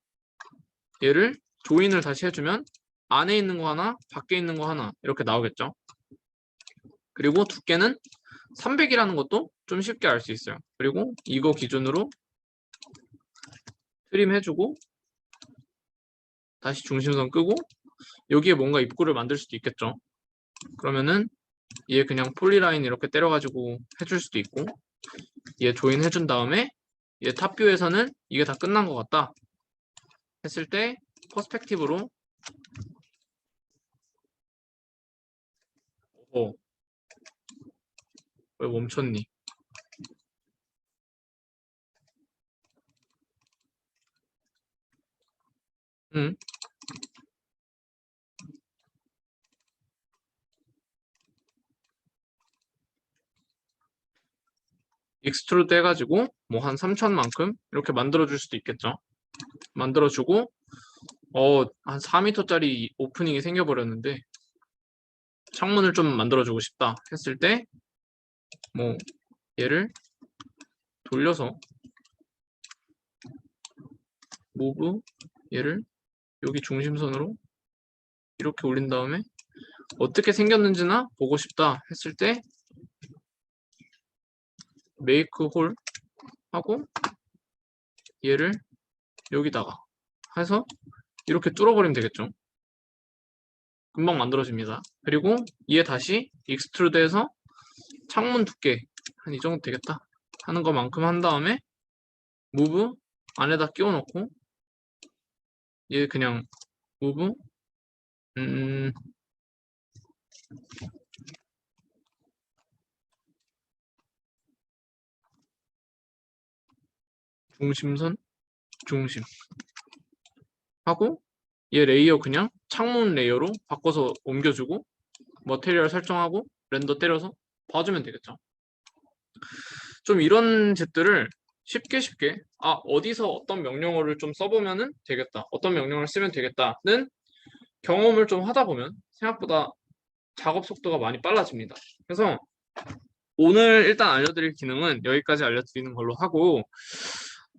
얘를 조인을 다시 해주면 안에 있는 거 하나, 밖에 있는 거 하나 이렇게 나오겠죠. 그리고 두께는 300이라는 것도 좀 쉽게 알 수 있어요. 그리고 이거 기준으로 트림 해주고 다시 중심선 끄고 여기에 뭔가 입구를 만들 수도 있겠죠. 그러면은 얘 그냥 폴리라인 이렇게 때려가지고 해줄 수도 있고 얘 조인 해준 다음에 얘 탑뷰에서는 이게 다 끝난 것 같다 했을 때 퍼스펙티브로 왜 멈췄니? 응? 익스트루드 해가지고 뭐 한 3000만큼 이렇게 만들어줄 수도 있겠죠. 만들어주고 한 4m짜리 오프닝이 생겨버렸는데 창문을 좀 만들어주고 싶다 했을 때 뭐 얘를 돌려서 무브 얘를 여기 중심선으로 이렇게 올린 다음에 어떻게 생겼는지나 보고 싶다 했을 때 메이크 홀 하고 얘를 여기다가 해서 이렇게 뚫어버리면 되겠죠. 금방 만들어집니다. 그리고 얘 다시 익스트루드해서 창문 두께 한 이 정도 되겠다 하는 것만큼 한 다음에 무브 안에다 끼워 넣고 얘 그냥 무브 중심선 중심 하고 얘 레이어 그냥 창문 레이어로 바꿔서 옮겨주고 머테리얼 설정하고 렌더 때려서 봐주면 되겠죠. 좀 이런 젯들을 쉽게 어디서 어떤 명령어를 좀 써보면은 되겠다, 어떤 명령어를 쓰면 되겠다는 경험을 좀 하다 보면 생각보다 작업 속도가 많이 빨라집니다. 그래서 오늘 일단 알려드릴 기능은 여기까지 알려드리는 걸로 하고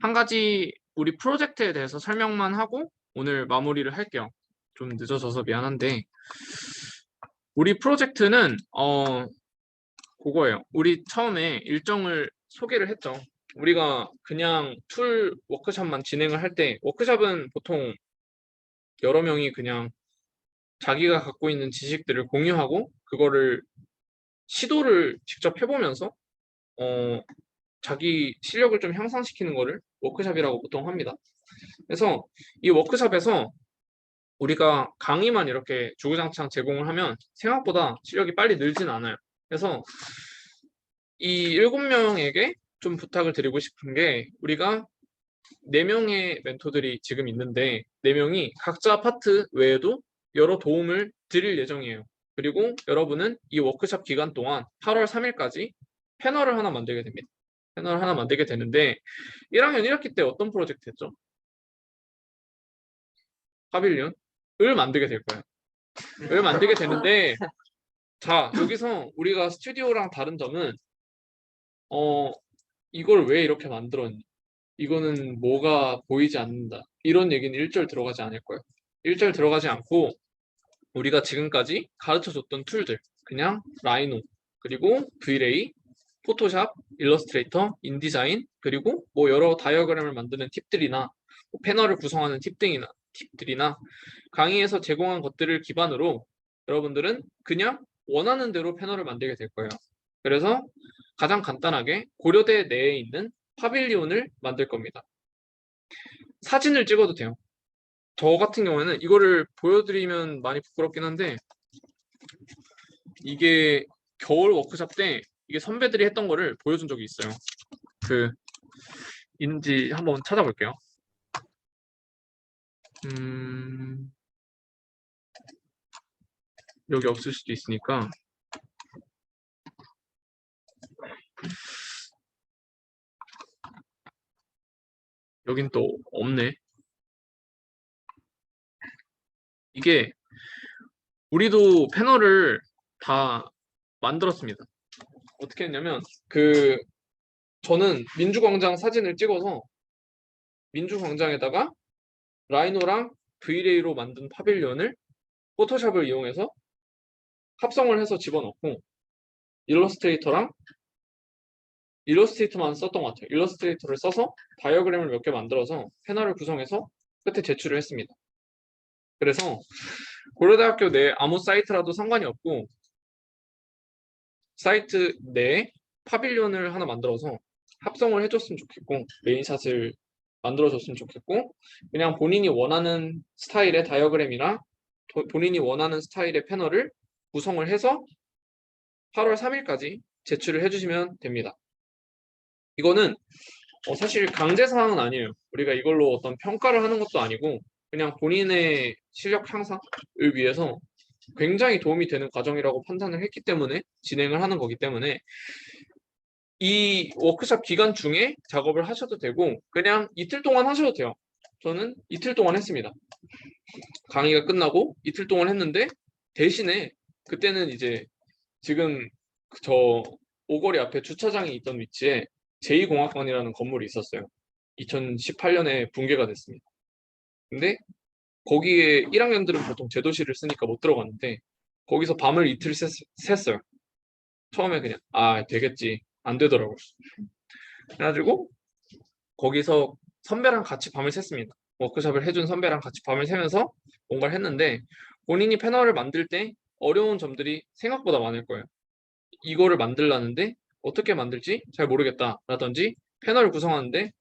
한 가지 우리 프로젝트에 대해서 설명만 하고 오늘 마무리를 할게요. 좀 늦어져서 미안한데 우리 프로젝트는 그거예요. 우리 처음에 일정을 소개를 했죠. 우리가 그냥 툴 워크숍만 진행을 할 때 워크숍은 보통 여러 명이 그냥 자기가 갖고 있는 지식들을 공유하고 그거를 시도를 직접 해보면서 자기 실력을 좀 향상시키는 거를 워크숍이라고 보통 합니다. 그래서 이 워크숍에서 우리가 강의만 이렇게 주구장창 제공을 하면 생각보다 실력이 빨리 늘진 않아요. 그래서 이 7명에게 좀 부탁을 드리고 싶은 게 우리가 4명의 멘토들이 지금 있는데 4명이 각자 파트 외에도 여러 도움을 드릴 예정이에요. 그리고 여러분은 이 워크숍 기간 동안 8월 3일까지 패널을 하나 만들게 됩니다. 패널 하나 만들게 되는데 1학년 1학기 때 어떤 프로젝트 했죠? 파빌리온을 만들게 될 거예요. 을 만들게 되는데 자, 여기서 우리가 스튜디오랑 다른 점은 이걸 왜 이렇게 만들었니? 이거는 뭐가 보이지 않는다. 이런 얘기는 1절 들어가지 않을 거예요. 1절 들어가지 않고 우리가 지금까지 가르쳐줬던 툴들 그냥 라이노 그리고 브이레이, 포토샵, 일러스트레이터, 인디자인 그리고 뭐 여러 다이어그램을 만드는 팁들이나 뭐 패널을 구성하는 팁들이나 강의에서 제공한 것들을 기반으로 여러분들은 그냥 원하는 대로 패널을 만들게 될 거예요. 그래서 가장 간단하게 고려대 내에 있는 파빌리온을 만들 겁니다. 사진을 찍어도 돼요. 저 같은 경우에는 이거를 보여드리면 많이 부끄럽긴 한데 이게 겨울 워크숍 때 이게 선배들이 했던 거를 보여준 적이 있어요. 그 인지 한번 찾아볼게요. 여기 없을 수도 있으니까 여긴 또 없네. 이게 우리도 패널을 다 만들었습니다. 어떻게 했냐면 저는 민주광장 사진을 찍어서 민주광장에다가 라이노랑 브이레이로 만든 파빌리온을 포토샵을 이용해서 합성을 해서 집어넣고 일러스트레이터만 썼던 것 같아요. 일러스트레이터를 써서 다이어그램을 몇 개 만들어서 패널을 구성해서 끝에 제출을 했습니다. 그래서 고려대학교 내 아무 사이트라도 상관이 없고 사이트 내에 파빌리온을 하나 만들어서 합성을 해줬으면 좋겠고 메인샷을 만들어줬으면 좋겠고 그냥 본인이 원하는 스타일의 다이어그램이나 본인이 원하는 스타일의 패널을 구성을 해서 8월 3일까지 제출을 해주시면 됩니다. 이거는 사실 강제사항은 아니에요. 우리가 이걸로 어떤 평가를 하는 것도 아니고 그냥 본인의 실력 향상을 위해서 굉장히 도움이 되는 과정이라고 판단을 했기 때문에 진행을 하는 거기 때문에 이 워크숍 기간 중에 작업을 하셔도 되고 그냥 이틀 동안 하셔도 돼요. 저는 이틀 동안 했습니다. 강의가 끝나고 이틀 동안 했는데 대신에 그때는 이제 지금 저 오거리 앞에 주차장이 있던 위치에 제2공학관이라는 건물이 있었어요. 2018년에 붕괴가 됐습니다. 근데 거기에 1학년들은 보통 제도실을 쓰니까 못 들어갔는데 거기서 밤을 이틀 샜어요. 처음에 그냥 되겠지 안 되더라고요. 그래가지고 거기서 선배랑 같이 밤을 샜습니다. 워크숍을 해준 선배랑 같이 밤을 새면서 뭔가를 했는데 본인이 패널을 만들 때 어려운 점들이 생각보다 많을 거예요. 이거를 만들라는데 어떻게 만들지 잘 모르겠다 라든지 패널을 구성하는데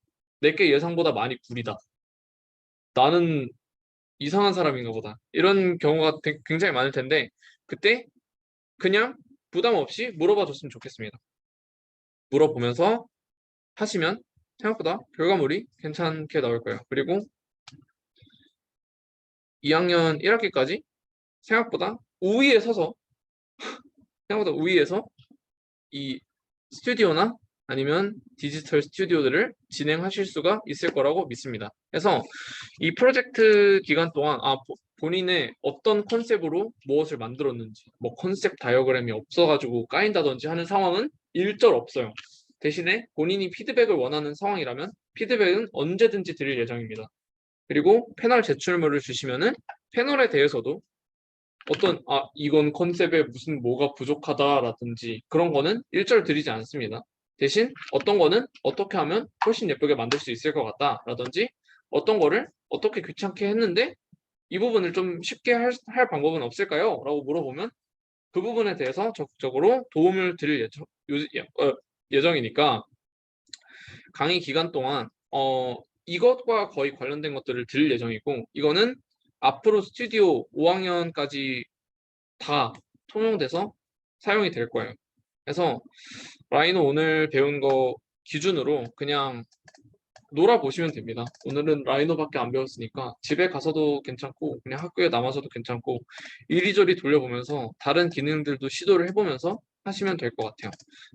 내게 예상보다 많이 구리다. 나는 이상한 사람인가 보다. 이런 경우가 굉장히 많을 텐데 그때 그냥 부담 없이 물어봐 줬으면 좋겠습니다. 물어보면서 하시면 생각보다 결과물이 괜찮게 나올 거예요. 그리고 2학년 1학기까지 생각보다 우위에 서서 이 스튜디오나 아니면 디지털 스튜디오들을 진행하실 수가 있을 거라고 믿습니다. 그래서 이 프로젝트 기간 동안 본인의 어떤 컨셉으로 무엇을 만들었는지 뭐 컨셉 다이어그램이 없어가지고 까인다든지 하는 상황은 일절 없어요. 대신에 본인이 피드백을 원하는 상황이라면 피드백은 언제든지 드릴 예정입니다. 그리고 패널 제출물을 주시면은 패널에 대해서도 어떤 이건 컨셉에 무슨 뭐가 부족하다라든지 그런 거는 일절 드리지 않습니다. 대신 어떤 거는 어떻게 하면 훨씬 예쁘게 만들 수 있을 것 같다라든지 어떤 거를 어떻게 귀찮게 했는데 이 부분을 좀 쉽게 할 방법은 없을까요? 라고 물어보면 그 부분에 대해서 적극적으로 도움을 드릴 예정이니까 강의 기간 동안 이것과 거의 관련된 것들을 드릴 예정이고 이거는 앞으로 스튜디오 5학년까지 다 통용돼서 사용이 될 거예요. 그래서 라이노 오늘 배운 거 기준으로 그냥 놀아보시면 됩니다. 오늘은 라이노밖에 안 배웠으니까 집에 가서도 괜찮고 그냥 학교에 남아서도 괜찮고 이리저리 돌려보면서 다른 기능들도 시도를 해보면서 하시면 될 것 같아요.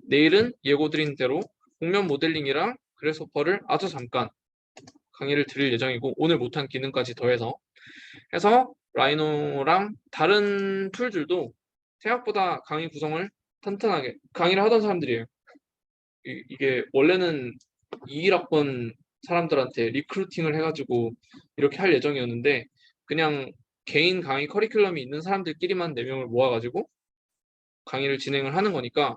내일은 예고드린 대로 곡면 모델링이랑 그래스호퍼를 아주 잠깐 강의를 드릴 예정이고 오늘 못한 기능까지 더해서 해서 라이노랑 다른 툴들도 생각보다 강의 구성을 탄탄하게 강의를 하던 사람들이에요. 이게 원래는 21학번 사람들한테 리크루팅을 해가지고 이렇게 할 예정이었는데 그냥 개인 강의 커리큘럼이 있는 사람들끼리만 4명을 모아가지고 강의를 진행을 하는 거니까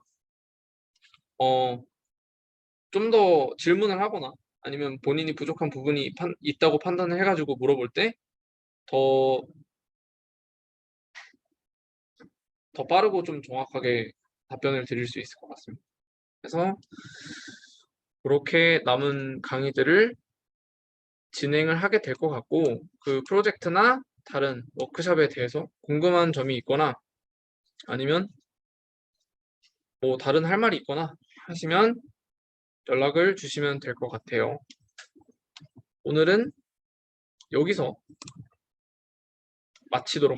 좀 더 질문을 하거나 아니면 본인이 부족한 부분이 있다고 판단을 해가지고 물어볼 때 더 빠르고 좀 정확하게 답변을 드릴 수 있을 것 같습니다. 그래서 그렇게 남은 강의들을 진행을 하게 될 것 같고 그 프로젝트나 다른 워크숍에 대해서 궁금한 점이 있거나 아니면 뭐 다른 할 말이 있거나 하시면 연락을 주시면 될 것 같아요. 오늘은 여기서 마치도록